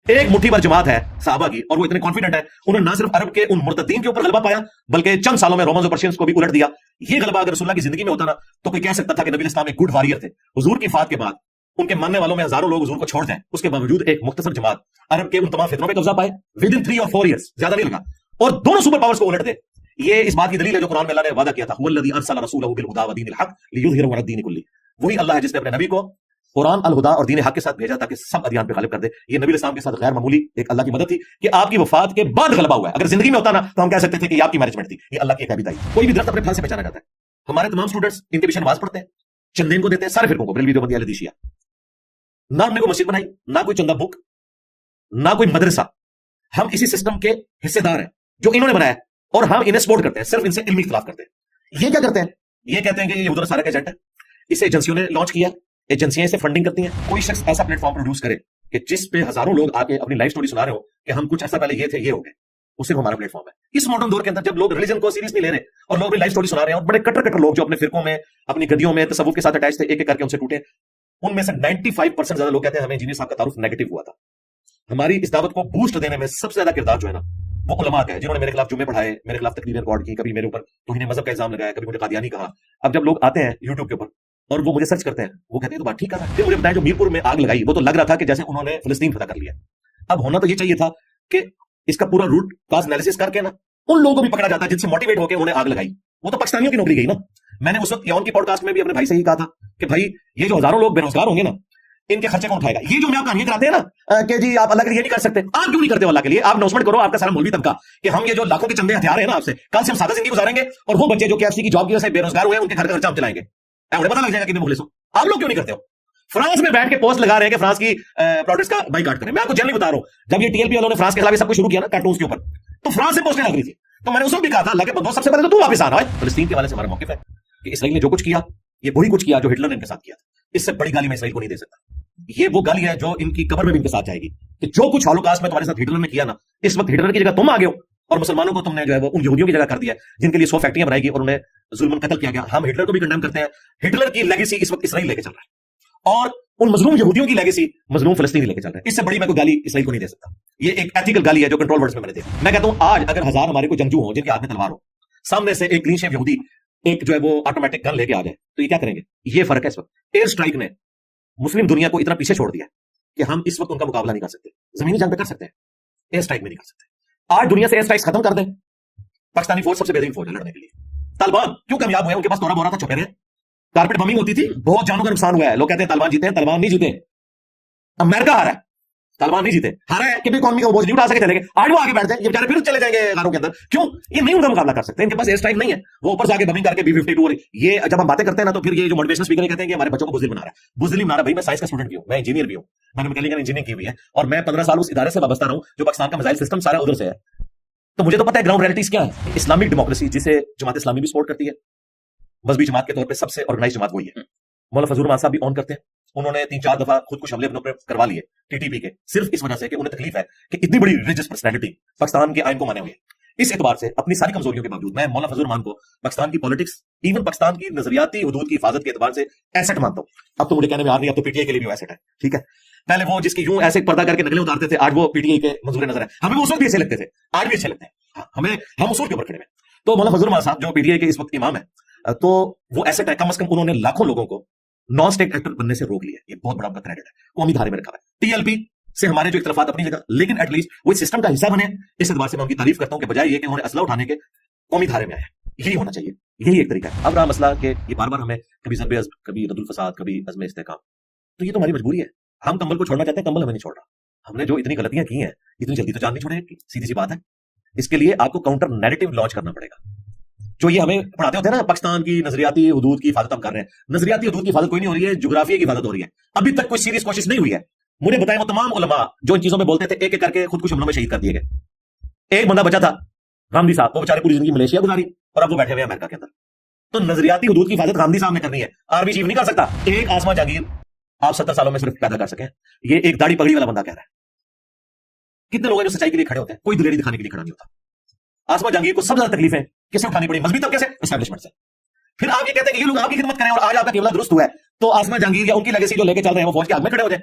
ایک مٹھی بھر جماعت ہے صحابہ کی اور وہ اتنے کانفیڈنٹ ہے، انہوں نے نہ صرف عرب کے ان مرتدین کے اوپر غلبہ پایا بلکہ چند سالوں میں رومنز اور پرشینز کو بھی الٹ دیا۔ یہ غلبہ اگر رسول اللہ کی زندگی میں ہوتا نا تو کوئی کہہ سکتا تھا کہ نبی اسلام ایک گڈ واریر تھے۔ حضور کی وفات کے بعد ان کے ماننے والوں میں ہزاروں لوگ حضور کو چھوڑ جائیں، اس کے باوجود ایک مختصر جماعت عرب کے ان تمام فتنوں پہ قبضہ پائے ود ان 3 اور 4 ایئرس، زیادہ نہیں لگا، اور دونوں سپر پاورز کو الٹ دے۔ یہ اس بات کی دلیل ہے جو قرآن میں اللہ نے وعدہ کیا تھا، هو الذی ارسل رسولہ بالہدی ودین الحق لیظہرہ علی الدین کلہ۔ وہی اللہ ہے جس نے اپنے نبی کو قرآن الہدا اور دین حق کے ساتھ بھیجا تاکہ سب ادیان پہ غالب کر دے۔ یہ نبی اسلام کے ساتھ غیر معمولی ایک اللہ کی مدد تھی کہ آپ کی وفات کے بعد غلبہ ہوا ہے۔ اگر زندگی میں ہوتا نا تو ہم کہہ سکتے تھے کہ یہ آپ کی مینجمنٹ تھی، یہ اللہ کی ایک عبادت ہے۔ کوئی بھی درخت اپنے پھل سے پہچانا جاتا ہے۔ ہمارے تمام اسٹوڈنٹس ان کے پیچھے نماز پڑھتے ہیں، چندے کو دیتے ہیں، سارے فرقوں کو، بریلوی دیوبندی اہل حدیث شیعہ۔ نہ ہم نے کوئی مسجد بنائی، نہ کوئی چندہ بک، نہ کوئی مدرسہ، ہم اسی سسٹم کے حصے دار ہیں جو انہوں نے بنایا ہے، اور ہم انہیں سپورٹ کرتے ہیں، صرف ان سے علمی اختلاف کرتے ہیں۔ یہ کیا کرتے ہیں؟ یہ کہتے ہیں کہ یہ یہود و نصارہ کا ایجنٹ ہے، اسے ایجنسیوں نے لانچ کیا، ایجنسیاں اسے فنڈنگ کرتی ہیں۔ کوئی شخص ایسا پلیٹ فارم پروڈیوس کرے کہ جس پہ ہزاروں لوگ آ کے اپنی لائف سٹوری سنا رہے ہو کہ ہم کچھ ایسا پہلے یہ تھے، یہ ہو گئے، اس سے ہمارا پلیٹ فارم ہے۔ اس ماڈرن دور کے اندر جب لوگ ریلیجن کو سیریس نہیں لے رہے اور لوگ اپنی لائف سٹوری سنا رہے ہیں، اور بڑے کٹر لوگ جو اپنے فرقوں میں، اپنی گدیوں میں تصوف کے ساتھ اٹیچ تھے، ایک ایک کر کے ان سے ٹوٹے، ان میں سے 95% زیادہ لوگ کہتے ہیں ہمیں انجینئر صاحب کا تعارف نیگیٹو ہوا تھا۔ ہماری اس دعوت کو بوسٹ دینے میں سب سے زیادہ کردار جو ہے نا وہ علماء کا ہے، جنہوں نے میرے خلاف جمعے پڑھائے، میرے خلاف تقریریں ریکارڈ کی، کبھی میرے اوپر توہین مذہب کا الزام لگایا، کبھی مجھے قادیانی کہا۔ اب جب لوگ آتے ہیں یوٹیوب کے اوپر اور وہ مجھے سرچ کرتے ہیں، وہ کہتے ہیں تو بات ٹھیک ہے، پھر مجھے بتائیں جو میرپور میں آگ لگائی وہ تو لگ رہا تھا کہ جیسے انہوں نے فلسطین فتح کر لیا۔ اب ہونا تو یہ چاہیے تھا کہ اس کا پورا روٹ کاز انالیسس کر کے نا ان لوگوں کو بھی پکڑا جاتا ہے جن سے موٹیویٹ ہو کے انہوں نے آگ لگائی۔ وہ تو پاکستانیوں کی نوکری گئی نا۔ میں نے اس وقت یون کی پوڈ کاسٹ میں بھی اپنے بھائی سے ہی کہا تھا کہ بھائی یہ جو ہزاروں لوگ بے روزگار ہوں گے نا، ان کے خرچے کون اٹھائے گا؟ یہ جو میں آپ کہانیاں کراتے ہیں نا کہ جی آپ اللہ کے لیے یہ نہیں کر سکتے، آپ کیوں نہیں کرتے اللہ کے لیے؟ آپ اناؤنسمنٹ کرو، آپ کا سارا مولوی طبقہ، کہ ہم یہ جو لاکھوں کے چندے ہتھیار ہیں نا آپ سے، کل سے ہم سادہ زندگی گزاریں گے، اور وہ بچے جو KFC کی جاب کی وجہ سے بے روزگار ہوئے ہیں ان کے گھر کا خرچہ ہم چلائیں گے۔ انہیں پتہ لگ جائے گا کہ مخلص ہو۔ آپ لوگ کیوں نہیں کرتے ہو؟ فرانس میں بیٹھ کے پوسٹ لگا رہے ہیں کہ فرانس کی پروڈکٹس کا بائیکاٹ کریں۔ میں آپ کو جنرلی بتا رہا ہوں، جب یہ TLP والوں نے فرانس کے خلاف یہ سب کچھ شروع کیا نا کارٹونز کے اوپر، تو فرانس سے پوسٹیں لگ رہی تھی، تو میں نے اس وقت بھی کہا تھا اللہ کے بندوں سب سے پہلے تو واپس آنا ہے۔ فلسطین کے حوالے سے ہمارا موقف ہے کہ اسرائیل نے جو کچھ کیا یہ وہی کچھ کیا جو ہٹلر نے ان کے ساتھ کیا تھا۔ اس سے بڑی گالی میں اسرائیل کو نہیں دے سکتا۔ یہ وہ گالی ہے جو ان کی قبر میں بھی ان کے ساتھ جائے گی کہ جو کچھ ہولوکاسٹ میں تمہارے ساتھ ہٹلر نے کیا نا، اس وقت ہٹلر کی جگہ تم آ گئے ہو اور مسلمانوں کو تم نے جو ہے وہ ان یہودیوں کی جگہ کر دیا ہے جن کے لیے 100 فیکٹریاں بنائی گئی اور انہیں ظلم قتل کیا گیا۔ ہم ہٹلر کو بھی کنڈیم کرتے ہیں۔ ہٹلر کی لیگیسی اس وقت اسرائیل لے کے چل رہا ہے، اور ان مظلوم یہودیوں کی لیگیسی مظلوم فلسطینی لے کے چل رہا ہے۔ اس سے بڑی میں کوئی گالی اسرائیل کو نہیں دے سکتا۔ یہ ایک ایتھیکل گالی ہے جو کنٹرول ورڈز میں میں نے دیکھی۔ میں کہتا ہوں آج اگر 1000 ہمارے کوئی جنگجو ہوں جن کے ہاتھ میں تلوار ہو، سامنے سے ایک کلین شیو یہودی ایک جو ہے وہ آٹومیٹک گن لے کے آ جائے تو یہ کیا کریں گے؟ یہ فرق ہے اس وقت۔ ایئر اسٹرائک نے مسلم دنیا کو اتنا پیچھے چھوڑ دیا کہ ہم اس وقت ان کا مقابلہ نہیں کر سکتے۔ زمینی جنگ پہ کر سکتے ہیں، ایئر اسٹرائک میں نہیں کر سکتے۔ آج دنیا سے ایئر اسٹرائک ختم کر دیں، پاکستانی فوج سب سے بہترین فوج ہے لڑنے کے لیے۔ طالبان کیوں کامیاب ہوئے؟ ان کے پاس تورا بورا تھا، چھپے رہے، کارپیٹ بمنگ ہوتی تھی، بہت جانوں کا نقصان ہوا ہے۔ لوگ کہتے ہیں طالبان جیتے ہیں، طالبان نہیں جیتے، امریکہ ہارا ہے، طالبان نہیں جیتے۔ ہارا ہے کہ بھی اکانومی کا بوجھ نہیں اٹھا سکے چلے گئے، آج وہ آگے بیٹھ جائیں، یہ بیچارے پھر چلے جائیں گے غاروں کے اندر۔ کیوں؟ یہ نہیں ان کا مقابلہ کر سکتے، ان کے پاس ایئر اسٹرائک نہیں ہے، وہ اوپر سے آگے بمنگ کر کے B-52 اور یہ جب ہم باتیں کرتے ہیں نا تو پھر یہ جو موٹیویشنل اسپیکر کہتے ہیں کہ ہمارے بچوں کو بزدل بنا رہا ہے۔ بزدلی بنا رہا ہے بھائی، میں سائنس کا اسٹوڈنٹ بھی ہوں، میں انجینئر بھی ہوں، میں نے میکینیکل انجینئرنگ کی ہوئی ہے، اور میں 15 سال اس ادارے سے وابستہ رہا ہوں جو پاکستان کا میزائل سسٹم سارا ادھر سے ہے، تو مجھے تو پتہ ہے گراؤنڈ ریئلٹیز کیا ہے۔ اسلامک ڈیموکریسی جسے جماعت اسلامی بھی سپورٹ کرتی ہے، مذہبی جماعت کے طور پہ سب سے آرگنائز جماعت وہی ہے۔ مولانا فضل الرحمان صاحب بھی اون کرتے ہیں، انہوں نے 3-4 دفعہ خود کچھ حملے اپنے اوپر کروا لیے TTP کے، صرف اس وجہ سے کہ انہیں تکلیف ہے کہ اتنی بڑی ریلیجس پرسنالٹی پاکستان کے آئین کو مانے ہوئے۔ اس اعتبار سے اپنی ساری کمزوریوں کے باوجود میں مولانا فضل الرحمان کو پاکستان کی پالیٹکس، ایون پاکستان کی نظریاتی حدود کی حفاظت کے اعتبار سے ایسٹ مانتا ہوں۔ اب تو مجھے کہنے میں آ رہی ہے، اب تو PTI کے لیے بھی ایسٹ ہے، ٹھیک ہے۔ پہلے وہ جس کی یوں ایسے پردہ کر کے نقلیں اتارتے تھے، آج وہ PTI کے منظور نظر ہے۔ ہمیں وہ اس وقت بھی اچھے لگتے تھے، آج بھی اچھے لگتے ہیں، ہم اصول کے اوپر کھڑے ہیں۔ تو مولانا فضل الرحمان صاحب جو PTI کے اس وقت امام ہے، تو وہ ایسٹ ہے، کم از کم انہوں نے لاکھوں لوگوں کو نان اسٹیٹ ایکٹر بننے سے روک لیا۔ یہ بہت بڑا ان کا کریڈٹ ہے، قومی دھارے میں رکھا ہے۔ TLP سے ہمارے جو اختلافات اپنی جگہ، لیکن ایٹ لیسٹ وہ اس سسٹم کا حصہ بنے۔ اس اعتبار سے میں ان کی تعریف کرتا ہوں کہ بجائے یہ کہ انہوں نے اسلحہ اٹھانے کے قومی دھارے میں آیا، یہی ہونا چاہیے، یہی ایک طریقہ ہے۔ اب رہا مسئلہ کہ یہ بار بار ہمیں کبھی ضرب عزم، کبھی رد الفساد، کبھی عزم استحکام، تو یہ تو ہماری مجبوری ہے۔ ہم کمبل کو چھوڑنا چاہتے ہیں، کمبل ہمیں نہیں چھوڑ رہا۔ ہم نے جو اتنی غلطیاں کی ہیں اتنی جلدی تو جان نہیں چھوڑے، سیدھی سی بات ہے۔ اس کے لیے آپ کو کاؤنٹر نیریٹو لانچ کرنا پڑے گا۔ جو یہ ہمیں پڑھاتے ہوتے ہیں نا پاکستان کی نظریاتی حدود کی حفاظت ہم کر رہے ہیں، نظریاتی حدود کی حفاظت کوئی نہیں ہو رہی ہے، جغرافیہ کی حفاظت ہو رہی ہے۔ ابھی تک کوئی سیریس کوشش نہیں ہوئی ہے۔ مجھے بتائیں وہ تمام علماء جو ان چیزوں میں بولتے تھے، ایک ایک کر کے خود کچھ حملوں میں شہید کر دیے گئے۔ ایک بندہ بچا تھا غامدی صاحب، وہ بیچارے پوری زندگی ملیشیا گزاری اور اب وہ بیٹھے ہوئے ہیں امریکہ کے اندر۔ تو نظریاتی حدود کی حفاظت غامدی صاحب نے کرنی ہے، آرمی چیف نہیں کر سکتا۔ ایک آسما جہانگیر آپ 70 سالوں میں صرف پیدا کر سکیں، یہ ایک داڑھی پگڑی والا بندہ کہہ رہا ہے۔ کتنے لوگ ہیں جو سچائی کے لیے کھڑے ہوتے ہیں، کوئی دلیری دکھانے کے لیے کھڑا نہیں ہوتا۔ آسما جہانگیر کو سب سے زیادہ تکلیفیں کس سے اٹھانی پڑی؟ مذہبی طبقے سے، اسٹیبلشمنٹ سے۔ پھر آپ یہ کہتے ہیں کہ یہ لوگ آپ کی خدمت کریں اور آج آپ کا قبلہ درست ہوا ہے، تو آسما جہانگیر یا ان کی لیگیسی جو لے کے چل رہے ہیں وہ فوج کے حق میں کھڑے ہو جائیں۔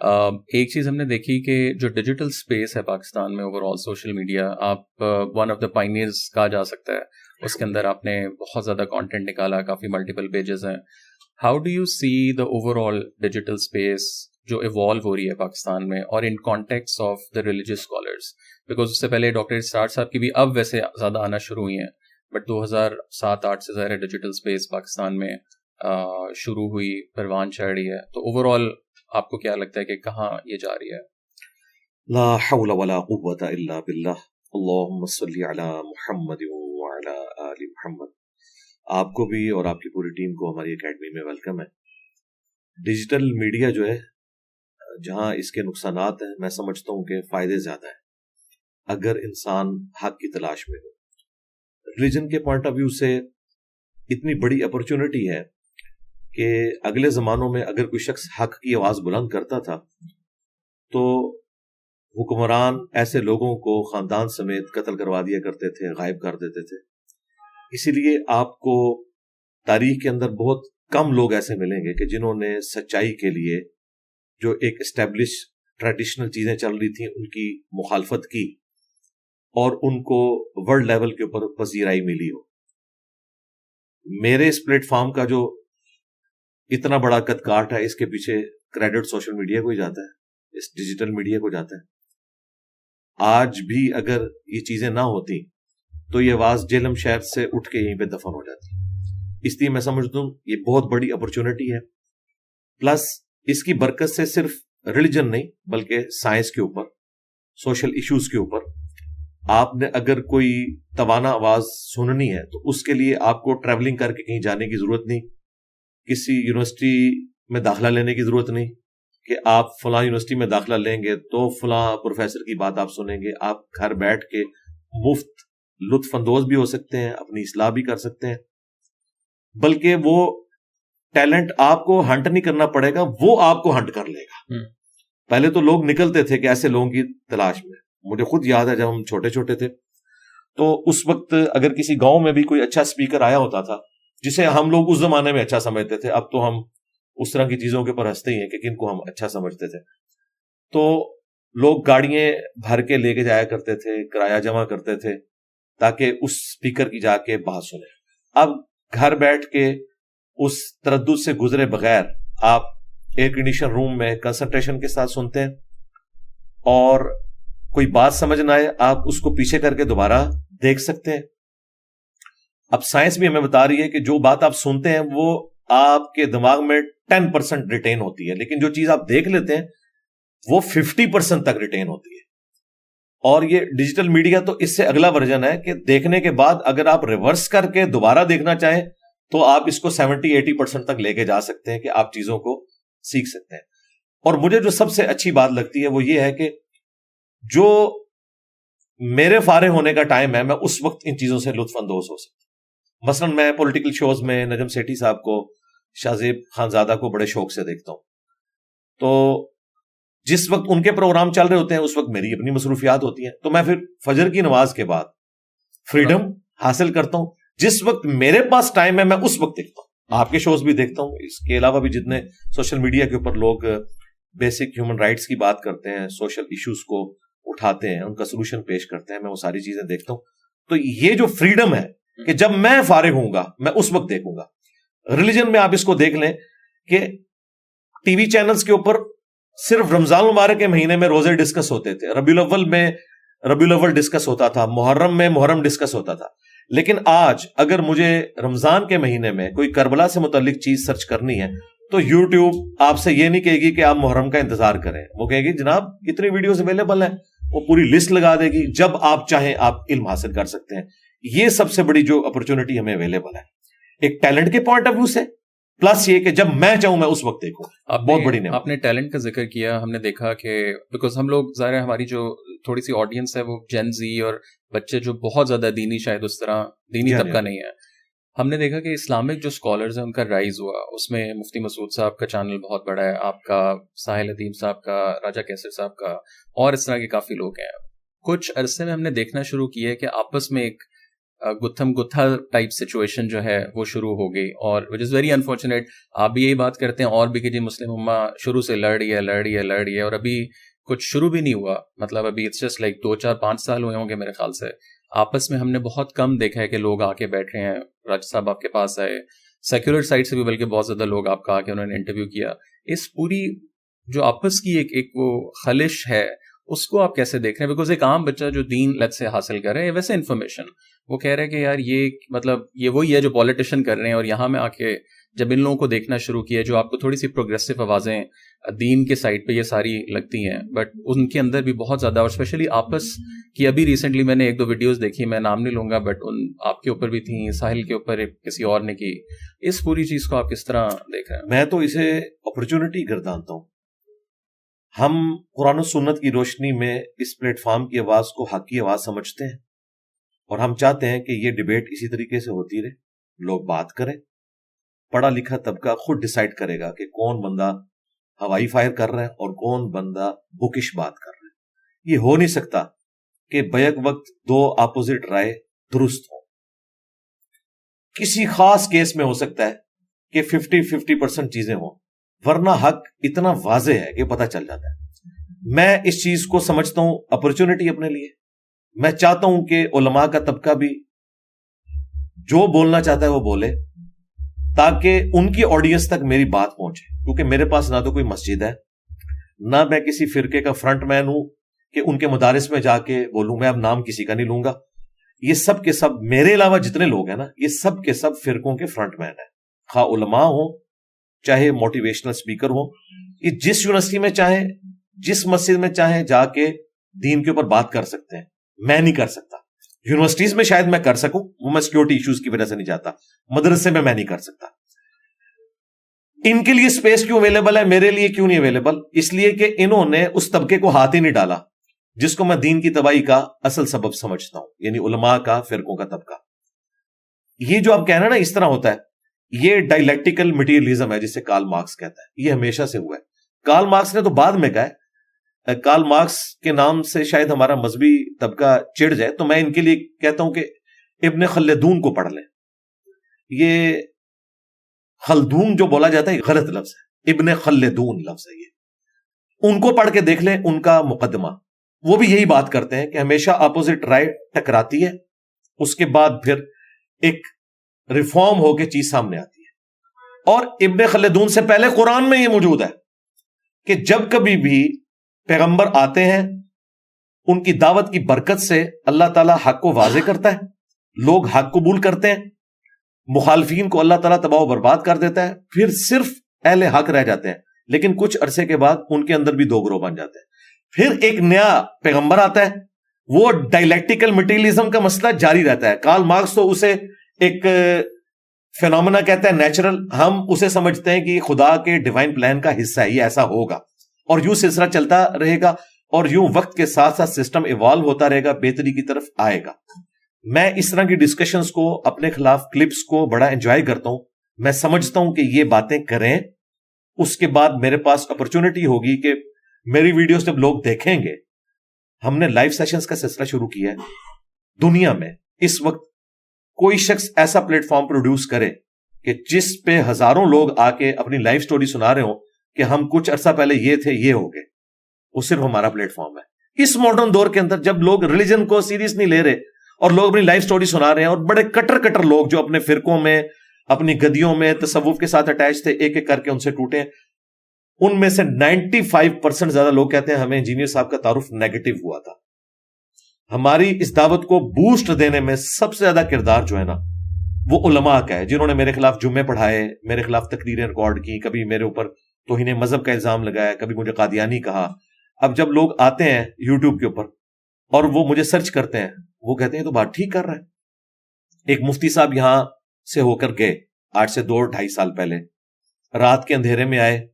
ایک چیز ہم نے دیکھی کہ جو ڈیجیٹل اسپیس ہے پاکستان میں اوور آل سوشل میڈیا، آپ ون آف دا پائنیئرز کہا جا سکتا ہے، اس کے اندر آپ نے بہت زیادہ کانٹینٹ نکالا، کافی ملٹیپل پیجز ہیں. How do you see the overall digital space جو ایوالو ہو رہی ہے پاکستان میں، اور in contexts of the religious scholars? Because اس سے پہلے ڈاکٹر اسرار صاحب کی بھی اب ویسے زیادہ آنا شروع ہوئی ہیں، بٹ 2007-8 سے ظاہر ہے ڈیجیٹل اسپیس پاکستان میں شروع ہوئی، پروان چڑھ رہی ہے. تو اوور آل آپ کو کیا لگتا ہے کہ کہاں یہ جا رہی ہے؟ لا حول ولا قوت الا باللہ، اللہم صلی علی محمد وعلی آل محمد. آپ کو بھی اور آپ کی پوری ٹیم کو ہماری اکیڈمی میں ویلکم ہے. ڈیجیٹل میڈیا جو ہے، جہاں اس کے نقصانات ہیں، میں سمجھتا ہوں کہ فائدے زیادہ ہیں اگر انسان حق کی تلاش میں ہو. ریلیجن کے پوائنٹ آف ویو سے اتنی بڑی اپرچونٹی ہے کہ اگلے زمانوں میں اگر کوئی شخص حق کی آواز بلند کرتا تھا تو حکمران ایسے لوگوں کو خاندان سمیت قتل کروا دیا کرتے تھے، غائب کر دیتے تھے. اسی لیے آپ کو تاریخ کے اندر بہت کم لوگ ایسے ملیں گے کہ جنہوں نے سچائی کے لیے جو ایک اسٹیبلش ٹریڈیشنل چیزیں چل رہی تھیں ان کی مخالفت کی اور ان کو ورلڈ لیول کے اوپر پذیرائی ملی ہو. میرے اس پلیٹ فارم کا جو اتنا بڑا قد کاٹ ہے، اس کے پیچھے کریڈٹ سوشل میڈیا کو ہی جاتا ہے، اس ڈیجیٹل میڈیا کو جاتا ہے. آج بھی اگر یہ چیزیں نہ ہوتی تو یہ آواز جہلم شہر سے اٹھ کے یہیں پہ دفن ہو جاتی. اس لیے میں سمجھتا ہوں یہ بہت بڑی اپرچونٹی ہے. پلس اس کی برکت سے صرف ریلیجن نہیں بلکہ سائنس کے اوپر، سوشل ایشوز کے اوپر آپ نے اگر کوئی توانا آواز سننی ہے تو اس کے لیے آپ کو ٹریولنگ کر کے کہیں جانے کی ضرورت نہیں، کسی یونیورسٹی میں داخلہ لینے کی ضرورت نہیں کہ آپ فلاں یونیورسٹی میں داخلہ لیں گے تو فلاں پروفیسر کی بات آپ سنیں گے. آپ گھر بیٹھ کے مفت لطف اندوز بھی ہو سکتے ہیں، اپنی اصلاح بھی کر سکتے ہیں. بلکہ وہ ٹیلنٹ آپ کو ہنٹ نہیں کرنا پڑے گا، وہ آپ کو ہنٹ کر لے گا. پہلے تو لوگ نکلتے تھے کہ ایسے لوگوں کی تلاش میں. مجھے خود یاد ہے جب ہم چھوٹے چھوٹے تھے تو اس وقت اگر کسی گاؤں میں بھی کوئی اچھا اسپیکر آیا ہوتا تھا جسے ہم لوگ اس زمانے میں اچھا سمجھتے تھے، اب تو ہم اس طرح کی چیزوں کے اوپر ہنستے ہی ہیں کہ کن کو ہم اچھا سمجھتے تھے، تو لوگ گاڑیاں بھر کے لے کے جایا کرتے تھے، کرایہ جمع کرتے تھے تاکہ اس اسپیکر کی جا کے بات سنیں. اب گھر بیٹھ کے اس تردد سے گزرے بغیر آپ ایئر کنڈیشن روم میں کنسنٹریشن کے ساتھ سنتے ہیں، اور کوئی بات سمجھ نہ آئے آپ اس کو پیچھے کر کے دوبارہ دیکھ سکتے ہیں. اب سائنس بھی ہمیں بتا رہی ہے کہ جو بات آپ سنتے ہیں وہ آپ کے دماغ میں 10% ریٹین ہوتی ہے، لیکن جو چیز آپ دیکھ لیتے ہیں وہ 50% تک ریٹین ہوتی ہے. اور یہ ڈیجیٹل میڈیا تو اس سے اگلا ورژن ہے کہ دیکھنے کے بعد اگر آپ ریورس کر کے دوبارہ دیکھنا چاہیں تو آپ اس کو 70-80% تک لے کے جا سکتے ہیں کہ آپ چیزوں کو سیکھ سکتے ہیں. اور مجھے جو سب سے اچھی بات لگتی ہے وہ یہ ہے کہ جو میرے فارغ ہونے کا ٹائم ہے میں اس وقت ان چیزوں سے لطف اندوز ہو سکتا ہوں. مثلا میں پولیٹیکل شوز میں نجم سیٹھی صاحب کو، شاہ زیب خانزادہ کو بڑے شوق سے دیکھتا ہوں. تو جس وقت ان کے پروگرام چل رہے ہوتے ہیں اس وقت میری اپنی مصروفیات ہوتی ہیں، تو میں پھر فجر کی نماز کے بعد فریڈم حاصل کرتا ہوں. جس وقت میرے پاس ٹائم ہے میں اس وقت دیکھتا ہوں. آپ کے شوز بھی دیکھتا ہوں. اس کے علاوہ بھی جتنے سوشل میڈیا کے اوپر لوگ بیسک ہیومن رائٹس کی بات کرتے ہیں، سوشل ایشوز کو اٹھاتے ہیں، ان کا سولوشن پیش کرتے ہیں، میں وہ ساری چیزیں دیکھتا ہوں. تو یہ جو فریڈم ہے کہ جب میں فارغ ہوں گا میں اس وقت دیکھوں گا. ریلیجن میں آپ اس کو دیکھ لیں کہ ٹی وی چینلز کے اوپر صرف رمضان المبارک کے مہینے میں روزے ڈسکس ہوتے تھے، ربیع الاول میں ربیع الاول ڈسکس ہوتا تھا، محرم میں محرم ڈسکس ہوتا تھا. لیکن آج اگر مجھے رمضان کے مہینے میں کوئی کربلا سے متعلق چیز سرچ کرنی ہے تو یوٹیوب آپ سے یہ نہیں کہے گی کہ آپ محرم کا انتظار کریں، وہ کہے گی جناب اتنی ویڈیوز اویلیبل ہیں، وہ پوری لسٹ لگا دے گی. جب آپ چاہیں آپ علم حاصل کر سکتے ہیں. یہ سب سے بڑی جو اپرچونٹی ہمیں اویلیبل ہے ایک ٹیلنٹ کے پوائنٹ آف ویو سے، پلس یہ کہ جب میں چاہوں میں اس وقت دیکھوں. بہت بڑی نعمت. آپ نے ٹیلنٹ کا ذکر کیا. ہم نے دیکھا کہ بیکاز ہم لوگ ظاہر ہماری جو تھوڑی سی آڈینس ہے وہ جین زی اور بچے جو بہت زیادہ دینی، شاید اس طرح دینی طبقہ نہیں ہے. ہم نے دیکھا کہ اسلامک جو اسکالرز ہیں ان کا رائز ہوا. اس میں مفتی مسعود صاحب کا چینل بہت بڑا ہے، آپ کا، ساحل ادیم صاحب کا، راجہ کیسر صاحب کا، اور اس طرح کے کافی لوگ ہیں. کچھ عرصے میں ہم نے دیکھنا شروع کیا ہے کہ آپس میں ایک گتھم گتھا ٹائپ سچویشن جو ہے وہ شروع ہو گئی, اور وچ از ویری انفارچونیٹ. آپ بھی یہی بات کرتے ہیں اور بھی کہ جی مسلم امہ شروع سے لڑ رہی ہے, اور ابھی کچھ شروع بھی نہیں ہوا. مطلب ابھی اٹس جسٹ لائک 2-4-5 سال ہوئے ہوں گے میرے خیال سے. آپس میں ہم نے بہت کم دیکھا ہے کہ لوگ آ کے بیٹھے ہیں. راج صاحب آپ کے پاس آئے, سیکولر سائڈ سے بھی بلکہ بہت زیادہ لوگ آپ کا آ کے انہوں نے انٹرویو کیا. اس پوری جو آپس کی ایک وہ خلش ہے اس کو آپ کیسے دیکھ رہے ہیں؟ بیکاز ایک عام بچہ جو دین لت سے حاصل کر رہے ہیں ویسے انفارمیشن وہ کہہ رہے ہیں کہ یار یہ مطلب یہ وہی ہے جو پولیٹیشین کر رہے ہیں, اور یہاں میں آ کے جب ان لوگوں کو دیکھنا شروع کیا جو آپ کو تھوڑی سی پروگریسو آوازیں دین کے سائڈ پہ یہ ساری لگتی ہیں, بٹ ان کے اندر بھی بہت زیادہ, اور اسپیشلی آپس کی ابھی ریسنٹلی میں نے 1-2 ویڈیوز دیکھی, میں نام نہیں لوں گا, بٹ ان آپ کے اوپر بھی تھیں, ساحل کے اوپر کسی اور نے کی. اس پوری چیز کو آپ کس طرح دیکھ رہے ہیں؟ میں تو اسے اپرچونٹی گردانتا ہوں. ہم قرآن و سنت کی روشنی میں اس پلیٹ فارم کی آواز کو حق کی آواز سمجھتے ہیں, اور ہم چاہتے ہیں کہ یہ ڈیبیٹ اسی طریقے سے ہوتی رہے, لوگ بات کریں, پڑھا لکھا طبقہ خود ڈیسائیڈ کرے گا کہ کون بندہ ہوائی فائر کر رہا ہے اور کون بندہ بکش بات کر رہا ہے. یہ ہو نہیں سکتا کہ بیک وقت 2 اپوزٹ رائے درست ہوں. کسی خاص کیس میں ہو سکتا ہے کہ 50% چیزیں ہوں, ورنہ حق اتنا واضح ہے کہ پتہ چل جاتا ہے. میں اس چیز کو سمجھتا ہوں اپرچونٹی اپنے لیے. میں چاہتا ہوں کہ علماء کا طبقہ بھی جو بولنا چاہتا ہے وہ بولے, تاکہ ان کی آڈینس تک میری بات پہنچے. کیونکہ میرے پاس نہ تو کوئی مسجد ہے, نہ میں کسی فرقے کا فرنٹ مین ہوں کہ ان کے مدارس میں جا کے بولوں. میں اب نام کسی کا نہیں لوں گا. یہ سب کے سب میرے علاوہ جتنے لوگ ہیں نا, یہ سب کے سب فرقوں کے فرنٹ مین ہیں, خواہ علماء ہوں چاہے موٹیویشنل اسپیکر ہوں. یہ جس یونیورسٹی میں چاہیں, جس مسجد میں چاہیں جا کے دین کے اوپر بات کر سکتے ہیں. میں نہیں کر سکتا. یونیورسٹیز میں شاید میں کر سکوں, وہ میں سیکورٹی ایشوز کی وجہ سے نہیں جاتا. مدرسے میں نہیں کر سکتا. ان کے لیے اسپیس کیوں اویلیبل ہے, میرے لیے کیوں نہیں اویلیبل؟ اس لیے کہ انہوں نے اس طبقے کو ہاتھ ہی نہیں ڈالا جس کو میں دین کی تباہی کا اصل سبب سمجھتا ہوں, یعنی علماء کا, فرقوں کا طبقہ. یہ جو آپ کہہ رہے ہیں نا اس طرح ہوتا ہے, یہ ڈائلیکٹیکل مٹیریلزم ہے جسے کارل مارکس کہتا ہے. یہ ہمیشہ سے ہوا ہے. کارل مارکس نے تو بعد میں کہا ہے. کارل مارکس کے نام سے شاید ہمارا مذہبی طبقہ چڑ جائے, تو میں ان کے لیے کہتا ہوں کہ ابن خلدون کو پڑھ لیں. یہ خلدون جو بولا جاتا ہے غلط لفظ ہے, ابن خلدون لفظ ہے. یہ ان کو پڑھ کے دیکھ لیں, ان کا مقدمہ. وہ بھی یہی بات کرتے ہیں کہ ہمیشہ اپوزٹ رائے ٹکراتی ہے, اس کے بعد پھر ایک ریفارم ہو کے چیز سامنے آتی ہے. اور ابن خلدون سے پہلے قرآن میں یہ موجود ہے کہ جب کبھی بھی پیغمبر آتے ہیں, ان کی دعوت کی برکت سے اللہ تعالیٰ حق کو واضح کرتا ہے, لوگ حق قبول کرتے ہیں, مخالفین کو اللہ تعالیٰ تباہ و برباد کر دیتا ہے, پھر صرف اہل حق رہ جاتے ہیں. لیکن کچھ عرصے کے بعد ان کے اندر بھی 2 گروہ بن جاتے ہیں. پھر ایک نیا پیغمبر آتا ہے, وہ ڈائلیکٹیکل مٹیریلزم کا مسئلہ جاری رہتا ہے. کارل مارکس تو اسے ایک فینومینا کہتا ہے, نیچرل. ہم اسے سمجھتے ہیں کہ خدا کے ڈیوائن پلان کا حصہ ہے, یہ ایسا ہوگا اور یوں سلسلہ چلتا رہے گا, اور یوں وقت کے ساتھ ساتھ سسٹم ایوالو ہوتا رہے گا, بہتری کی طرف آئے گا. میں اس طرح کی ڈسکشنز کو, اپنے خلاف کلپس کو بڑا انجوائے کرتا ہوں. میں سمجھتا ہوں کہ یہ باتیں کریں, اس کے بعد میرے پاس اپرچونٹی ہوگی کہ میری ویڈیوز جب لوگ دیکھیں گے. ہم نے لائیو سیشنز کا سلسلہ شروع کیا ہے. دنیا میں اس وقت کوئی شخص ایسا پلیٹ فارم پروڈیوس کرے کہ جس پہ ہزاروں لوگ آ کے اپنی لائف سٹوری سنا رہے ہوں کہ ہم کچھ عرصہ پہلے یہ تھے, یہ ہو گئے, وہ صرف ہمارا پلیٹ فارم ہے. اس ماڈرن دور کے اندر جب لوگ ریلیجن کو سیریس نہیں لے رہے اور لوگ اپنی لائف سٹوری سنا رہے ہیں, اور بڑے کٹر لوگ جو اپنے فرقوں میں, اپنی گدیوں میں تصوف کے ساتھ اٹیچ تھے, ایک ایک کر کے ان سے ٹوٹے. ان میں سے 95% زیادہ لوگ کہتے ہیں ہمیں انجینئر صاحب کا تعارف نیگیٹو ہوا تھا. ہماری اس دعوت کو بوسٹ دینے میں سب سے زیادہ کردار جو ہے نا, وہ علماء کا ہے, جنہوں نے میرے خلاف جمعے پڑھائے, میرے خلاف تقریریں ریکارڈ کی, کبھی میرے اوپر توہین مذہب کا الزام لگایا, کبھی مجھے قادیانی کہا. اب جب لوگ آتے ہیں یوٹیوب کے اوپر اور وہ مجھے سرچ کرتے ہیں, وہ کہتے ہیں تو بات ٹھیک کر رہے ہیں. ایک مفتی صاحب یہاں سے ہو کر گئے آج سے 2-2.5 سال پہلے, رات کے اندھیرے میں آئے,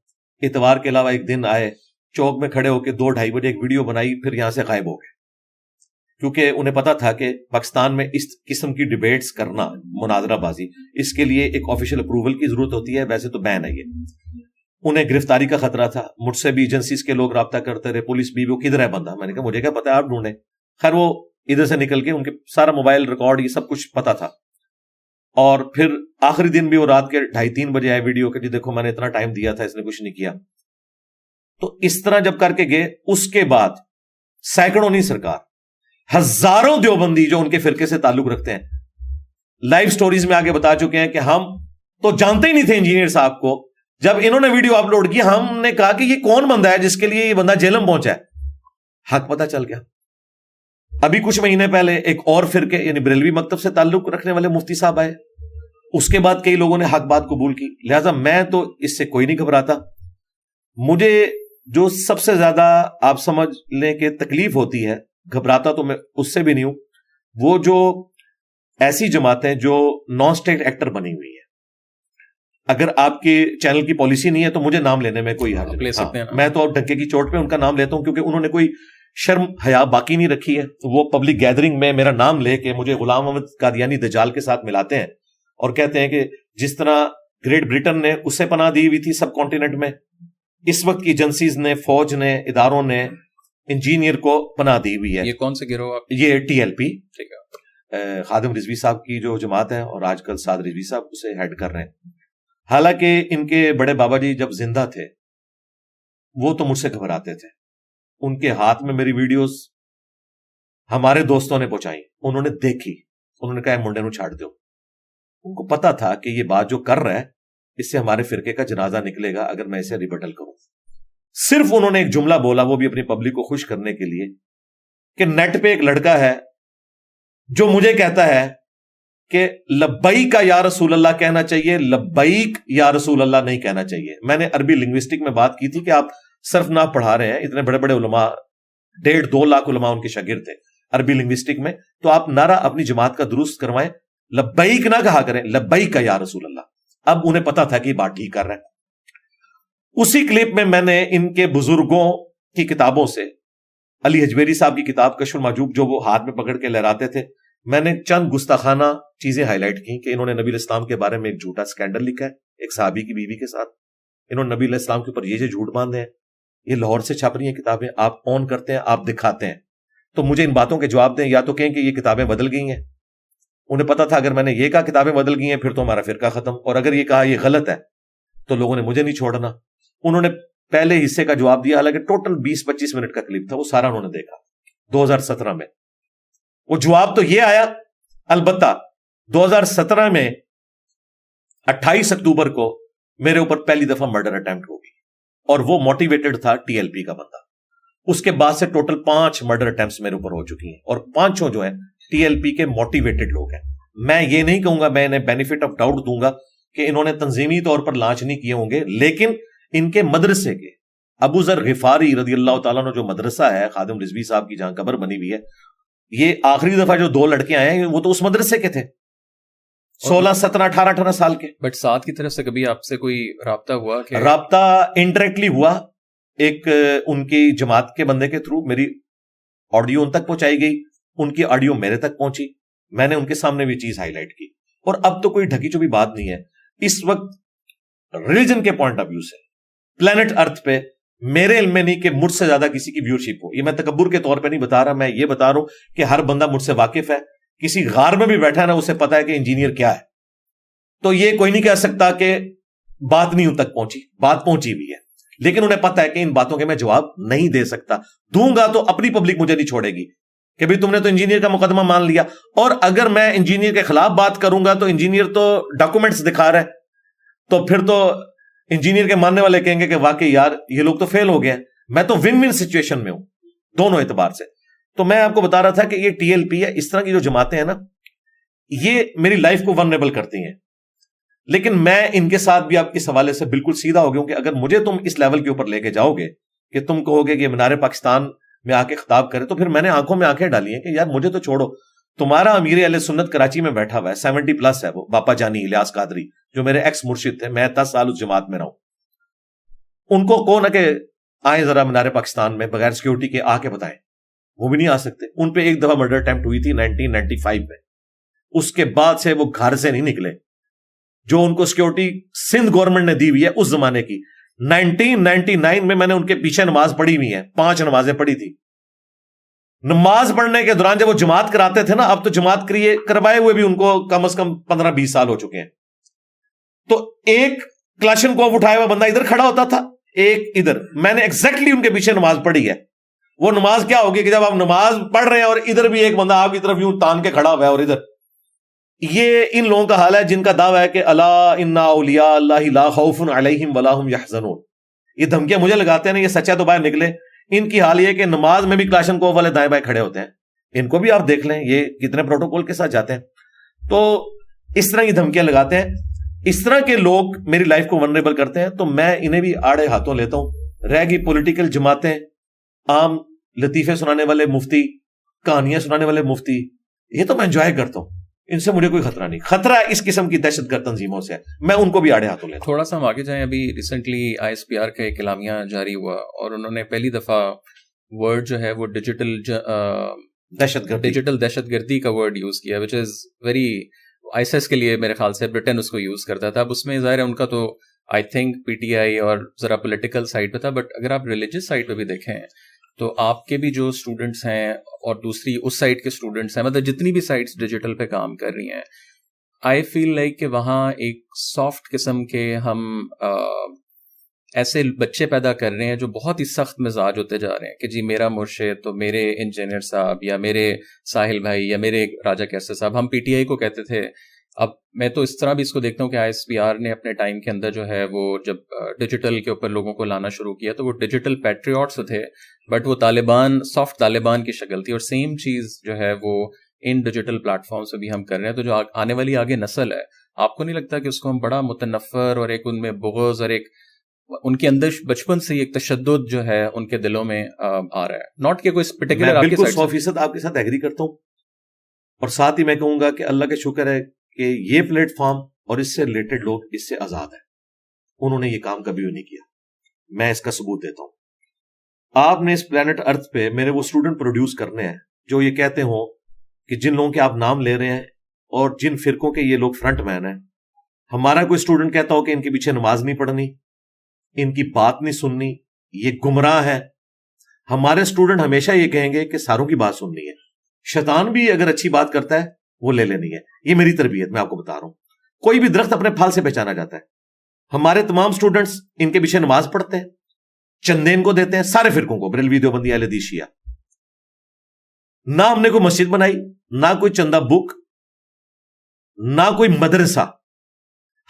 اتوار کے علاوہ ایک دن آئے, چوک میں کھڑے ہو کے 2-2.5 بجے ایک ویڈیو بنائی, پھر یہاں سے غائب ہو گئے. کیونکہ انہیں پتا تھا کہ پاکستان میں اس قسم کی ڈیبیٹس کرنا, مناظرہ بازی, اس کے لیے ایک آفیشیل اپروول کی ضرورت ہوتی ہے, ویسے تو بین ہے یہ. انہیں گرفتاری کا خطرہ تھا. مجھ سے بھی ایجنسیز کے لوگ رابطہ کرتے رہے, پولیس بھی, وہ کدھر ہے بندہ؟ میں نے کہا مجھے کیا پتا, آپ ڈھونڈیں. خیر وہ ادھر سے نکل کے ان کے سارا موبائل ریکارڈ یہ سب کچھ پتا تھا. اور پھر آخری دن بھی وہ رات کے 2:30-3 بجے آئے ویڈیو کہ جی دیکھو میں نے اتنا ٹائم دیا تھا, اس نے کچھ نہیں کیا. تو اس طرح جب کر کے گئے, اس کے بعد سینکڑوں نہیں سرکار, ہزاروں دیوبندی جو ان کے فرقے سے تعلق رکھتے ہیں, لائیو سٹوریز میں آگے بتا چکے ہیں کہ ہم تو جانتے ہی نہیں تھے انجینئر صاحب کو. جب انہوں نے ویڈیو اپلوڈ کی, ہم نے کہا کہ یہ کون بندہ ہے جس کے لیے یہ بندہ جیلم پہنچا ہے. حق پتہ چل گیا. ابھی کچھ مہینے پہلے ایک اور فرقے یعنی بریلوی مکتب سے تعلق رکھنے والے مفتی صاحب آئے, اس کے بعد کئی لوگوں نے حق بات قبول کی. لہذا میں تو اس سے کوئی نہیں گھبراتا. مجھے جو سب سے زیادہ آپ سمجھ لیں کہ تکلیف ہوتی ہے, گھبراتا تو میں اس سے بھی نہیں ہوں, وہ جو ایسی جماعتیں جو نان اسٹیٹ ایکٹر بنی ہوئی ہیں. اگر آپ کے چینل کی پالیسی نہیں ہے تو مجھے نام لینے میں کوئی حرج نہیں. میں تو ڈنکے کی چوٹ پہ ان کا نام لیتا ہوں, کیونکہ انہوں نے کوئی شرم حیا باقی نہیں رکھی ہے. وہ پبلک گیدرنگ میں میرا نام لے کے مجھے غلام احمد قادیانی دجال کے ساتھ ملاتے ہیں اور کہتے ہیں کہ جس طرح گریٹ برٹن نے اسے پناہ دی ہوئی تھی سب کانٹیننٹ میں, اس وقت کی ایجنسیز نے, فوج نے, اداروں نے انجینئر کو پناہ دی ہوئی ہے. یہ کون سے گروہ آپ؟ یہ ٹی ایل پی, خادم رضوی صاحب کی جو جماعت ہے, اور آج کل سعد رضوی صاحب اسے ہیڈ کر رہے ہیں. حالانکہ ان کے بڑے بابا جی جب زندہ تھے وہ تو مجھ سے گھبراتے تھے. ان کے ہاتھ میں میری ویڈیوز ہمارے دوستوں نے پہنچائی, انہوں نے دیکھی, انہوں نے کہا منڈے نو چھاڑ دو. ان کو پتا تھا کہ یہ بات جو کر رہا ہے اس سے ہمارے فرقے کا جنازہ نکلے گا اگر میں اسے ریبٹل کروں. صرف انہوں نے ایک جملہ بولا, وہ بھی اپنی پبلک کو خوش کرنے کے لیے, کہ نیٹ پہ ایک لڑکا ہے جو مجھے کہتا ہے کہ لبیک یا رسول اللہ کہنا چاہیے, لبیک یا رسول اللہ نہیں کہنا چاہیے. میں نے عربی لنگوسٹک میں بات کی تھی کہ آپ صرف نہ پڑھا رہے ہیں, اتنے بڑے بڑے علماء, 1.5-2 لاکھ علماء ان کے شاگرد تھے عربی لنگوسٹک میں, تو آپ نعرہ اپنی جماعت کا درست کروائیں, لبیک نہ کہا کریں, لبیک یا رسول اللہ. اب انہیں پتا تھا کہ یہ بات ٹھیک کر رہا ہے. اسی کلپ میں میں نے ان کے بزرگوں کی کتابوں سے, علی حجویری صاحب کی کتاب کشف المحجوب جو وہ ہاتھ میں پکڑ کے لہراتے تھے, میں نے چند گستاخانہ چیزیں ہائی لائٹ کی کہ انہوں نے نبی علیہ السلام کے بارے میں ایک جھوٹا سکینڈل لکھا ہے ایک صحابی کی بیوی کے ساتھ. انہوں نے نبی علیہ السلام کے اوپر یہ جھوٹ باندھے ہیں. یہ لاہور سے چھپ رہی ہیں کتابیں, آپ آن کرتے ہیں, آپ دکھاتے ہیں, تو مجھے ان باتوں کے جواب دیں. یا تو کہیں کہ یہ کتابیں بدل گئی ہیں, انہیں پتا تھا اگر میں نے یہ کہا کتابیں بدل گئی ہیں پھر تو ہمارا فرقہ ختم, اور اگر یہ کہا یہ غلط ہے تو لوگوں نے مجھے نہیں چھوڑنا. انہوں نے پہلے حصے کا جواب دیا, حالانکہ ٹوٹل 20-25 منٹ کا کلپ تھا, وہ سارا انہوں نے دیکھا 2017 میں. وہ جواب تو یہ آیا, البتہ 2017 میں 28 اکتوبر کو میرے اوپر پہلی دفعہ مرڈر اٹیمپٹ ہوگی, اور وہ موٹیویٹڈ تھا ٹی ایل پی کا بندہ. اس کے بعد سے ٹوٹل 5 مرڈر اٹیمپٹس میرے اوپر ہو چکی ہیں, اور 5 جو ہیں ٹی ایل پی کے موٹیویٹڈ لوگ ہیں. میں یہ نہیں کہوں گا, میں انہیں بینیفٹ آف ڈاؤٹ دوں گا کہ انہوں نے تنظیمی طور پر لانچ نہیں کیے ہوں گے, لیکن ان کے مدرسے کے ابو ذر غفاری رضی اللہ تعالیٰ عنہ جو مدرسہ ہے خادم رضوی صاحب کی جہاں قبر بنی ہوئی ہے, یہ آخری دفعہ جو 2 لڑکے آئے ہیں وہ تو اس مدرسے کے تھے, 16, 17, 18 سال کے. بٹ ساتھ کی طرف سے کبھی آپ سے کوئی رابطہ ہوا؟ کہ رابطہ انڈائریکٹلی ہوا, ایک ان کی جماعت کے بندے کے تھرو میری آڈیو ان تک پہنچائی گئی, ان کی آڈیو میرے تک پہنچی, میں نے ان کے سامنے بھی چیز ہائی لائٹ کی. اور اب تو کوئی ڈھکی چوبی بات نہیں ہے. اس وقت ریلیجن کے پوائنٹ آف ویو سے پلانٹ ارتھ پہ میرے علم میں نہیں کہ مجھ سے زیادہ کسی کی ویورشپ ہو. یہ میں تکبر کے طور پہ نہیں بتا رہا, میں یہ بتا رہا ہوں کہ ہر بندہ مجھ سے واقف ہے. کسی غار میں بھی بیٹھا ہے نا, اسے پتا ہے کہ انجینئر کیا ہے. تو یہ کوئی نہیں کہہ سکتا کہ بات نہیں ان تک پہنچی, بات پہنچی بھی ہے, لیکن انہیں پتا ہے کہ ان باتوں کے میں جواب نہیں دے سکتا. دوں گا تو اپنی پبلک مجھے نہیں چھوڑے گی کہ بھئی تم نے تو انجینئر کا مقدمہ مان لیا. اور اگر میں انجینئر کے خلاف بات کروں گا تو انجینئر تو ڈاکومنٹس دکھا رہا ہے, تو پھر تو انجینئر کے ماننے والے کہیں گے کہ واقعی یار یہ لوگ تو فیل ہو گئے ہیں. میں تو ون ون سچویشن میں ہوں دونوں اعتبار سے. تو میں آپ کو بتا رہا تھا کہ یہ ٹی ایل پی ہے, اس طرح کی جو جماعتیں ہیں نا, یہ میری لائف کو ورنیبل کرتی ہیں. لیکن میں ان کے ساتھ بھی آپ اس حوالے سے بالکل سیدھا ہو گیا ہوں کہ اگر مجھے تم اس لیول کے اوپر لے کے جاؤ گے کہ تم کہو گے کہ مینار پاکستان میں آ کے خطاب کرے, تو پھر میں نے آنکھوں میں آنکھیں ڈالی ہیں کہ یار مجھے تو چھوڑو. تمہارا امیر اہل سنت کراچی میں بیٹھا ہوا ہے, 70+ ہے, وہ باپا جانی الیاس قادری جو میرے ایکس مرشد تھے, میں 10 سال اس جماعت میں رہا ہوں. ان کو کہو نا کہ آئیں ذرا مینار پاکستان میں بغیر سیکیورٹی کے آ کے بتائیں, وہ بھی نہیں آ سکتے. ان پہ ایک دفعہ مرڈر اٹیمپٹ ہوئی تھی 1995 میں, اس کے بعد سے وہ گھر سے نہیں نکلے. جو ان کو سیکیورٹی سندھ گورنمنٹ نے دی ہوئی ہے اس زمانے کی, 1999 میں نے ان کے پیچھے نماز پڑھی ہوئی ہے, 5 نمازیں پڑھی تھی. نماز پڑھنے کے دوران جب وہ جماعت کراتے تھے نا، اب تو جماعت کروائے ہوئے بھی ان کو کم از کم 15-20 سال ہو چکے ہیں، تو ایک کلاشن کو اٹھایا ہوا بندہ ادھر کھڑا ہوتا تھا، ایک ادھر. میں نے ایگزیکٹلی ان کے پیچھے نماز پڑھی ہے. وہ نماز کیا ہوگی کہ جب آپ نماز پڑھ رہے ہیں اور ادھر بھی ایک بندہ آپ کی طرف یوں تان کے کھڑا ہوا ہے، اور ادھر یہ ان لوگوں کا حال ہے جن کا دعویٰ ہے کہ الا ان اولیاء اللہ لا خوف علیہم ولا هم یحزنون. یہ دھمکیاں مجھے لگاتے ہیں نا، یہ سچا تو باہر نکلے. ان کی حال یہ کہ نماز میں بھی کلاشن کوف والے دائیں بائیں کھڑے ہوتے ہیں. ان کو بھی آپ دیکھ لیں یہ کتنے پروٹوکول کے ساتھ جاتے ہیں. تو اس طرح کی دھمکیاں لگاتے ہیں. اس طرح کے لوگ میری لائف کو ونریبل کرتے ہیں، تو میں انہیں بھی آڑے ہاتھوں لیتا ہوں. رہ گئی پولیٹیکل جماعتیں، عام لطیفے سنانے والے مفتی، کہانیاں سنانے والے مفتی، یہ تو میں انجوائے کرتا ہوں، ان سے مجھے کوئی خطرہ نہیں. خطرہ اس قسم کی دہشت گرد تنظیموں سے ہے، میں ان کو بھی آڑے ہاتھوں لیتا ہوں. تھوڑا سا ہم آگے جائیں. ابھی ریسنٹلی ISPR کا ایک اعلامیہ جاری ہوا اور انہوں نے پہلی دفعہ ورڈ جو ہے وہ ڈیجیٹل دہشت گردی کا ورڈ یوز کیا، وچ از ویری ISIS کے لیے میرے خیال سے برٹن اس کو یوز کرتا تھا. اب اس میں ظاہر ہے ان کا تو آئی تھنک PTI اور ذرا پولیٹیکل سائڈ پہ تھا، بٹ اگر آپ ریلیجس سائڈ پہ بھی دیکھیں تو آپ کے بھی جو اسٹوڈنٹس ہیں اور دوسری اس سائڈ کے اسٹوڈنٹس ہیں، مطلب جتنی بھی سائٹس ڈیجیٹل پہ کام کر رہی ہیں، آئی فیل لائک کہ وہاں ایک سافٹ قسم کے ہم ایسے بچے پیدا کر رہے ہیں جو بہت ہی سخت مزاج ہوتے جا رہے ہیں کہ جی میرا مرشد تو میرے انجینئر صاحب یا میرے ساحل بھائی یا میرے راجہ کیسے صاحب. ہم PTI کو کہتے تھے. اب میں تو اس طرح بھی اس کو دیکھتا ہوں کہ ISPR نے اپنے ٹائم کے اندر جو ہے وہ جب ڈیجیٹل کے اوپر لوگوں کو لانا شروع کیا تو وہ ڈیجیٹل پیٹریوٹس تھے، بٹ وہ طالبان، سافٹ طالبان کی شکل تھی. اور سیم چیز جو ہے وہ ان ڈیجیٹل پلیٹ فارمس پہ بھی ہم کر رہے ہیں. تو جو آنے والی آگے نسل ہے، آپ کو نہیں لگتا کہ اس کو ہم بڑا متنفر اور ایک ان میں بغض اور ایک ان کے اندر بچپن سے ایک تشدد جو ہے ان کے دلوں میں آ رہا ہے؟ ناٹ کہ کوئی پرٹیکولر. میں بالکل 100% آپ کے ساتھ ایگری کرتا ہوں، اور ساتھ ہی میں کہوں گا کہ اللہ کا شکر ہے کہ یہ پلیٹ فارم اور اس سے ریلیٹڈ لوگ اس سے آزاد ہیں. انہوں نے یہ کام کبھی بھی نہیں کیا. میں اس کا ثبوت دیتا ہوں. آپ نے اس پلانٹ ارتھ پہ میرے وہ اسٹوڈنٹ پروڈیوس کرنے ہیں جو یہ کہتے ہوں کہ جن لوگوں کے آپ نام لے رہے ہیں اور جن فرقوں کے یہ لوگ فرنٹ مین ہیں، ہمارا کوئی اسٹوڈنٹ کہتا ہو کہ ان کے پیچھے نماز نہیں پڑھنی، ان کی بات نہیں سننی، یہ گمراہ ہے. ہمارے اسٹوڈنٹ ہمیشہ یہ کہیں گے کہ ساروں کی بات سننی ہے. شیطان بھی اگر اچھی بات کرتا ہے وہ لے لینی ہے. یہ میری تربیت، میں آپ کو بتا رہا ہوں. کوئی بھی درخت اپنے پھل سے پہچانا جاتا ہے. ہمارے تمام اسٹوڈنٹس ان کے پیچھے نماز پڑھتے ہیں، چندے ان کو دیتے ہیں، سارے فرقوں کو، بریلوی، دیوبندی، اہل حدیث، شیعہ. نہ ہم نے کوئی مسجد بنائی، نہ کوئی چندہ بک، نہ کوئی مدرسہ.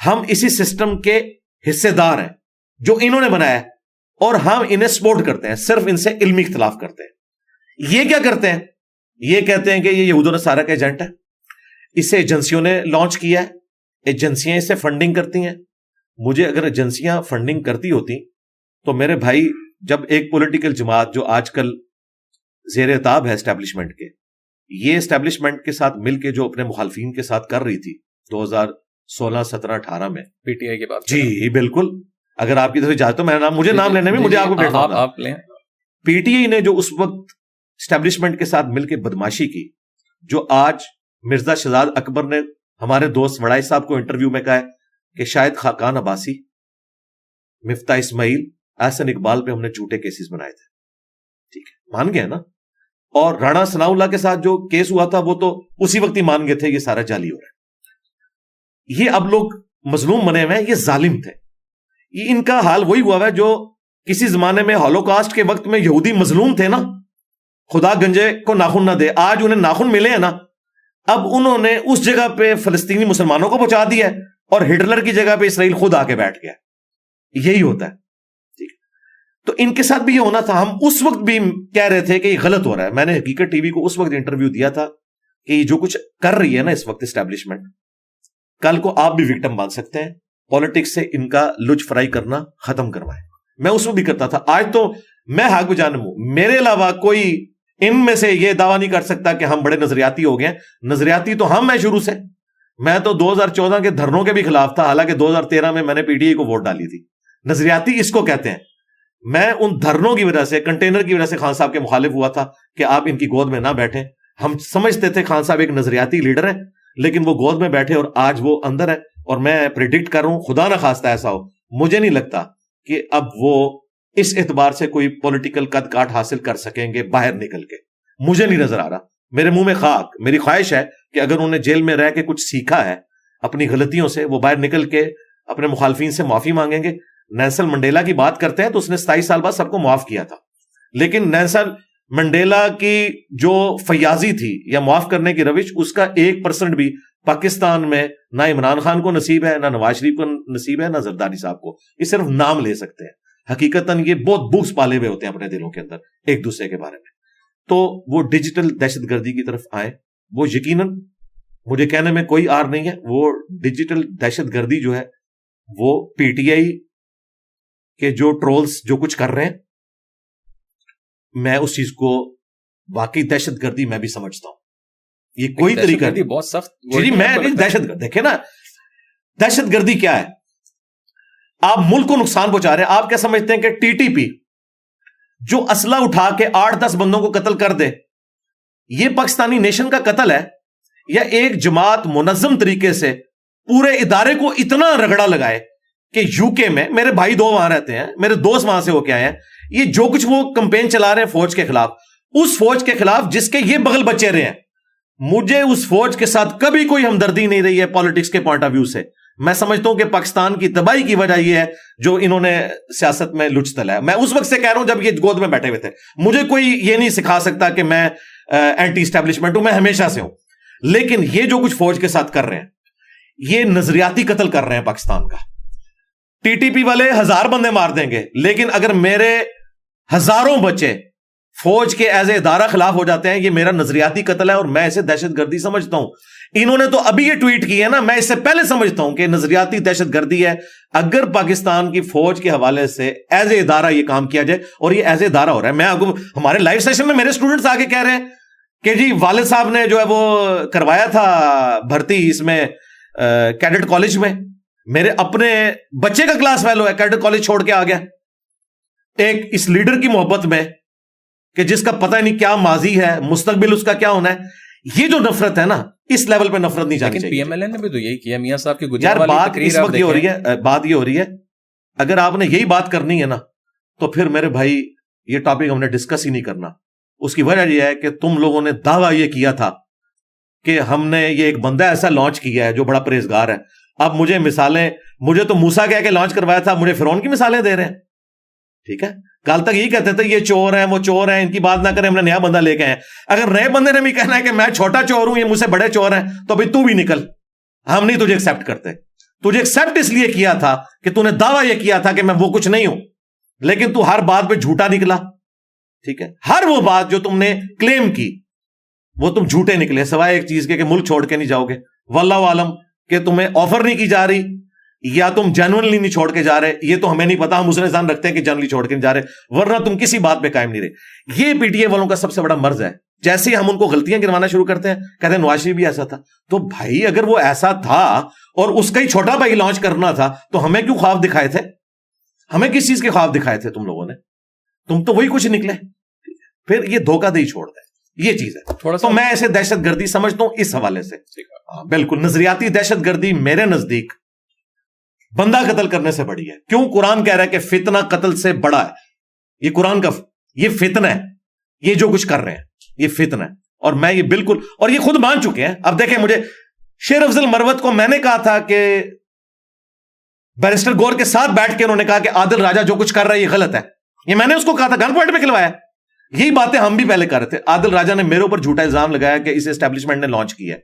ہم اسی سسٹم کے حصے دار ہیں جو انہوں نے بنایا ہے، اور ہم انہیں سپورٹ کرتے ہیں، صرف ان سے علمی اختلاف کرتے ہیں. یہ کیا کرتے ہیں؟ یہ کہتے ہیں کہ یہ یہود و نصارہ کا ایجنٹ ہے، اسے ایجنسیوں نے لانچ کیا ہے، ایجنسیاں اس سے فنڈنگ کرتی ہیں. مجھے اگر ایجنسیاں فنڈنگ کرتی ہوتی تو میرے بھائی، جب ایک پولیٹیکل جماعت جو آج کل زیر عتاب ہے اسٹیبلشمنٹ کے، یہ اسٹیبلشمنٹ کے ساتھ مل کے جو اپنے مخالفین کے ساتھ کر رہی تھی 2016، 17، 18 میں PTI کے بعد. جی بالکل. اگر آپ کی طرف جائے تو مجھے نام لینے میں مجھے آپ کو آپ لیں. PTI نے جو اس وقت اسٹیبلشمنٹ کے ساتھ مل کے بدماشی کی، جو آج مرزا شہزاد اکبر نے ہمارے دوست وڑائی صاحب کو انٹرویو میں کہا ہے کہ شاید خاقان عباسی، مفتاح اسماعیل، احسن اقبال پہ ہم نے جھوٹے کیسز بنائے تھے. ٹھیک ہے، مان گئے نا. اور رانا ثناء اللہ کے ساتھ جو کیس ہوا تھا وہ تو اسی وقت ہی مان گئے تھے یہ سارا جعلی ہو رہا ہے. یہ اب لوگ مظلوم بنے ہوئے ہیں، یہ ظالم تھے. یہ ان کا حال وہی ہوا ہے جو کسی زمانے میں ہولوکاسٹ کے وقت میں یہودی مظلوم تھے نا، خدا گنجے کو ناخن نہ دے. آج انہیں ناخن ملے ہیں نا، اب انہوں نے اس جگہ پہ فلسطینی مسلمانوں کو پہنچا دیا ہے، اور ہٹلر کی جگہ پہ اسرائیل خود آ کے بیٹھ گیا. یہی ہوتا ہے. ٹھیک، تو ان کے ساتھ بھی یہ ہونا تھا. ہم اس وقت بھی کہہ رہے تھے کہ یہ غلط ہو رہا ہے. میں نے حقیقت TV کو اس وقت انٹرویو دیا تھا کہ یہ جو کچھ کر رہی ہے نا اس وقت اسٹیبلشمنٹ، کل کو آپ بھی وکٹم بن سکتے ہیں. پالیٹکس سے ان کا لج فرائی کرنا ختم کروائیں. میں اس وقت بھی کرتا تھا. آج تو میں حق بجانب ہوں. میرے علاوہ کوئی ان میں سے یہ دعویٰ نہیں کر سکتا کہ ہم بڑے نظریاتی ہو گئے. نظریاتی تو ہم ہیں شروع سے. میں تو 2014 کے دھرنوں کے بھی خلاف تھا، حالانکہ 2013 میں نے PTI کو ووٹ ڈالی تھی. نظریاتی اس کو کہتے ہیں. میں ان دھرنوں کی وجہ سے، کنٹینر کی وجہ سے خان صاحب کے مخالف ہوا تھا کہ آپ ان کی گود میں نہ بیٹھیں. ہم سمجھتے تھے خان صاحب ایک نظریاتی لیڈر ہے، لیکن وہ گود میں بیٹھے اور آج وہ اندر ہے. اور میں پریڈکٹ کر رہا ہوں، خدا نہ خواستہ ایسا ہو، مجھے نہیں لگتا کہ اب وہ اس اعتبار سے کوئی پولیٹیکل قد کاٹ حاصل کر سکیں گے باہر نکل کے. مجھے نہیں نظر آ رہا. میرے منہ میں خاک. میری خواہش ہے کہ اگر انہوں نے جیل میں رہ کے کچھ سیکھا ہے اپنی غلطیوں سے, وہ باہر نکل کے اپنے مخالفین سے معافی مانگیں گے. نیلسن منڈیلا کی بات کرتے ہیں تو اس نے 27 سال بعد سب کو معاف کیا تھا, لیکن نیلسن منڈیلا کی جو فیاضی تھی یا معاف کرنے کی روش, اس کا 1% بھی پاکستان میں نہ عمران خان کو نصیب ہے, نہ نواز شریف کو نصیب ہے, نہ زرداری صاحب کو. یہ صرف نام لے سکتے ہیں. حقیقتاً یہ بہت بوکس پالے ہوئے ہوتے ہیں اپنے دلوں کے اندر ایک دوسرے کے بارے میں. تو وہ ڈیجیٹل دہشت گردی کی طرف آئے. وہ یقیناً مجھے کہنے میں کوئی آر نہیں ہے, وہ ڈیجیٹل دہشت گردی جو ہے وہ پی ٹی آئی کے جو ٹرولز جو کچھ کر رہے ہیں, میں اس چیز کو واقعی دہشت گردی میں بھی سمجھتا ہوں. یہ کوئی طریقہ نہیں, بہت سخت. جی میں دہشت گرد دیکھیں نا, دہشت گردی کیا ہے؟ آپ ملک کو نقصان پہنچا رہے ہیں. آپ کیا سمجھتے ہیں کہ ٹی ٹی پی جو اسلحہ اٹھا کے 8-10 بندوں کو قتل کر دے, یہ پاکستانی نیشن کا قتل ہے؟ یا ایک جماعت منظم طریقے سے پورے ادارے کو اتنا رگڑا لگائے کہ یو کے میں, میرے بھائی 2 وہاں رہتے ہیں, میرے دوست وہاں سے ہو کے آئے ہیں, یہ جو کچھ وہ کمپین چلا رہے ہیں فوج کے خلاف, اس فوج کے خلاف جس کے یہ بغل بچے رہے ہیں, مجھے اس فوج کے ساتھ کبھی کوئی ہمدردی نہیں رہی ہے پالیٹکس کے پوائنٹ آف ویو سے. میں سمجھتا ہوں کہ پاکستان کی تباہی کی وجہ یہ ہے جو انہوں نے سیاست میں لچ تلا ہے. میں اس وقت سے کہہ رہا ہوں جب یہ گود میں بیٹھے ہوئے تھے. مجھے کوئی یہ نہیں سکھا سکتا کہ میں اینٹی اسٹیبلشمنٹ ہوں, میں ہمیشہ سے ہوں. لیکن یہ جو کچھ فوج کے ساتھ کر رہے ہیں, یہ نظریاتی قتل کر رہے ہیں پاکستان کا. ٹی ٹی پی والے 1000 بندے مار دیں گے, لیکن اگر میرے ہزاروں بچے فوج کے ایز اے ادارہ خلاف ہو جاتے ہیں, یہ میرا نظریاتی قتل ہے اور میں اسے دہشت گردی سمجھتا ہوں. انہوں نے تو ابھی یہ ٹویٹ کی ہے نا, میں اس سے پہلے سمجھتا ہوں کہ نظریاتی دہشت گردی ہے اگر پاکستان کی فوج کے حوالے سے ایز اے ادارہ یہ کام کیا جائے, اور یہ ایز اے ادارہ ہو رہا ہے. میں آپ کو ہمارے لائیو سیشن میں میرے اسٹوڈنٹس آگے کہہ رہے ہیں کہ جی والد صاحب نے جو ہے وہ کروایا تھا بھرتی اس میں کیڈٹ کالج میں, میرے اپنے بچے کا کلاس فیلو ہے, کیڈٹ کالج چھوڑ کے آ گیا ایک اس لیڈر کی محبت میں کہ جس کا پتہ نہیں کیا ماضی ہے, مستقبل اس کا کیا ہونا ہے. یہ جو نفرت ہے نا, اس لیول پہ نفرت نہیں جانی چاہیے. پی ایم ایل این نے بھی تو یہی کیا. میاں صاحب کی یار بات اس وقت یہ ہو رہی ہے, بات یہ ہو رہی ہے اگر آپ نے یہی بات کرنی ہے نا تو پھر میرے بھائی یہ ٹاپک ہم نے ڈسکس ہی نہیں کرنا. اس کی وجہ یہ ہے کہ تم لوگوں نے دعویٰ یہ کیا تھا کہ ہم نے یہ ایک بندہ ایسا لانچ کیا ہے جو بڑا پرہیزگار ہے. اب مجھے مثالیں, مجھے تو موسیٰ کہہ کے لانچ کروایا تھا, مجھے فرعون کی مثالیں دے رہے ہیں. ٹھیک ہے, کل تک یہی کہتے تھے یہ چور ہیں, وہ چور ہیں, ان کی بات نہ کریں, ہم نے نیا بندہ لے کے آئے. اگر نئے بندے نے بھی کہنا ہے کہ میں چھوٹا چور ہوں, یہ مجھ سے بڑے چور ہیں, تو بھائی تو بھی نکل, ہم نہیں تجھے ایکسپٹ کرتے. تجھے ایکسپٹ اس لیے کیا تھا کہ تو نے دعویٰ یہ کیا تھا کہ میں وہ کچھ نہیں ہوں, لیکن تو ہر بات پہ جھوٹا نکلا. ٹھیک ہے, ہر وہ بات جو تم نے کلیم کی وہ تم جھوٹے نکلے, سوائے ایک چیز کے کہ ملک چھوڑ کے نہیں جاؤ گے. واللہ عالم کہ تمہیں آفر نہیں کی جا رہی یا تم جنرلی نہیں چھوڑ کے جا رہے, یہ تو ہمیں نہیں پتا. ہم اسے نظام رکھتے ہیں کہ جنرلی چھوڑ کے نہیں جا رہے, ورنہ تم کسی بات پہ قائم نہیں رہے. یہ پی ٹی اے والوں کا سب سے بڑا مرض ہے. جیسے ہی ہم ان کو غلطیاں گنوانا شروع کرتے ہیں, کہتے ہیں نواز شریف بھی ایسا تھا. تو بھائی اگر وہ ایسا تھا اور اس کا ہی چھوٹا بھائی لانچ کرنا تھا تو ہمیں کیوں خواب دکھائے تھے؟ ہمیں کس چیز کے خواب دکھائے تھے تم لوگوں نے؟ تم تو وہی کچھ نکلے. پھر یہ دھوکہ دہی چھوڑ دیں, یہ چیز ہے. تھوڑا سا میں ایسے دہشت گردی سمجھتا ہوں اس حوالے سے. بالکل نظریاتی دہشت گردی میرے نزدیک بندہ قتل کرنے سے بڑی ہے. کیوں؟ قرآن کہہ رہا ہے کہ فتنہ قتل سے بڑا ہے. یہ قرآن کا یہ فتنہ ہے, یہ جو کچھ کر رہے ہیں یہ فتنہ ہے. اور میں یہ بالکل, اور یہ خود مان چکے ہیں. اب دیکھیں, مجھے شیر افضل مروت کو میں نے کہا تھا کہ بیرسٹر گور کے ساتھ بیٹھ کے انہوں نے کہا کہ عادل راجہ جو کچھ کر رہا ہے یہ غلط ہے. یہ میں نے اس کو کہا تھا, گن پوائنٹ پہ کھلوایا. یہی باتیں ہم بھی پہلے کر رہے تھے. عادل راجہ نے میرے اوپر جھوٹا الزام لگایا کہ اسے اسٹیبلشمنٹ نے لانچ کیا ہے,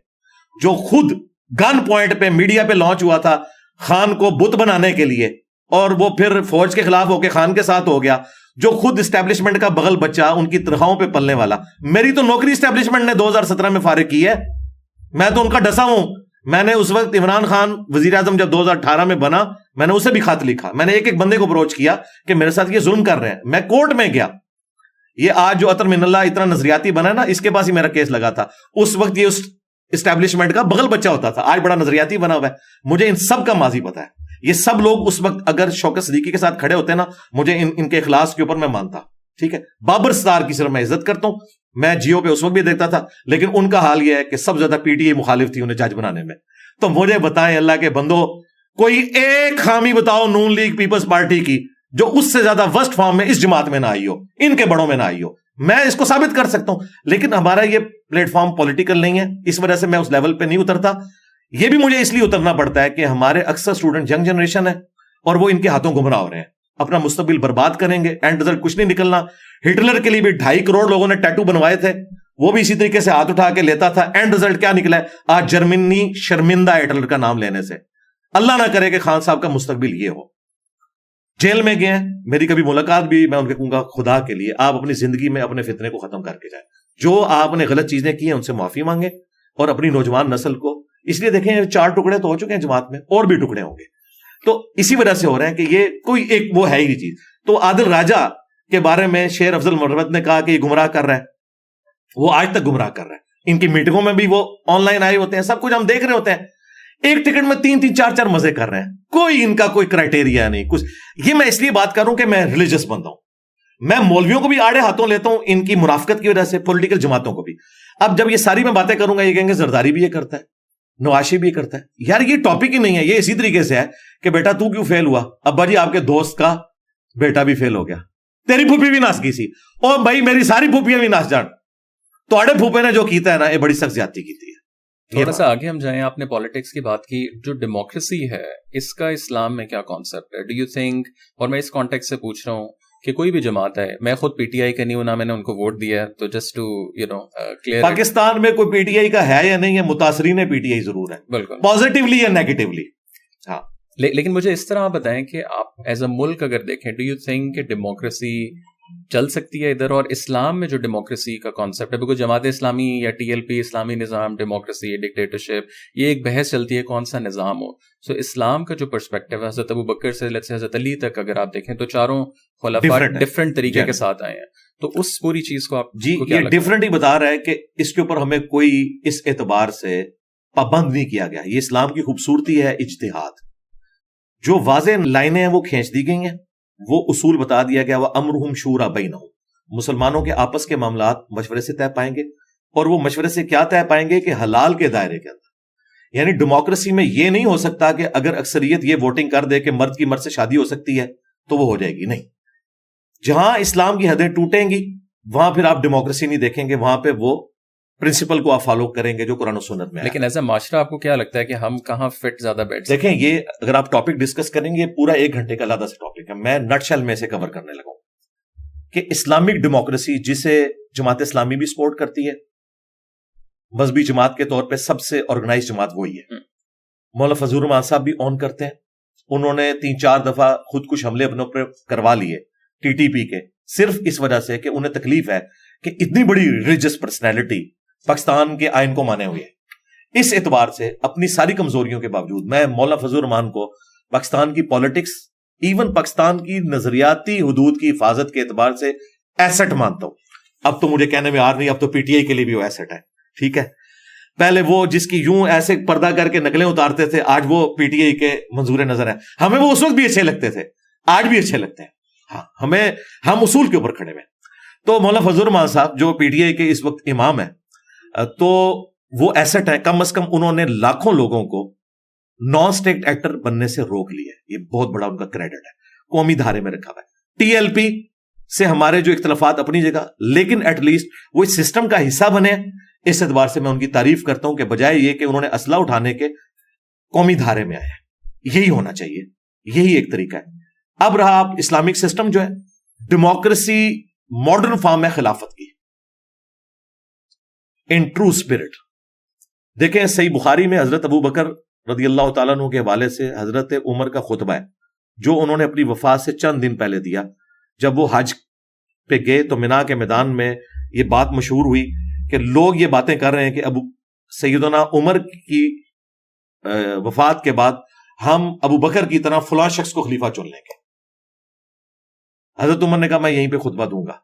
جو خود گن پوائنٹ پہ میڈیا پہ لانچ ہوا تھا خان کو بت بنانے کے لیے, اور وہ پھر فوج کے خلاف ہو کے خان کے ساتھ ہو گیا, جو خود اسٹیبلشمنٹ کا بغل بچہ, ان کی تنخواہوں پہ پلنے والا. میری تو نوکری اسٹیبلشمنٹ نے 2017 میں فارغ کی ہے, میں تو ان کا ڈسا ہوں. میں نے اس وقت عمران خان وزیر اعظم جب 2018 میں بنا, میں نے اسے بھی خط لکھا. میں نے ایک ایک بندے کو اپروچ کیا کہ میرے ساتھ یہ ظلم کر رہے ہیں. میں کورٹ میں گیا. یہ آج جو عطر من اللہ اتنا نظریاتی بنا ہے نا, اس کے پاس ہی میرا کیس لگا تھا. اس وقت یہ اس اسٹیبلشمنٹ کا بغل بچہ ہوتا تھا, آج بڑا نظریاتی بنا ہوا ہے. مجھے ان سب کا ماضی پتا ہے. یہ سب لوگ اس وقت اگر شوکت صدیقی کے ساتھ کھڑے ہوتے نا, مجھے ان کے اخلاص کے اوپر میں مانتا. ٹھیک ہے, بابر ستار کی صرف میں عزت کرتا ہوں, میں جیو پہ اس وقت بھی دیکھتا تھا, لیکن ان کا حال یہ ہے کہ سب زیادہ پی ٹی اے مخالف تھی انہیں جج بنانے میں. تو مجھے بتائیں اللہ کے بندو, کوئی ایک خامی بتاؤ نون لیگ پیپلز پارٹی کی جو اس سے زیادہ ورسٹ فارم میں اس جماعت میں نہ آئی ہو, ان کے بڑوں میں نہ آئی ہو. میں اس کو ثابت کر سکتا ہوں, لیکن ہمارا یہ پلیٹ فارم پولیٹیکل نہیں ہے, اس وجہ سے میں اس لیول پہ نہیں اترتا. یہ بھی مجھے اس لیے اترنا پڑتا ہے کہ ہمارے اکثر اسٹوڈنٹ ینگ جنریشن ہے اور وہ ان کے ہاتھوں گمراہ ہو رہے ہیں, اپنا مستقبل برباد کریں گے, اینڈ رزلٹ کچھ نہیں نکلنا. ہٹلر کے لیے بھی 2.5 کروڑ لوگوں نے ٹیٹو بنوائے تھے, وہ بھی اسی طریقے سے ہاتھ اٹھا کے لیتا تھا, اینڈ رزلٹ کیا نکلا ہے؟ آج جرمنی شرمندہ ہے ہٹلر کا نام لینے سے. اللہ نہ کرے کہ خان صاحب کا مستقبل یہ ہو. جیل میں گئے ہیں, میری کبھی ملاقات بھی, میں ان کے کہوں گا خدا کے لیے آپ اپنی زندگی میں اپنے فتنے کو ختم کر کے جائیں. جو آپ نے غلط چیزیں کی ہیں ان سے معافی مانگیں, اور اپنی نوجوان نسل کو, اس لیے دیکھیں 4 ٹکڑے تو ہو چکے ہیں جماعت میں, اور بھی ٹکڑے ہوں گے, تو اسی وجہ سے ہو رہے ہیں کہ یہ کوئی ایک وہ ہے ہی چیز. تو عادل راجہ کے بارے میں شیر افضل مربت نے کہا کہ یہ گمراہ کر رہا ہے, وہ آج تک گمراہ کر رہا ہے. ان کی میٹنگوں میں بھی وہ آن لائن آئے ہوتے ہیں, سب کچھ ہم دیکھ رہے ہوتے ہیں, ایک ٹکٹ میں 3-3 4-4 مزے کر رہے ہیں, کوئی ان کا کوئی کرائٹیریا نہیں کچھ. یہ میں اس لیے بات کر رہا ہوں کہ میں ریلیجس بندہ ہوں, میں مولویوں کو بھی آڑے ہاتھوں لیتا ہوں ان کی منافقت کی وجہ سے, پولیٹیکل جماعتوں کو بھی. اب جب یہ ساری میں باتیں کروں گا یہ کہیں گے زرداری بھی یہ کرتا ہے, نواشی بھی یہ کرتا ہے. یار یہ ٹاپک ہی نہیں ہے, یہ اسی طریقے سے ہے کہ بیٹا تو کیوں فیل ہوا؟ ابا جی آپ کے دوست کا بیٹا بھی فیل ہو گیا, تیری پھوپھی بھی ناس کی سی, اور بھائی میری ساری پھوپھیاں بھی ناس جان, تو آڑے پھوپے نے جو کیتا ہے نا یہ بڑی سخت زیادتی کی تھی. تھوڑا سا آگے ہم جائیں, آپ نے پالیٹکس کی بات کی, جو ڈیموکریسی ہے اس کا اسلام میں کیا کانسیپٹ ہے؟ ڈو یو تھنک, اور میں اس کانٹیکس سے پوچھ رہا ہوں کہ کوئی بھی جماعت ہے, میں خود پی ٹی آئی کا نہیں ہوں, نہ میں نے ان کو ووٹ دیا ہے, تو جسٹ ٹو کلیئر, پاکستان میں کوئی پی ٹی آئی کا ہے یا نہیں ہے, متاثرین پی ٹی آئی ضرور ہے, بالکل پازیٹیولی یا نیگیٹیولی. ہاں لیکن مجھے اس طرح بتائیں کہ آپ ایز اے ملک اگر دیکھیں, ڈو یو تھنک کہ ڈیموکریسی چل سکتی ہے ادھر؟ اور اسلام میں جو ڈیموکریسی کا کانسیپٹ ہے, بالکل جماعت اسلامی یا ٹی ایل پی, اسلامی نظام, ڈیموکریسی, ڈکٹیٹرشپ, یہ ایک بحث چلتی ہے کون سا نظام ہو. سو اسلام کا جو پرسپیکٹو ہے, حضرت ابو بکر سے لے کے حضرت علی تک اگر آپ دیکھیں تو چاروں خلفاء ڈفرنٹ طریقے کے ساتھ آئے ہیں, تو اس پوری چیز کو آپ جی یہ ڈفرنٹ ہی بتا رہا ہے کہ اس کے اوپر ہمیں کوئی اس اعتبار سے پابند نہیں کیا گیا. یہ اسلام کی خوبصورتی ہے, اجتہاد. جو واضح لائنیں ہیں وہ کھینچ دی گئی ہیں, وہ اصول بتا دیا گیا, وہ امرہم شورا بینہم, مسلمانوں کے آپس کے معاملات مشورے سے طے پائیں گے, اور وہ مشورے سے کیا طے پائیں گے کہ حلال کے دائرے کے اندر. یعنی ڈیموکریسی میں یہ نہیں ہو سکتا کہ اگر اکثریت یہ ووٹنگ کر دے کہ مرد کی مرد سے شادی ہو سکتی ہے تو وہ ہو جائے گی, نہیں. جہاں اسلام کی حدیں ٹوٹیں گی وہاں پھر آپ ڈیموکریسی نہیں دیکھیں گے, وہاں پہ وہ پرنسپل کو آپ فالو کریں گے جو قرآن و سنت میں. لیکن ایز اے معاشرہ آپ کو کیا لگتا ہے کہ ہم کہاں فٹ زیادہ بیٹھ دیکھیں, یہ اگر آپ ٹاپک ڈسکس کریں گے پورا 1 گھنٹے کا علیحدہ سے ٹاپک ہے, میں نٹ شیل میں سے کور کرنے لگا ہوں کہ اسلامک ڈیموکریسی جسے جماعت اسلامی بھی سپورٹ کرتی ہے, مذہبی جماعت کے طور پہ سب سے آرگنائز جماعت وہی ہے, مولانا فضل الرحمان صاحب بھی اون کرتے ہیں, انہوں نے 3-4 دفعہ خودکش حملے اپنے اوپر کروا لیے ٹی ٹی پی کے, صرف اس وجہ سے کہ انہیں تکلیف ہے کہ اتنی بڑی ریلیجس پرسنالٹی پاکستان کے آئین کو مانے ہوئے ہیں. اس اعتبار سے اپنی ساری کمزوریوں کے باوجود میں مولانا فضل الرحمان کو پاکستان کی پالیٹکس, ایون پاکستان کی نظریاتی حدود کی حفاظت کے اعتبار سے ایسٹ مانتا ہوں. اب تو مجھے کہنے میں آ رہی, اب تو پی ٹی آئی کے لیے بھی وہ ایسٹ ہے, ٹھیک ہے. پہلے وہ جس کی یوں ایسے پردہ کر کے نقلیں اتارتے تھے, آج وہ پی ٹی آئی کے منظور نظر ہیں. ہمیں وہ اس وقت بھی اچھے لگتے تھے, آج بھی اچھے لگتے ہیں. ہاں ہم اصول کے اوپر کھڑے ہوئے. تو مولانا فضل الرحمان صاحب جو پی ٹی آئی کے اس وقت امام ہیں, تو وہ ایسٹ ہے, کم از کم انہوں نے لاکھوں لوگوں کو نان اسٹیٹ ایکٹر بننے سے روک لیا ہے. یہ بہت بڑا ان کا کریڈٹ ہے, قومی دھارے میں رکھا ہوا ہے. ٹی ایل پی سے ہمارے جو اختلافات اپنی جگہ, لیکن ایٹ لیسٹ وہ اس سسٹم کا حصہ بنے. اس اعتبار سے میں ان کی تعریف کرتا ہوں کہ بجائے یہ کہ انہوں نے اسلحہ اٹھانے کے قومی دھارے میں آیا. یہی ہونا چاہیے, یہی ایک طریقہ ہے. اب رہا آپ اسلامک سسٹم جو ہے, ڈیموکریسی ماڈرن فارم ہے خلافت کی, ان ٹرو اسپرٹ. دیکھیں صحیح بخاری میں حضرت ابو بکر رضی اللہ تعالیٰ عنہ کے حوالے سے حضرت عمر کا خطبہ ہے جو انہوں نے اپنی وفات سے چند دن پہلے دیا. جب وہ حج پہ گئے تو مینا کے میدان میں یہ بات مشہور ہوئی کہ لوگ یہ باتیں کر رہے ہیں کہ ابو سیدنا عمر کی وفات کے بعد ہم ابو بکر کی طرح فلاں شخص کو خلیفہ چن لیں گے. حضرت عمر نے کہا میں یہیں پہ خطبہ دوں گا.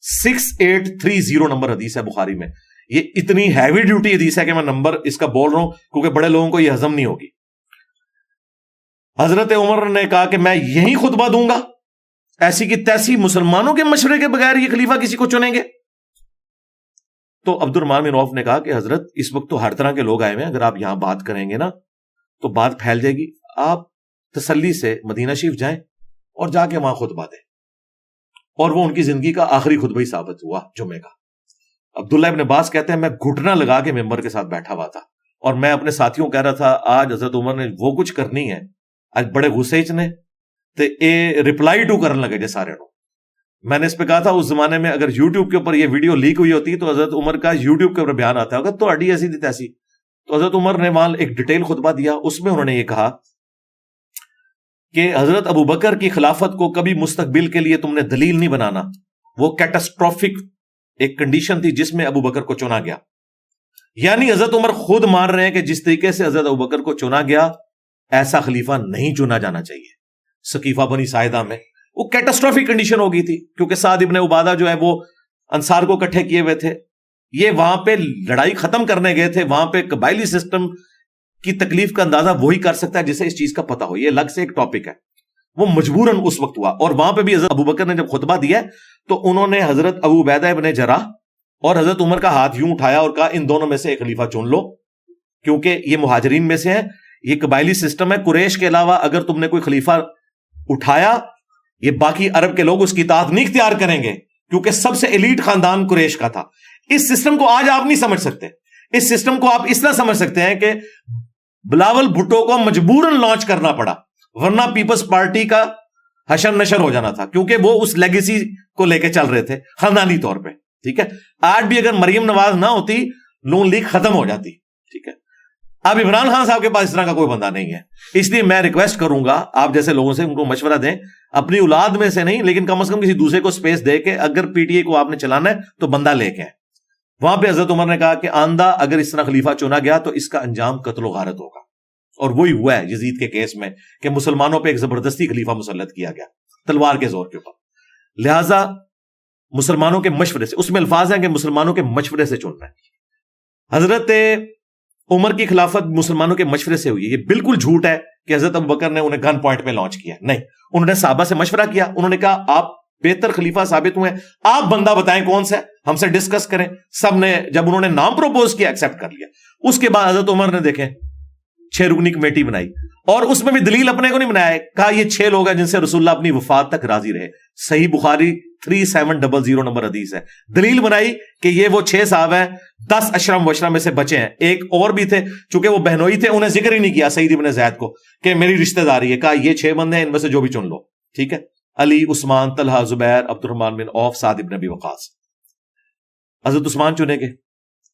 6830 نمبر حدیث ہے بخاری میں. یہ اتنی ہیوی ڈیوٹی حدیث ہے کہ میں نمبر اس کا بول رہا ہوں کیونکہ بڑے لوگوں کو یہ ہضم نہیں ہوگی. حضرت عمر نے کہا کہ میں یہیں خطبہ دوں گا, ایسی کی تیسی مسلمانوں کے مشورے کے بغیر یہ خلیفہ کسی کو چنیں گے. تو عبد الرحمن بن عوف نے کہا کہ حضرت اس وقت تو ہر طرح کے لوگ آئے ہوئے ہیں, اگر آپ یہاں بات کریں گے نا تو بات پھیل جائے گی. آپ تسلی سے مدینہ شریف جائیں اور جا کے وہاں خطبہ دیں. اور وہ ان کی زندگی کا آخری خطبہ ثابت ہوا جمعے کا. عبداللہ ابن عباس کہتے ہیں میں گھٹنا لگا کے ممبر کے ساتھ بیٹھا ہوا تھا اور میں اپنے ساتھیوں کہہ رہا تھا آج حضرت عمر نے وہ کچھ کرنی ہے, آج بڑے غصے چنے تے اے رپلائی ٹو کرنے لگے جے سارے نو. میں نے اس پہ کہا تھا اس زمانے میں اگر یوٹیوب کے اوپر یہ ویڈیو لیک ہوئی ہوتی تو حضرت عمر کا یوٹیوب کے اوپر بیان آتا ہوگا تو اڈی ایسی تھی تیسی. تو حضرت عمر نے وہاں ایک ڈیٹیل خطبہ دیا, اس میں انہوں نے یہ کہا کہ حضرت ابو بکر کی خلافت کو کبھی مستقبل کے لیے تم نے دلیل نہیں بنانا, وہ کیٹاسٹروفک ایک کنڈیشن تھی جس میں ابو بکر کو چنا گیا. یعنی حضرت عمر خود مان رہے ہیں کہ جس طریقے سے حضرت ابو بکر کو چنا گیا ایسا خلیفہ نہیں چنا جانا چاہیے. سقیفہ بنی ساعدہ میں وہ کیٹاسٹروفک کنڈیشن ہو گئی تھی کیونکہ سعد ابن عبادہ جو ہے وہ انصار کو اکٹھے کیے ہوئے تھے, یہ وہاں پہ لڑائی ختم کرنے گئے تھے, وہاں پہ قبائلی سسٹم کی تکلیف کا اندازہ وہی کر سکتا ہے جسے اس چیز کا پتہ ہو, یہ الگ سے ایک ٹاپک ہے. وہ مجبوراً اس وقت ہوا, اور وہاں پہ بھی حضرت ابو بکر نے جب خطبہ دیا تو انہوں نے حضرت ابو عبیدہ ابن جراح اور حضرت عمر کا ہاتھ یوں اٹھایا اور کہا ان دونوں میں سے ایک خلیفہ چن لو, کیونکہ یہ مہاجرین میں سے ہیں, یہ قبائلی سسٹم ہے, قریش کے علاوہ اگر تم نے کوئی خلیفہ اٹھایا یہ باقی عرب کے لوگ اس کی اطاعت نہیں اختیار کریں گے, کیونکہ سب سے ایلیٹ خاندان قریش کا تھا. اس سسٹم کو آج آپ نہیں سمجھ سکتے, اس سسٹم کو آپ اس طرح سمجھ سکتے ہیں کہ بلاول بھٹو کو مجبوراً لانچ کرنا پڑا, ورنہ پیپلز پارٹی کا حشر نشر ہو جانا تھا, کیونکہ وہ اس لیگیسی کو لے کے چل رہے تھے خاندانی طور پہ. ٹھیک ہے, آج بھی اگر مریم نواز نہ ہوتی نون لیگ ختم ہو جاتی. ٹھیک ہے, اب عمران خان صاحب کے پاس اس طرح کا کوئی بندہ نہیں ہے, اس لیے میں ریکویسٹ کروں گا آپ جیسے لوگوں سے ان کو مشورہ دیں, اپنی اولاد میں سے نہیں لیکن کم از کم کسی دوسرے کو سپیس دے کے اگر پی ٹی اے کو آپ نے چلانا ہے تو بندہ لے کے. وہاں پہ حضرت عمر نے کہا کہ آندہ اگر اس طرح خلیفہ چنا گیا تو اس کا انجام قتل و غارت ہوگا, اور وہی ہوا ہے یزید کے کیس میں کہ مسلمانوں پہ ایک زبردستی خلیفہ مسلط کیا گیا تلوار کے زور کے اوپر. لہذا مسلمانوں کے مشورے سے, اس میں الفاظ ہیں کہ مسلمانوں کے مشورے سے چننا ہے. حضرت عمر کی خلافت مسلمانوں کے مشورے سے ہوئی, یہ بالکل جھوٹ ہے کہ حضرت ابو بکر نے انہیں گن پوائنٹ پہ لانچ کیا, نہیں, انہوں نے صحابہ سے مشورہ کیا, انہوں نے کہا آپ بہتر خلیفہ ثابت ہوئے, آپ بندہ بتائیں کون سا ہے, ہم سے ڈسکس کریں. سب نے جب انہوں نے نام پروپوز کیا ایکسپٹ کر لیا. اس کے بعد حضرت عمر نے دیکھیں 6 رکنی کمیٹی بنائی, اور اس میں بھی دلیل اپنے کو نہیں بنایا, کہا یہ 6 لوگ ہیں جن سے رسول اللہ اپنی وفات تک راضی رہے. صحیح بخاری 3700 نمبر حدیث ہے. دلیل بنائی کہ یہ وہ 6 صاحب ہیں, 10 اشرم مبشرہ میں سے بچے ہیں, ایک اور بھی تھے چونکہ وہ بہنوئی تھے, انہیں ذکر ہی نہیں کیا سعید ابن زید کو کہ میری رشتہ داری ہے, کہا یہ 6 بندے ہیں ان میں سے جو بھی چن لو. ٹھیک ہے, علی, عثمان, طلحہ, زبیر, عبد الرحمن بن عوف, سعد ابن ابی وقاص. حضرت عثمان چنے گے,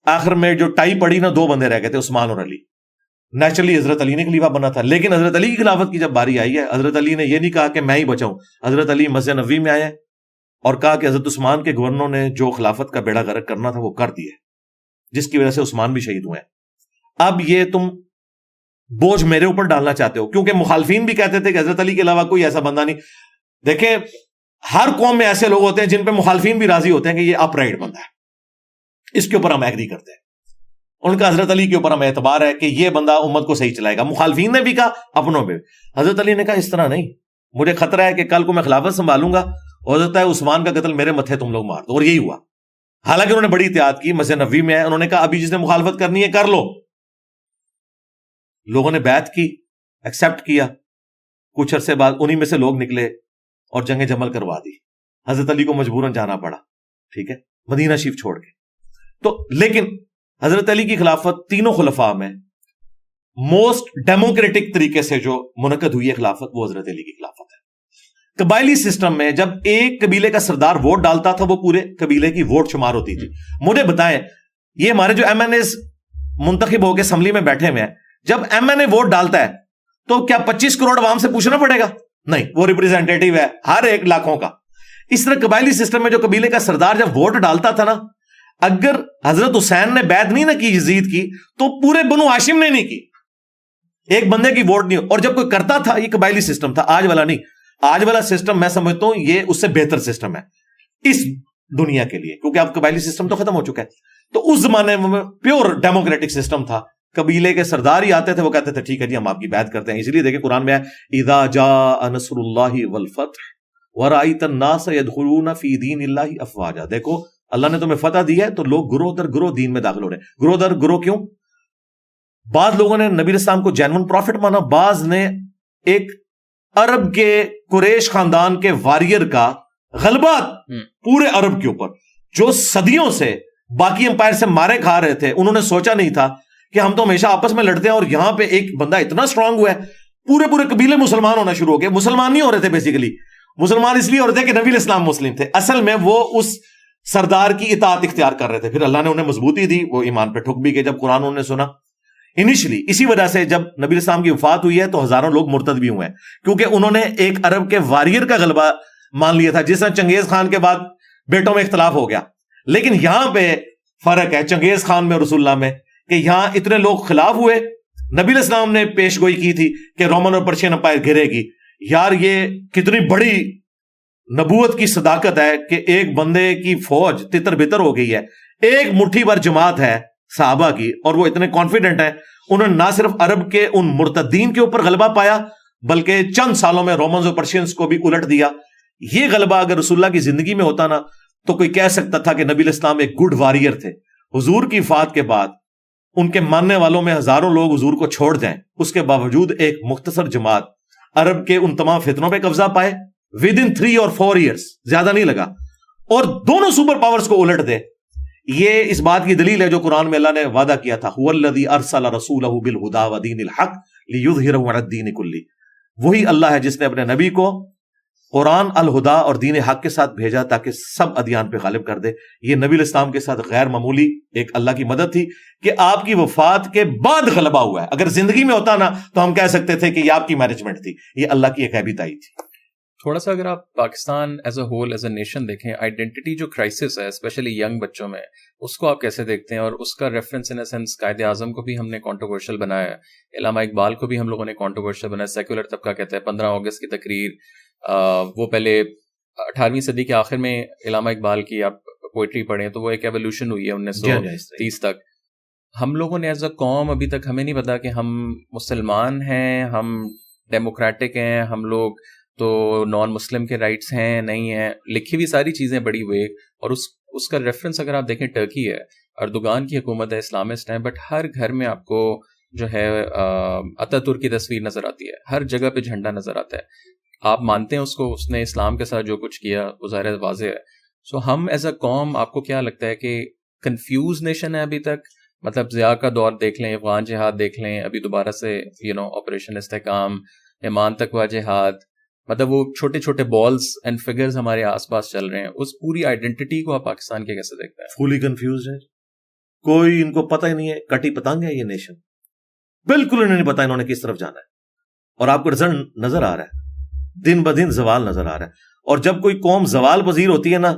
آخر میں جو ٹائی پڑی نا 2 بندے رہ گئے تھے, عثمان اور علی. نیچرلی حضرت علی نے خلیفہ بنا تھا, لیکن حضرت علی کی خلافت کی جب باری آئی ہے, حضرت علی نے یہ نہیں کہا کہ میں ہی بچاؤں. حضرت علی مسجد نبوی میں آئے اور کہا کہ حضرت عثمان کے گورنروں نے جو خلافت کا بیڑا غرق کرنا تھا وہ کر دیا, جس کی وجہ سے عثمان بھی شہید ہوئے. اب یہ تم بوجھ میرے اوپر ڈالنا چاہتے ہو, کیونکہ مخالفین بھی کہتے تھے کہ حضرت علی کے علاوہ کوئی ایسا بندہ نہیں. دیکھیں ہر قوم میں ایسے لوگ ہوتے ہیں جن پہ مخالفین بھی راضی ہوتے ہیں کہ یہ اپ رائٹ بندہ ہے, اس کے اوپر ہم ایگری کرتے ہیں. ان کا حضرت علی کے اوپر ہمیں اعتبار ہے کہ یہ بندہ امت کو صحیح چلائے گا. مخالفین نے بھی کہا, اپنوں میں بھی. حضرت علی نے کہا اس طرح نہیں, مجھے خطرہ ہے کہ کل کو میں خلافت سنبھالوں گا, ہو سکتا ہے عثمان کا قتل میرے متھے تم لوگ مار دو. اور یہی ہوا. حالانکہ انہوں نے بڑی احتیاط کی, مسجد نبوی میں آئے, انہوں نے کہا ابھی جس نے مخالفت کرنی ہے کر لو. لوگوں نے بیعت کی, ایکسپٹ کیا. کچھ عرصے بعد انہی میں سے لوگ نکلے اور جنگ جمل کروا دی. حضرت علی کو مجبوراً جانا پڑا, ٹھیک ہے, مدینہ شریف چھوڑ کے. تو لیکن حضرت علی کی خلافت تینوں خلفاء میں موسٹ ڈیموکریٹک طریقے سے جو منعقد ہوئی ہے خلافت, وہ حضرت علی کی خلافت ہے. قبائلی سسٹم میں جب ایک قبیلے کا سردار ووٹ ڈالتا تھا وہ پورے قبیلے کی ووٹ شمار ہوتی تھی. مجھے بتائیں, یہ ہمارے جو ایم این اے منتخب ہو کے اسمبلی میں بیٹھے ہوئے ہیں, جب ایم این اے ووٹ ڈالتا ہے تو کیا 25 کروڑ عوام سے پوچھنا پڑے گا؟ نہیں, وہ ریپرزینٹیٹو ہے ہر ایک لاکھوں کا. اس طرح قبائلی سسٹم میں جو قبیلے کا سردار جب ووٹ ڈالتا تھا نا, اگر حضرت حسین نے بیعت نہیں نہ کی یزید کی تو پورے بنو ہاشم نے نہیں کی, ایک بندے کی ووٹ نہیں. اور جب کوئی کرتا تھا, یہ قبائلی سسٹم تھا, آج والا نہیں. آج والا سسٹم میں سمجھتا ہوں یہ اس سے بہتر سسٹم ہے اس دنیا کے لیے, کیونکہ اب قبائلی سسٹم تو ختم ہو چکا ہے. تو اس زمانے میں پیور ڈیموکریٹک سسٹم تھا, قبیلے کے سردار ہی آتے تھے, وہ کہتے تھے ٹھیک ہے جی ہم آپ کی بیعت کرتے ہیں. اسی لیے دیکھیں قرآن میں ہے اذا جاء نصر اللہ والفتح ورأیت الناس يدخلون فی دین اللہ افواجا. دیکھو اللہ نے تمہیں فتح دی ہے تو لوگ گروہ در گروہ دین میں داخل ہو رہے ہیں. گروہ در گروہ کیوں؟ بعض لوگوں نے نبی اسلام کو جینون پروفٹ مانا, بعض نے ایک عرب کے قریش خاندان کے واریر کا غلبہ پورے عرب کے اوپر، جو صدیوں سے باقی امپائر سے مارے کھا رہے تھے، انہوں نے سوچا نہیں تھا کہ ہم تو ہمیشہ آپس میں لڑتے ہیں، اور یہاں پہ ایک بندہ اتنا اسٹرانگ ہوا ہے، پورے قبیلے مسلمان ہونا شروع ہو گئے. مسلمان نہیں ہو رہے تھے بیسیکلی، مسلمان اس لیے ہو رہے تھے کہ نبی الاسلام مسلم تھے، اصل میں وہ اس سردار کی اطاعت اختیار کر رہے تھے. پھر اللہ نے انہیں مضبوطی دی، وہ ایمان پہ ٹھک بھی گئے جب قرآن انہوں نے سنا. انیشلی اسی وجہ سے جب نبی الاسلام کی وفات ہوئی ہے تو ہزاروں لوگ مرتد بھی ہوئے ہیں، کیونکہ انہوں نے ایک عرب کے واریر کا غلبہ مان لیا تھا. جس طرح چنگیز خان کے بعد بیٹوں میں اختلاف ہو گیا، لیکن یہاں پہ فرق ہے چنگیز خان میں اور رسول اللہ میں، کہ یہاں اتنے لوگ خلاف ہوئے. نبی الاسلام نے پیش گوئی کی تھی کہ رومن اور پرشین امپائر گرے گی. یار یہ کتنی بڑی نبوت کی صداقت ہے کہ ایک بندے کی فوج تتر بتر ہو گئی ہے، ایک مٹھی بھر جماعت ہے صحابہ کی، اور وہ اتنے کانفیڈنٹ ہیں. انہوں نے نہ صرف عرب کے ان مرتدین کے اوپر غلبہ پایا، بلکہ چند سالوں میں رومنز اور پرشینز کو بھی الٹ دیا. یہ غلبہ اگر رسول اللہ کی زندگی میں ہوتا نا تو کوئی کہہ سکتا تھا کہ نبی الاسلام ایک گڈ واریر تھے. حضور کی وفات کے بعد ان کے ماننے والوں میں ہزاروں لوگ حضور کو چھوڑ جائیں، اس کے باوجود ایک مختصر جماعت عرب کے ان تمام فتنوں پہ قبضہ پائے ود ان 3 اور 4 ایئرس، زیادہ نہیں لگا، اور دونوں سپر پاورز کو الٹ دے. یہ اس بات کی دلیل ہے جو قرآن میں اللہ نے وعدہ کیا تھا، هو الذی ارسل رسولہ بالہدی ودین الحق لیظہرہ علی الدین کلہ. وہی اللہ ہے جس نے اپنے نبی کو قرآن الہدا اور دین حق کے ساتھ بھیجا تاکہ سب ادیان پہ غالب کر دے. یہ نبی الاسلام کے ساتھ غیر معمولی ایک اللہ کی مدد تھی کہ آپ کی وفات کے بعد غلبہ ہوا ہے. اگر زندگی میں ہوتا نا تو ہم کہہ سکتے تھے کہ یہ آپ کی مینجمنٹ تھی، یہ اللہ کی ایک عیبیتائی تھی. تھوڑا سا اگر آپ Pakistan as a whole as a nation دیکھیں، آئیڈینٹی جو کرائسس ہے اسپیشلی ینگ بچوں میں، اس کو آپ کیسے دیکھتے ہیں؟ اور اس کا reference in a sense Quaid Azam کو بھی ہم نے کنٹروورشل بنایا ہے، علامہ اقبال کو بھی ہم لوگوں نے کنٹروورشل بنایا. سیکولر طبقہ کہتا ہے 15 اگست کی تقریر، وہ پہلے 18ویں صدی کے آخر میں علامہ اقبال کی آپ پوئٹری پڑھیں تو وہ ایک ایولیوشن ہوئی ہے 1930 تک. ہم لوگوں نے ایز اے قوم ابھی تک ہمیں نہیں پتا کہ ہم مسلمان ہیں، ہم ڈیموکریٹک ہیں، ہم لوگ تو نان مسلم کے رائٹس ہیں نہیں ہیں. لکھی ہوئی ساری چیزیں بڑی ہوئے، اور اس کا ریفرنس اگر آپ دیکھیں ٹرکی ہے، اردوغان کی حکومت ہے، اسلامسٹ ہیں، بٹ ہر گھر میں آپ کو جو ہے اتا ترک کی تصویر نظر آتی ہے، ہر جگہ پہ جھنڈا نظر آتا ہے. آپ مانتے ہیں اس کو، اس نے اسلام کے ساتھ جو کچھ کیا وہ ظاہر واضح ہے. سو ہم ایز اے قوم، آپ کو کیا لگتا ہے کہ کنفیوز نیشن ہے ابھی تک؟ مطلب ضیاء کا دور دیکھ لیں، افغان جہاد دیکھ لیں، ابھی دوبارہ سے آپریشن استحکام، ایمان تقویٰ جہاد، مطلب وہ چھوٹے چھوٹے بالز اینڈ فگرز ہمارے آس پاس چل رہے ہیں. اس پوری آئیڈینٹی کو آپ پاکستان کے کیسے دیکھتے ہیں؟ فلی کنفیوز ہے، کوئی ان کو پتہ ہی نہیں ہے، کٹی پتنگ ہے یہ نیشن، بالکل انہیں نہیں پتا انہوں نے کس طرف جانا ہے. اور آپ کو رزلٹ نظر آ رہا ہے، دن بدن زوال نظر آ رہا ہے. اور جب کوئی قوم زوال پذیر ہوتی ہے نا،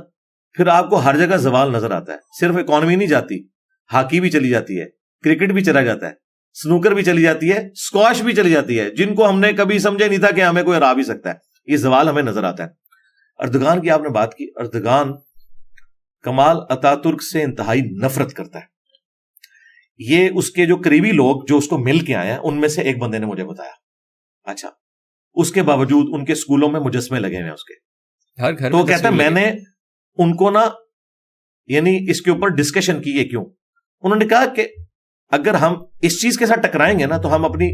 پھر آپ کو ہر جگہ زوال نظر آتا ہے. صرف اکانومی نہیں جاتی، ہاکی بھی چلی جاتی ہے، کرکٹ بھی چلا جاتا ہے، سنوکر بھی چلی جاتی ہے، اسکواش بھی چلی جاتی ہے، جن کو ہم نے کبھی سمجھا نہیں تھا کہ ہمیں کوئی ہرا بھی سکتا ہے. یہ زوال ہمیں نظر آتا ہے. اردوغان کی آپ نے بات کی، اردوغان کمال اتا ترک سے انتہائی نفرت کرتا ہے. یہ اس کے جو قریبی لوگ جو اس کو مل کے آئے ہیں ان میں سے ایک بندے نے مجھے بتایا. اچھا، اس کے باوجود ان کے اسکولوں میں مجسمے لگے ہوئے ہیں اس کے، ہر گھر. تو کہتا ہے میں نے ان کو نا یعنی اس کے اوپر ڈسکشن کی ہے. کیوں؟ انہوں نے کہا کہ اگر ہم اس چیز کے ساتھ ٹکرائیں گے نا تو ہم اپنی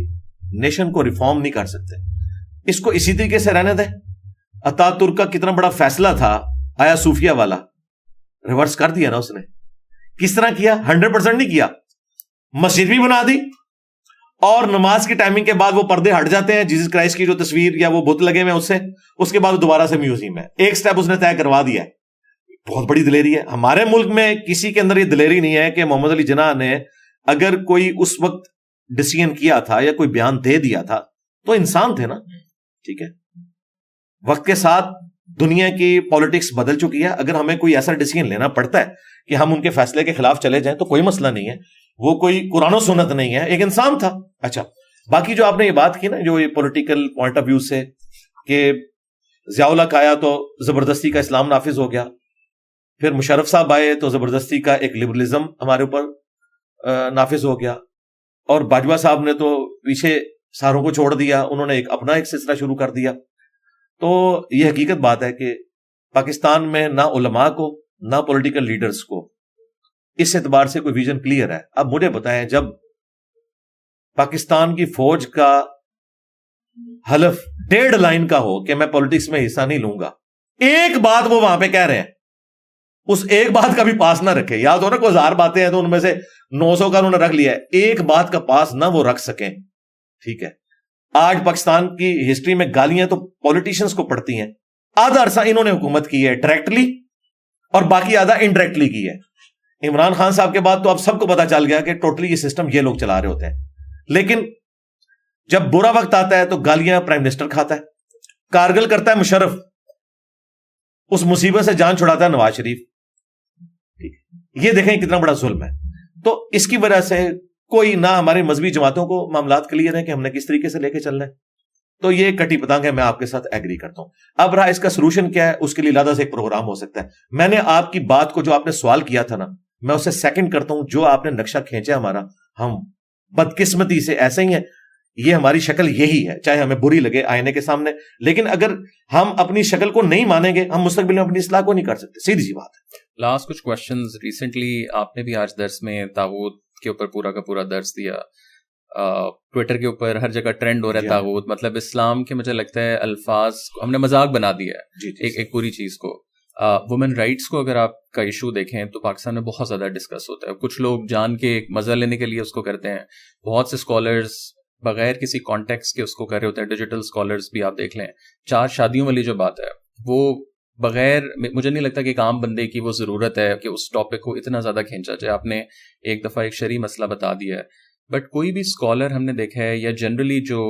نیشن کو ریفارم نہیں کر سکتے، اس کو اسی طریقے سے رہنے دیں. اتا ترک کا کتنا بڑا فیصلہ تھا آیا صوفیہ والا، ریورس کر دیا نا اس نے. کس طرح کیا؟ 100% نہیں کیا، مسجد بھی بنا دی، اور نماز کی ٹائمنگ کے بعد وہ پردے ہٹ جاتے ہیں، جیسس کرائسٹ کی جو تصویر یا وہ بت لگے ہوئے اس کے بعد دوبارہ سے میوزیم ہے. ایک سٹیپ اس نے طے کروا دیا ہے. بہت بڑی دلیری ہے. ہمارے ملک میں کسی کے اندر یہ دلیری نہیں ہے کہ محمد علی جناح نے اگر کوئی اس وقت ڈیسیژن کیا تھا یا کوئی بیان دے دیا تھا تو انسان تھے نا، ٹھیک ہے. وقت کے ساتھ دنیا کی پالیٹکس بدل چکی ہے. اگر ہمیں کوئی ایسا ڈیسیژن لینا پڑتا ہے کہ ہم ان کے فیصلے کے خلاف چلے جائیں تو کوئی مسئلہ نہیں ہے، وہ کوئی قرآن و سنت نہیں ہے، ایک انسان تھا. اچھا، باقی جو آپ نے یہ بات کی نا، جو یہ پولیٹیکل پوائنٹ آف ویو سے کہ ضیاء الحق آیا تو زبردستی کا اسلام نافذ ہو گیا، پھر مشرف صاحب آئے تو زبردستی کا ایک لبرلزم ہمارے اوپر نافذ ہو گیا، اور باجوہ صاحب نے تو پیچھے ساروں کو چھوڑ دیا، انہوں نے اپنا ایک سلسلہ شروع کر دیا. تو یہ حقیقت بات ہے کہ پاکستان میں نہ علماء کو نہ پولیٹیکل لیڈرز کو اس اعتبار سے کوئی ویژن کلیئر ہے. اب مجھے بتائیں، جب پاکستان کی فوج کا حلف 1.5 لائن کا ہو کہ میں پولیٹکس میں حصہ نہیں لوں گا، ایک بات وہ وہاں پہ کہہ رہے ہیں, اس ایک بات کا بھی پاس نہ رکھے. یاد ہو نا کوئی 1000 باتیں ہیں تو ان میں سے 900 کا انہوں نے رکھ لیا ہے, ایک بات کا پاس نہ وہ رکھ سکیں. ٹھیک ہے, آج پاکستان کی ہسٹری میں گالیاں تو پولیٹیشنز کو پڑتی ہیں. آدھا عرصہ انہوں نے حکومت کی ہے ڈائریکٹلی, اور باقی آدھا انڈائریکٹلی کی ہے. عمران خان صاحب کے بعد تو اب سب کو پتا چل گیا کہ ٹوٹلی یہ سسٹم یہ لوگ چلا رہے ہوتے ہیں. لیکن جب برا وقت آتا ہے تو گالیاں پرائم منسٹر کھاتا ہے, کارگل کرتا ہے مشرف, اس مصیبت سے جان چھڑاتا ہے نواز شریف. یہ دیکھیں کتنا بڑا ظلم ہے. تو اس کی وجہ سے کوئی نہ ہمارے مذہبی جماعتوں کو معاملات کلیئر ہیں کہ ہم نے کس طریقے سے لے کے چلنا ہے. تو یہ کٹی پتنگ ہے, میں آپ کے ساتھ ایگری کرتا ہوں. اب رہا اس کا سولوشن کیا ہے, اس کے لیے علیحدہ سے ایک پروگرام ہو سکتا ہے. میں نے آپ کی بات کو, جو آپ نے سوال کیا تھا نا, میں اسے سیکنڈ کرتا ہوں. جو آپ نے نقشہ کھینچا ہمارا, ہم بدقسمتی سے ایسے ہی ہیں, یہ ہماری شکل یہی ہے, چاہے ہمیں بری لگے آئینے کے سامنے. لیکن اگر ہم اپنی شکل کو نہیں مانیں گے, ہم مستقبل میں اپنی اصلاح کو نہیں کر سکتے. سیدھی سی بات ہے. لاسٹ کچھ کوشچنز. ریسنٹلی آپ نے بھی آج درس میں طاغوت کے اوپر پورا کا پورا درس دیا. ٹویٹر کے اوپر ہر جگہ ٹرینڈ ہو رہا ہے طاغوت, مطلب اسلام کے مجھے لگتا ہے الفاظ ہم نے مذاق بنا دیا ہے ایک پوری چیز کو. وومن رائٹس کو اگر آپ کا ایشو دیکھیں تو پاکستان میں بہت زیادہ ڈسکس ہوتا ہے. کچھ لوگ جان کے ایک مزہ لینے کے لیے اس کو کرتے ہیں. بہت سے اسکالرز بغیر کسی کانٹیکس کے اس کو کر رہے ہوتے ہیں. ڈیجیٹل اسکالرز بھی آپ دیکھ لیں. 4 شادیوں والی جو بات ہے وہ بغیر, مجھے نہیں لگتا کہ ایک عام بندے کی وہ ضرورت ہے کہ اس ٹاپک کو اتنا زیادہ کھینچا جائے. آپ نے ایک دفعہ ایک شرعی مسئلہ بتا دیا ہے, بٹ کوئی بھی اسکالر ہم نے دیکھا ہے یا جنرلی جو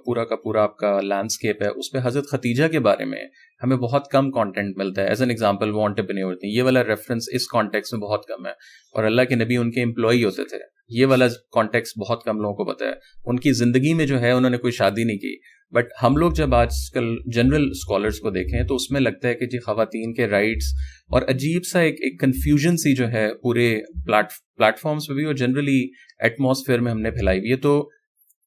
پورا کا پورا آپ کا لینڈسکیپ ہے اس پہ حضرت ختیجہ کے بارے میں ہمیں بہت کم کانٹینٹ ملتا ہے. ایز این ایگزامپل وہ انٹرپرینیور تھیں, یہ والا ریفرنس اس کانٹیکس میں بہت کم ہے. اور اللہ کے نبی ان کے امپلائی ہوتے تھے, یہ والا کانٹیکس بہت کم لوگوں کو پتا ہے. ان کی زندگی میں جو ہے انہوں نے کوئی شادی نہیں کی. بٹ ہم لوگ جب آج کل جنرل اسکالرس کو دیکھیں تو اس میں لگتا ہے کہ جی خواتین کے رائٹس اور عجیب سا ایک کنفیوژن سی جو ہے پورے پلیٹ فارمس پہ بھی اور جنرلی ایٹماسفیئر میں ہم نے پھیلائی ہوئی ہے. تو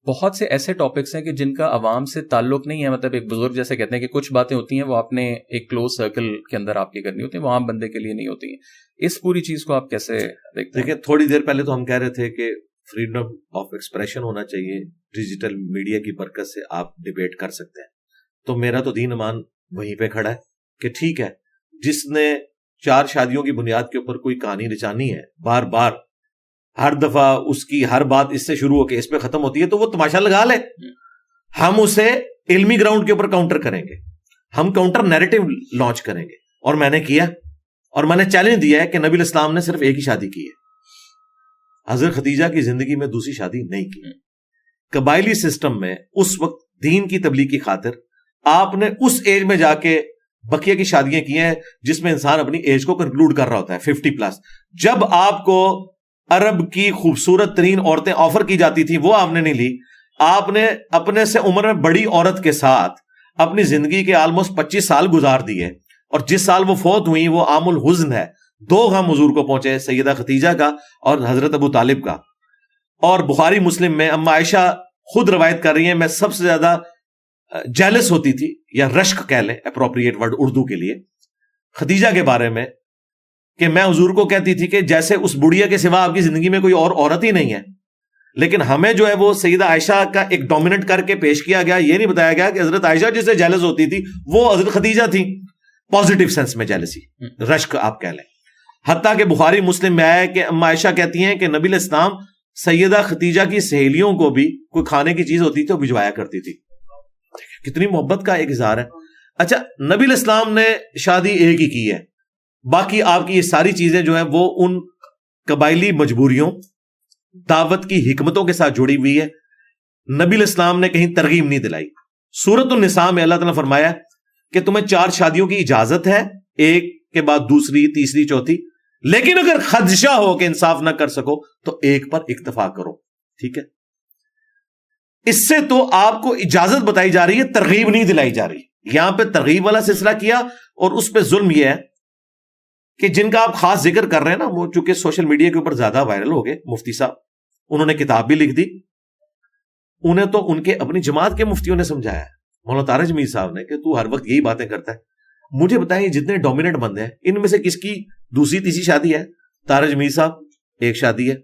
بہت سے ایسے ٹاپکس ہیں کہ جن کا عوام سے تعلق نہیں ہے. مطلب ایک بزرگ جیسے کہتے ہیں کہ کچھ باتیں ہوتی ہیں وہ آپ نے ایک کلوز سرکل کے اندر آپ کی کرنی ہوتی ہیں, وہ عام بندے کے لیے نہیں ہوتی ہیں. اس پوری چیز کو آپ کیسے دیکھتے ہیں؟ دیکھیں, تھوڑی دیر پہلے تو ہم کہہ رہے تھے کہ فریڈم آف ایکسپریشن ہونا چاہیے, ڈیجیٹل میڈیا کی برکت سے آپ ڈیبیٹ کر سکتے ہیں. تو میرا تو دین ایمان وہیں پہ کھڑا ہے کہ ٹھیک ہے, جس نے 4 شادیوں کی بنیاد کے اوپر کوئی کہانی رچانی ہے, بار بار ہر دفعہ اس کی ہر بات اس سے شروع ہو کے اس پہ ختم ہوتی ہے, تو وہ تماشا لگا لے. ہم اسے علمی گراؤنڈ کے اوپر کاؤنٹر کریں گے, ہم کاؤنٹر نیریٹو لانچ کریں گے. اور میں نے کیا, اور میں نے چیلنج دیا ہے کہ نبی الاسلام نے صرف ایک ہی شادی کی ہے, حضرت ختیجہ کی زندگی میں دوسری شادی نہیں کی. قبائلی سسٹم میں اس وقت دین کی تبلیغ کی خاطر آپ نے اس ایج میں جا کے بقیہ کی شادیاں کی ہیں جس میں انسان اپنی ایج کو کنکلوڈ کر رہا ہوتا ہے 50+. جب آپ کو عرب کی خوبصورت ترین عورتیں آفر کی جاتی تھی وہ آپ نے نہیں لی. آپ نے اپنے سے عمر میں بڑی عورت کے ساتھ اپنی زندگی کے آلموسٹ 25 سال گزار دیے, اور جس سال وہ فوت ہوئی وہ عام الحزن ہے. 2 غم حضور کو پہنچے, سیدہ ختیجہ کا اور حضرت ابو طالب کا. اور بخاری مسلم میں اما عائشہ خود روایت کر رہی ہیں, میں سب سے زیادہ جیلس ہوتی تھی, یا رشک کہہ لیں اپروپریٹ ورڈ اردو کے لیے, ختیجہ کے بارے میں, کہ میں حضور کو کہتی تھی کہ جیسے اس بڑھیا کے سوا آپ کی زندگی میں کوئی اور عورت ہی نہیں ہے. لیکن ہمیں جو ہے وہ سیدہ عائشہ کا ایک ڈومیننٹ کر کے پیش کیا گیا, یہ نہیں بتایا گیا کہ حضرت عائشہ جس سے جیلس ہوتی تھی وہ حضرت ختیجہ تھی. پازیٹیو سینس میں جیلسی, رشک آپ کہہ لیں. حتیٰ کہ بخاری مسلم میں آیا کہ اما عائشہ کہتی ہیں کہ نبی علیہ السلام سیدہ ختیجہ کی سہیلیوں کو بھی کوئی کھانے کی چیز ہوتی تھی وہ بھجوایا کرتی تھی. کتنی محبت کا ایک اظہار ہے. اچھا, نبی علیہ السلام نے شادی ایک ہی کی ہے, باقی آپ کی یہ ساری چیزیں جو ہیں وہ ان قبائلی مجبوریوں, دعوت کی حکمتوں کے ساتھ جڑی ہوئی ہے. نبی علیہ السلام نے کہیں ترغیب نہیں دلائی. سورۃ النساء میں اللہ تعالیٰ نے فرمایا کہ تمہیں 4 شادیوں کی اجازت ہے, ایک کے بعد دوسری, تیسری, چوتھی, لیکن اگر خدشہ ہو کہ انصاف نہ کر سکو تو ایک پر اکتفا کرو. ٹھیک ہے, اس سے تو آپ کو اجازت بتائی جا رہی ہے, ترغیب نہیں دلائی جا رہی. یہاں پہ ترغیب والا سلسلہ کیا, اور اس پہ ظلم یہ ہے کہ جن کا آپ خاص ذکر کر رہے ہیں نا, وہ چونکہ سوشل میڈیا کے اوپر زیادہ وائرل ہو گئے, مفتی صاحب, انہوں نے کتاب بھی لکھ دی. انہیں تو ان کے اپنی جماعت کے مفتیوں نے سمجھایا ہے, مولانا طارق میر صاحب نے, کہ تو ہر وقت یہی باتیں کرتا ہے. مجھے بتائیں جتنے ڈومیننٹ بندے ہیں ان میں سے کس کی دوسری تیسری شادی ہے؟ طارق میر صاحب ایک شادی ہے.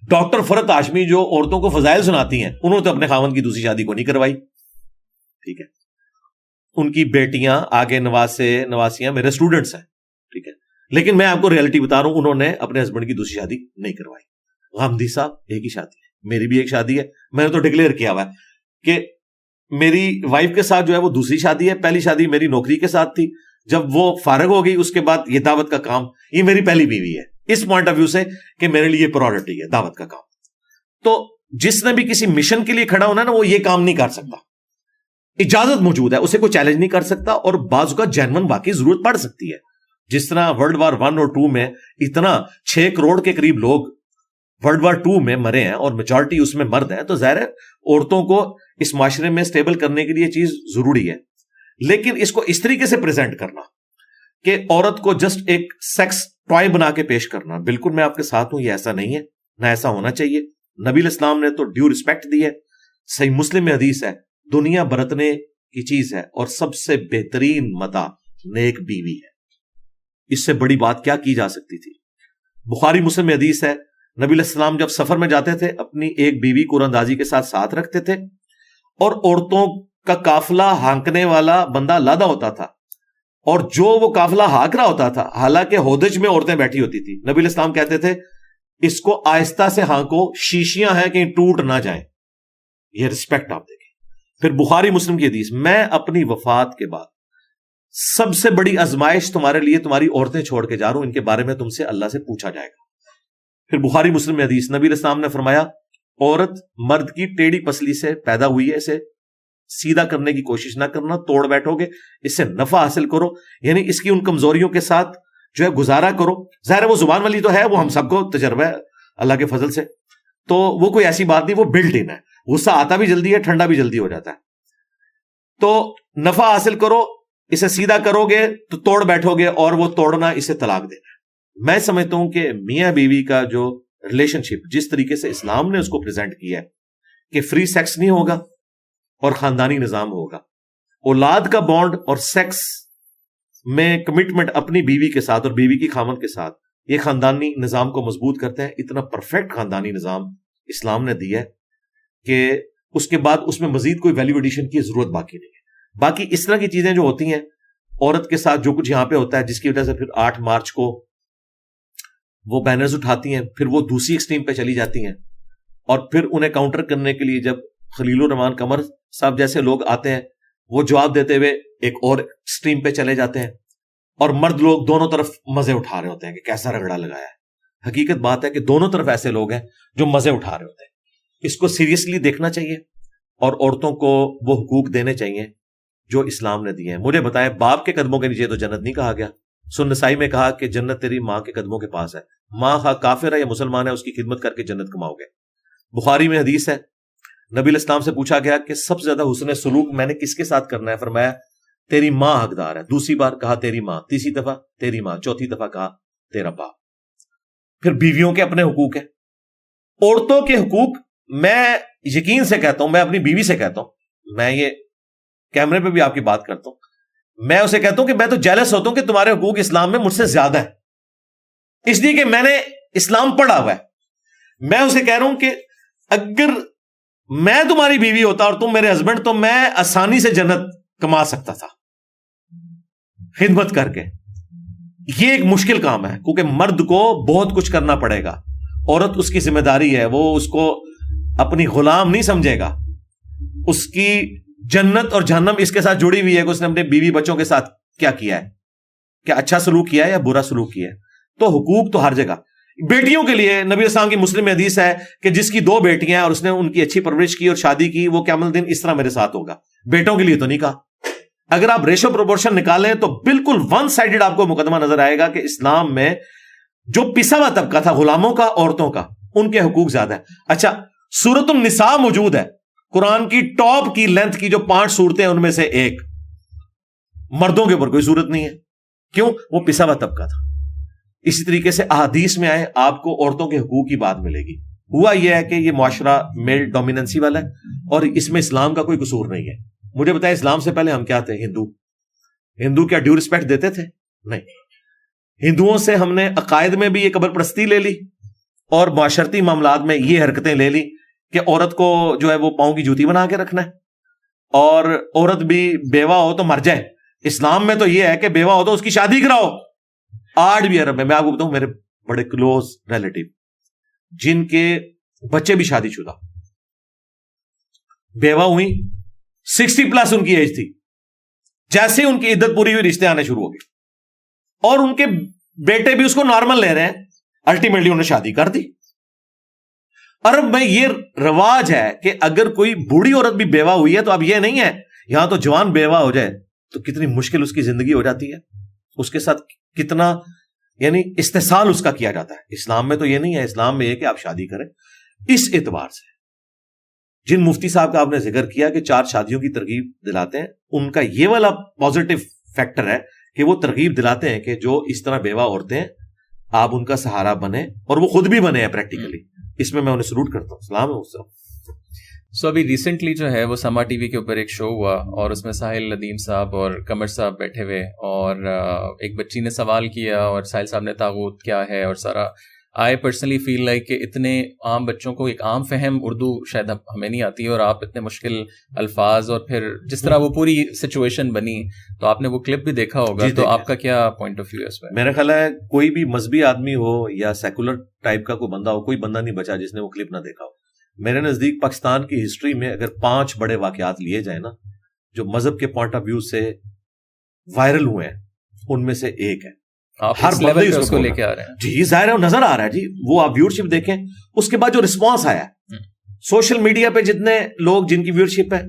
ڈاکٹر فرت ہاشمی جو عورتوں کو فضائل سناتی ہیں, انہوں نے تو اپنے خاوند کی دوسری شادی کو نہیں کروائی. ٹھیک ہے, ان کی بیٹیاں آگے نواسیاں میرے اسٹوڈنٹس ہیں، ٹھیک ہے، لیکن میں آپ کو ریئلٹی بتا رہا ہوں، انہوں نے اپنے ہسبینڈ کی دوسری شادی نہیں کروائی. غامدی صاحب ایک ہی شادی ہے، میری بھی ایک شادی ہے، میں نے تو ڈکلیئر کیا ہوا ہے کہ میری وائف کے ساتھ جو ہے وہ دوسری شادی ہے، پہلی شادی میری نوکری کے ساتھ تھی، جب وہ فارغ ہو گئی اس کے بعد یہ دعوت کا کام، یہ میری پہلی بیوی ہے، اس پوائنٹ آف ویو سے کہ میرے لیے پرائورٹی ہے دعوت کا کام. تو جس نے بھی کسی مشن کے لیے کھڑا ہونا نا وہ یہ کام نہیں کر سکتا، اجازت موجود ہے، اسے کوئی چیلنج نہیں کر سکتا، اور بعض کا جینون واقعی ضرورت پڑ سکتی ہے. جس طرح ورلڈ وار 1 اور 2 میں اتنا 6 کروڑ کے قریب لوگ ورلڈ وار 2 میں مرے ہیں اور میجورٹی اس میں مرد ہیں، تو ظاہر ہے عورتوں کو اس معاشرے میں سٹیبل کرنے کے لیے چیز ضروری ہے. لیکن اس کو اس طریقے سے پریزنٹ کرنا کہ عورت کو جسٹ ایک سیکس ٹوائے بنا کے پیش کرنا، بالکل میں آپ کے ساتھ ہوں، یہ ایسا نہیں ہے، نہ ایسا ہونا چاہیے. نبی الاسلام نے تو ڈیو رسپیکٹ دی ہے. صحیح مسلم میں حدیث ہے، دنیا برتنے کی چیز ہے اور سب سے بہترین متاع نیک بیوی ہے. اس سے بڑی بات کیا کی جا سکتی تھی؟ بخاری مسلم میں حدیث ہے، نبی علیہ السلام جب سفر میں جاتے تھے اپنی ایک بیوی کو اندازی کے ساتھ رکھتے تھے، اور عورتوں کا قافلہ ہانکنے والا بندہ لادا ہوتا تھا، اور جو وہ قافلہ ہانک رہا ہوتا تھا حالانکہ ہودج میں عورتیں بیٹھی ہوتی تھی، نبی علیہ السلام کہتے تھے اس کو آہستہ سے ہانکو، شیشیاں ہیں کہیں ٹوٹ نہ جائیں. یہ رسپیکٹ آپ دیکھیں. پھر بخاری مسلم کی حدیث، میں اپنی وفات کے بعد سب سے بڑی آزمائش تمہارے لیے تمہاری عورتیں چھوڑ کے جا رہا ہوں، ان کے بارے میں تم سے اللہ سے پوچھا جائے گا. پھر بخاری مسلم میں حدیث، نبی علیہ السلام نے فرمایا عورت مرد کی ٹیڑھی پسلی سے پیدا ہوئی ہے، اسے سیدھا کرنے کی کوشش نہ کرنا، توڑ بیٹھو گے اس سے نفع حاصل کرو، یعنی اس کی ان کمزوریوں کے ساتھ جو ہے گزارا کرو. ظاہر ہے وہ زبان والی تو ہے، وہ ہم سب کو تجربہ ہے اللہ کے فضل سے، تو وہ کوئی ایسی بات نہیں، وہ بلٹ ان ہے. غصہ آتا بھی جلدی ہے، ٹھنڈا بھی جلدی ہو جاتا ہے. تو نفع حاصل کرو، اسے سیدھا کرو گے تو توڑ بیٹھو گے، اور وہ توڑنا اسے طلاق دینا. میں سمجھتا ہوں کہ میاں بیوی کا جو ریلیشن شپ جس طریقے سے اسلام نے اس کو پریزنٹ کیا ہے کہ فری سیکس نہیں ہوگا اور خاندانی نظام ہوگا، اولاد کا بانڈ اور سیکس میں کمٹمنٹ اپنی بیوی کے ساتھ اور بیوی کی خامن کے ساتھ، یہ خاندانی نظام کو مضبوط کرتے ہیں. اتنا پرفیکٹ خاندانی نظام اسلام نے دیا ہے کہ اس کے بعد اس میں مزید کوئی ویلیو ایڈیشن کی ضرورت باقی نہیں ہے. باقی اس طرح کی چیزیں جو ہوتی ہیں عورت کے ساتھ، جو کچھ یہاں پہ ہوتا ہے جس کی وجہ سے پھر 8 مارچ کو وہ بینرز اٹھاتی ہیں، پھر وہ دوسری ایکسٹریم پہ چلی جاتی ہیں، اور پھر انہیں کاؤنٹر کرنے کے لیے جب خلیل الرحمان قمر صاحب جیسے لوگ آتے ہیں وہ جواب دیتے ہوئے ایک اور ایکسٹریم پہ چلے جاتے ہیں، اور مرد لوگ دونوں طرف مزے اٹھا رہے ہوتے ہیں کہ کیسا رگڑا لگایا ہے. حقیقت بات ہے کہ دونوں طرف ایسے لوگ ہیں جو مزے اٹھا رہے ہوتے ہیں. اس کو سیریسلی دیکھنا چاہیے اور عورتوں کو وہ حقوق دینے چاہیے جو اسلام نے دیے ہیں. مجھے بتائیں، باپ کے قدموں کے نیچے تو جنت نہیں کہا گیا. سنن نسائی میں کہا کہ جنت تیری ماں کے قدموں کے پاس ہے، ماں خواہ کافر ہے یا مسلمان ہے اس کی خدمت کر کے جنت کماؤ گے. بخاری میں حدیث ہے، نبی علیہ السلام سے پوچھا گیا کہ سب سے زیادہ حسن سلوک میں نے کس کے ساتھ کرنا ہے؟ فرمایا تیری ماں حقدار ہے. دوسری بار کہا تیری ماں، تیسری دفعہ تیری ماں، چوتھی دفعہ کہا تیرا باپ. پھر بیویوں کے اپنے حقوق ہیں. عورتوں کے حقوق میں یقین سے کہتا ہوں، میں اپنی بیوی سے کہتا ہوں، میں یہ کیمرے پہ بھی آپ کی بات کرتا ہوں، میں اسے کہتا ہوں کہ میں تو جیلس ہوتا ہوں کہ تمہارے حقوق اسلام میں مجھ سے زیادہ ہے، اس لیے کہ میں نے اسلام پڑھا ہوا ہے. میں اسے کہہ رہا ہوں کہ اگر میں تمہاری بیوی ہوتا اور تم میرے ہسبینڈ، تو میں آسانی سے جنت کما سکتا تھا خدمت کر کے. یہ ایک مشکل کام ہے کیونکہ مرد کو بہت کچھ کرنا پڑے گا، عورت اس کی ذمہ داری ہے، وہ اس کو اپنی غلام نہیں سمجھے گا. اس کی جنت اور جہنم اس کے ساتھ جڑی ہوئی ہے کہ اس نے اپنے بیوی بچوں کے ساتھ کیا کیا ہے، کیا اچھا سلوک کیا ہے یا برا سلوک کیا ہے. تو حقوق تو ہر جگہ. بیٹیوں کے لیے نبی السلام کی مسلم میں حدیث ہے کہ جس کی 2 بیٹیاں ہیں اور اس نے ان کی اچھی پرورش کی اور شادی کی، وہ قیامت الدین اس طرح میرے ساتھ ہوگا. بیٹوں کے لیے تو نہیں کہا. اگر آپ ریشو پروپورشن نکالیں تو بالکل ون سائیڈڈ آپ کو مقدمہ نظر آئے گا کہ اسلام میں جو پسا ہوا طبقہ تھا غلاموں کا، عورتوں کا، ان کے حقوق زیادہ ہیں. اچھا، سورۃ النساء موجود ہے، قرآن کی ٹاپ کی لینتھ کی جو 5 سورتیں ان میں سے ایک، مردوں کے اوپر کوئی صورت نہیں ہے. کیوں؟ وہ پسا ہوا طبقہ تھا. اسی طریقے سے احادیث میں آئے آپ کو عورتوں کے حقوق کی بات ملے گی. ہوا یہ ہے کہ یہ معاشرہ میل ڈومیننسی والا ہے اور اس میں اسلام کا کوئی قصور نہیں ہے. مجھے بتائیں، اسلام سے پہلے ہم کیا تھے؟ ہندو کیا ڈیو رسپیکٹ دیتے تھے؟ نہیں. ہندوؤں سے ہم نے عقائد میں بھی یہ قبر پرستی لے لی اور معاشرتی معاملات میں یہ حرکتیں لے لی کہ عورت کو جو ہے وہ پاؤں کی جوتی بنا کے رکھنا ہے. اور عورت بھی بیوہ ہو تو مر جائے. اسلام میں تو یہ ہے کہ بیوہ ہو تو اس کی شادی کراؤ. آج بھی عرب میں آپ کو بتاؤں, میرے بڑے کلوز ریلیٹیو جن کے بچے بھی شادی شدہ بیوہ ہوئی, 60+ ان کی ایج تھی, جیسے ان کی عدت پوری ہوئی رشتے آنے شروع ہو گئے, اور ان کے بیٹے بھی اس کو نارمل لے رہے ہیں. الٹیمیٹلی انہوں نے شادی کر دی. عرب میں یہ رواج ہے کہ اگر کوئی بوڑھی عورت بھی بیوہ ہوئی ہے تو اب یہ نہیں ہے یہاں تو جوان بیوہ ہو جائے تو کتنی مشکل اس کی زندگی ہو جاتی ہے, اس کے ساتھ کتنا یعنی استحصال اس کا کیا جاتا ہے. اسلام میں تو یہ نہیں ہے. اسلام میں یہ کہ آپ شادی کریں. اس اعتبار سے جن مفتی صاحب کا آپ نے ذکر کیا کہ 4 شادیوں کی ترغیب دلاتے ہیں, ان کا یہ والا پازیٹو فیکٹر ہے کہ وہ ترغیب دلاتے ہیں کہ جو اس طرح بیوہ عورتیں آپ ان کا سہارا بنے, اور وہ خود بھی بنے ہیں پریکٹیکلی. اس میں انہیں سلوٹ کرتا ہوں. سلام ہے. سو ابھی ریسنٹلی جو ہے وہ سما ٹی وی کے اوپر ایک شو ہوا اور اس میں ساحل ندیم صاحب اور قمر صاحب بیٹھے ہوئے, اور ایک بچی نے سوال کیا اور ساحل صاحب نے طاغوت کیا ہے, اور سارا آئی پرسنلی فیل لائک کہ اتنے عام بچوں کو ایک عام فہم اردو شاید ہمیں نہیں آتی, اور آپ اتنے مشکل الفاظ, اور پھر جس طرح وہ پوری سچویشن بنی, تو آپ نے وہ کلپ بھی دیکھا ہوگا. تو آپ کا کیا پوائنٹ آف ویو ہے اس میں؟ میرا خیال ہے کوئی بھی مذہبی آدمی ہو یا سیکولر ٹائپ کا کوئی بندہ ہو, کوئی بندہ نہیں بچا جس نے وہ کلپ نہ دیکھا ہو. میرے نزدیک پاکستان کی ہسٹری میں اگر 5 بڑے واقعات لیے جائیں نا جو مذہب کے پوائنٹ آف ویو سے وائرل ہوئے ہیں, ان میں سے ایک ہے. ہر لیول پہ اس کو لے کے آ رہے ہیں. جی ظاہر ہے, نظر آ رہا ہے جی. وہ آپ ویورشپ دیکھیں, اس کے بعد جو رسپانس آیا سوشل میڈیا پہ, جتنے لوگ جن کی ویورشپ ہے,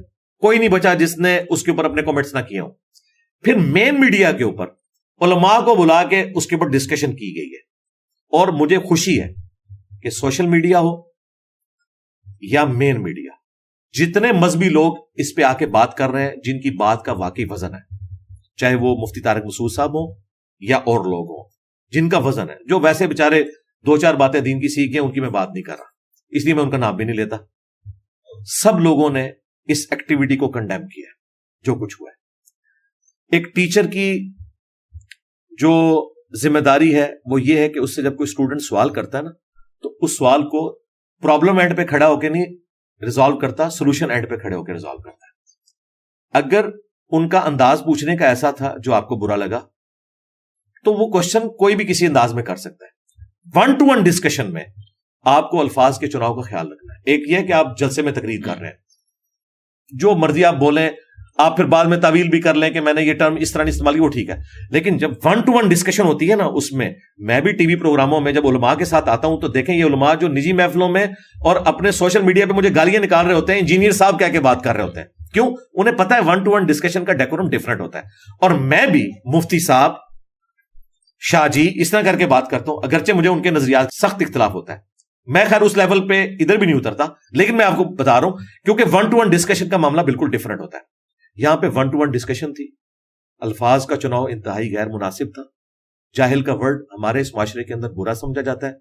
کوئی نہیں بچا جس نے اس کے اوپر اپنے کامنٹس نہ کیے ہوں. پھر مین میڈیا کے اوپر علماء کو بلا کے اس کے اوپر ڈسکشن کی گئی ہے, اور مجھے خوشی ہے کہ سوشل میڈیا ہو یا مین میڈیا, جتنے مذہبی لوگ اس پہ آ کے بات کر رہے ہیں جن کی بات کا واقعی وزن ہے, چاہے وہ مفتی طارق مسعود صاحب ہوں یا اور لوگ ہوں جن کا وزن ہے, جو ویسے بےچارے 2-4 باتیں دین کی سیکھ ہیں ان کی میں بات نہیں کر رہا, اس لیے میں ان کا نام بھی نہیں لیتا. سب لوگوں نے اس ایکٹیویٹی کو کنڈیم کیا ہے جو کچھ ہوا ہے. ایک ٹیچر کی جو ذمہ داری ہے وہ یہ ہے کہ اس سے جب کوئی اسٹوڈنٹ سوال کرتا ہے نا تو اس سوال کو پرابلم اینڈ پہ کھڑا ہو کے نہیں ریزالو کرتا, سولوشن اینڈ پہ کھڑے ہو کے ریزالو کرتا ہے. اگر ان کا انداز پوچھنے کا ایسا تھا جو آپ کو برا لگا تو وہ کوشچن کوئی بھی کسی انداز میں کر سکتا ہے. 1-to-1 ڈسکشن میں آپ کو الفاظ کے چناؤ کا خیال رکھنا ہے. ایک یہ ہے کہ آپ جلسے میں تقریر کر رہے ہیں, جو مرضی آپ بولیں, آپ پھر بعد میں تعویل بھی کر لیں کہ میں نے یہ ٹرم اس طرح نہیں استعمال کی, وہ ٹھیک ہے. لیکن جب 1-to-1 ڈسکشن ہوتی ہے نا, اس میں بھی ٹی وی پروگراموں میں جب علماء کے ساتھ آتا ہوں تو دیکھیں یہ علماء جو نجی محفلوں میں اور اپنے سوشل میڈیا پہ مجھے گالیاں نکال رہے ہوتے ہیں, انجینئر صاحب کہہ کے بات کر رہے ہوتے ہیں. کیوں؟ انہیں پتا ہے 1-to-1 ڈسکشن کا ڈیکورم ڈفرنٹ ہوتا ہے. اور میں بھی مفتی صاحب, شاہ جی اس طرح کر کے بات کرتا ہوں, اگرچہ مجھے ان کے نظریات سخت اختلاف ہوتا ہے. میں خیر اس لیول پہ ادھر بھی نہیں اترتا, لیکن میں آپ کو بتا رہا ہوں کیونکہ 1-to-1 ڈسکشن کا معاملہ بالکل ڈفرنٹ ہوتا ہے. یہاں پہ 1-to-1 ڈسکشن تھی, الفاظ کا چناؤ انتہائی غیر مناسب تھا. جاہل کا ورڈ ہمارے اس معاشرے کے اندر برا سمجھا جاتا ہے.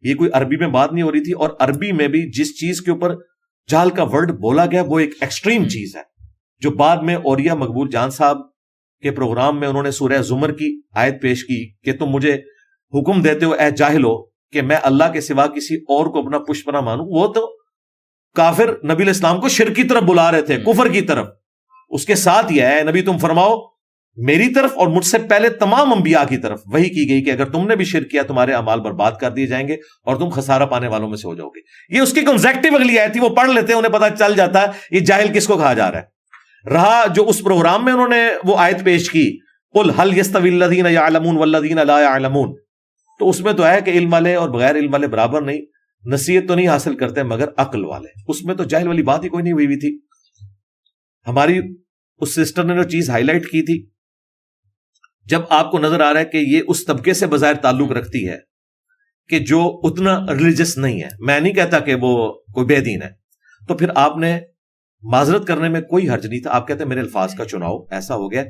یہ کوئی عربی میں بات نہیں ہو رہی تھی, اور عربی میں بھی جس چیز کے اوپر جاہل کا ورڈ بولا گیا وہ ایک ایکسٹریم چیز ہے, جو بعد میں اوریا مقبول جان صاحب کے پروگرام میں انہوں نے سورہ زمر کی آیت پیش کی کہ تم مجھے حکم دیتے ہو اے جاہلو کہ میں اللہ کے سوا کسی اور کو اپنا پشپنا مانوں. وہ تو کافر نبی علیہ السلام کو شرک کی طرف بلا رہے تھے, کفر کی طرف. اس کے ساتھ یہ ہے نبی تم فرماؤ میری طرف اور مجھ سے پہلے تمام انبیاء کی طرف وہی کی گئی کہ اگر تم نے بھی شرک کیا تمہارے اعمال برباد کر دیے جائیں گے اور تم خسارہ پانے والوں میں سے ہو جاؤ گے. یہ اس کی کنزیکٹیو اگلی آیت تھی, وہ پڑھ لیتے ہیں, انہیں پتا چل جاتا ہے یہ جاہل کس کو کہا جا رہا ہے. رہا جو اس پروگرام میں انہوں نے وہ آیت پیش کی, قل هل يستوي الذين يعلمون والذين لا يعلمون, تو اس میں تو ہے کہ علم والے اور بغیر علم والے برابر نہیں, نصیحت تو نہیں حاصل کرتے مگر عقل والے. اس میں تو جاہل والی بات ہی کوئی نہیں ہوئی تھی. ہماری اس سسٹر نے جو چیز ہائی لائٹ کی تھی, جب آپ کو نظر آ رہا ہے کہ یہ اس طبقے سے بظاہر تعلق رکھتی ہے کہ جو اتنا ریلیجس نہیں ہے, میں نہیں کہتا کہ وہ کوئی بے دین ہے, تو پھر آپ نے معذرت کرنے میں کوئی حرج نہیں تھا. آپ کہتے ہیں میرے الفاظ کا چناؤ ایسا ہو گیا,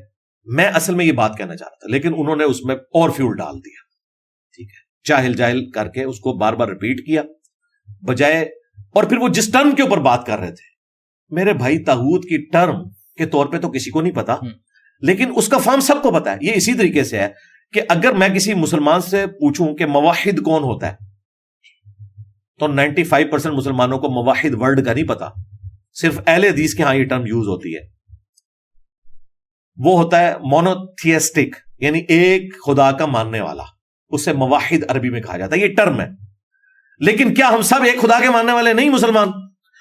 میں اصل میں یہ بات کہنا چاہ رہا تھا, لیکن انہوں نے اس میں اور فیول ڈال دیا. ٹھیک ہے, جاہل جاہل کر کے اس کو بار بار ریپیٹ کیا بجائے, اور پھر وہ جس ٹرم کے اوپر بات کر رہے تھے, میرے بھائی طاغوت کی ٹرم کے طور پہ تو کسی کو نہیں پتا, لیکن اس کا فارم سب کو پتا ہے. یہ اسی طریقے سے ہے کہ اگر میں کسی مسلمان سے پوچھوں کہ موحد کون ہوتا ہے, تو 95% مسلمانوں کو موحد ورڈ کا نہیں پتا, صرف اہل حدیث کے ہاں یہ ٹرم یوز ہوتی ہے. وہ ہوتا ہے مونوتھیسٹک، یعنی ایک خدا کا ماننے والا، اسے موحد عربی میں کہا جاتا ہے، یہ ٹرم ہے. لیکن کیا ہم سب ایک خدا کے ماننے والے نہیں مسلمان؟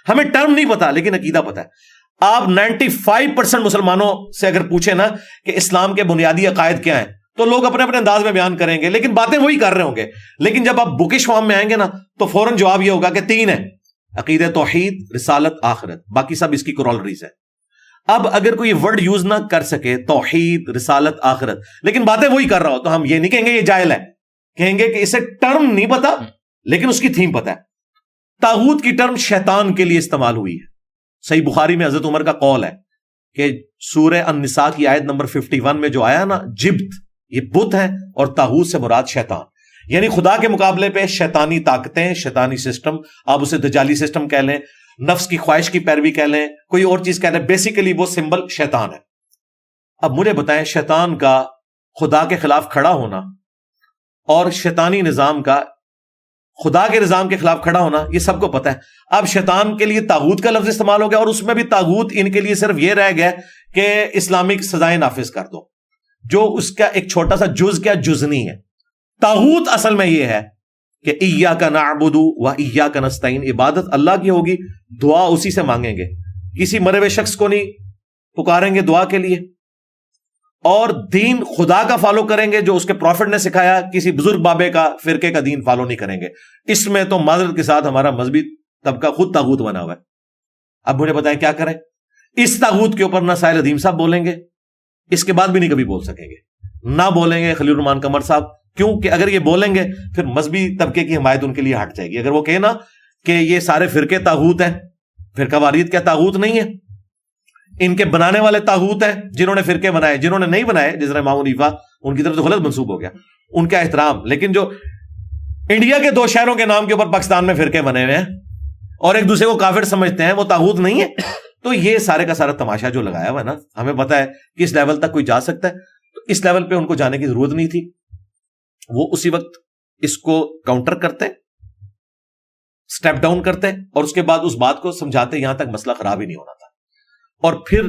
ہمیں ٹرم نہیں پتا لیکن عقیدہ پتا ہے. آپ 95% مسلمانوں سے اگر پوچھیں نا کہ اسلام کے بنیادی عقائد کیا ہیں تو لوگ اپنے اپنے انداز میں بیان کریں گے، لیکن باتیں وہی کر رہے ہوں گے. لیکن جب آپ بکش فارم میں آئیں گے نا تو فوراً جواب یہ ہوگا کہ 3 ہیں: عقیدہ توحید، رسالت، آخرت. باقی سب اس کی کورولریز ہیں. اب اگر کوئی ورڈ یوز نہ کر سکے، توحید، رسالت، آخرت، لیکن باتیں وہی کر رہا ہو، تو ہم یہ نہیں کہیں گے یہ جاہل ہے، کہیں گے کہ اسے ٹرم نہیں پتا لیکن اس کی تھیم پتا ہے. طاغوت کی ٹرم شیطان کے لیے استعمال ہوئی ہے. صحیح بخاری میں حضرت عمر کا قول ہے کہ سورہ النساء کی آیت نمبر 51 میں جو آیا نا، جبت، یہ بت ہے اور طاغوت سے مراد شیطان، یعنی خدا کے مقابلے پہ شیطانی طاقتیں، شیطانی سسٹم، آپ اسے دجالی سسٹم کہہ لیں، نفس کی خواہش کی پیروی کہہ لیں، کوئی اور چیز کہہ لیں، بیسیکلی وہ سمبل شیطان ہے. اب مجھے بتائیں، شیطان کا خدا کے خلاف کھڑا ہونا اور شیطانی نظام کا خدا کے نظام کے خلاف کھڑا ہونا، یہ سب کو پتا ہے. اب شیطان کے لیے طاغوت کا لفظ استعمال ہو گیا، اور اس میں بھی طاغوت ان کے لیے صرف یہ رہ گیا کہ اسلامک سزائیں نافذ کر دو، جو اس کا ایک چھوٹا سا جز کیا جزنی ہے. طاغوت اصل میں یہ ہے کہ ایاک نعبد و ایاک نستعین، عبادت اللہ کی ہوگی، دعا اسی سے مانگیں گے، کسی مرے ہوئے شخص کو نہیں پکاریں گے دعا کے لیے، اور دین خدا کا فالو کریں گے جو اس کے پروفٹ نے سکھایا، کسی بزرگ بابے کا فرقے کا دین فالو نہیں کریں گے. اس میں تو معذرت کے ساتھ ہمارا مذہبی طبقہ خود طاغوت بنا ہوا ہے. اب مجھے بتائیں کیا کریں؟ اس طاغوت کے اوپر نہ ساحل ادیم صاحب بولیں گے، اس کے بعد بھی نہیں کبھی بول سکیں گے، نہ بولیں گے خلیل الرحمان قمر صاحب، کیونکہ اگر یہ بولیں گے پھر مذہبی طبقے کی حمایت ان کے لیے ہٹ جائے گی. اگر وہ کہے نا کہ یہ سارے فرقے طاغوت ہیں، فرقہ واریت کیا طاغوت نہیں ہے؟ ان کے بنانے والے طاغوت ہیں، جنہوں نے فرقے بنائے، جنہوں نے نہیں بنائے جس طرح امام حنیفہ، ان کی طرف تو غلط منسوب ہو گیا، ان کا احترام. لیکن جو انڈیا کے 2 شہروں کے نام کے اوپر پاکستان میں فرقے بنے ہوئے ہیں اور ایک دوسرے کو کافر سمجھتے ہیں، وہ طاغوت نہیں ہے. تو یہ سارے کا سارا تماشا جو لگایا ہوا ہے نا، ہمیں پتا ہے کہ اس لیول تک کوئی جا سکتا ہے، تو اس لیول پہ ان کو جانے کی ضرورت نہیں تھی. وہ اسی وقت اس کو کاؤنٹر کرتے، سٹیپ ڈاؤن کرتے، اور اس کے بعد اس بات کو سمجھاتے یہاں تک مسئلہ خراب ہی نہیں ہونا تھا. اور پھر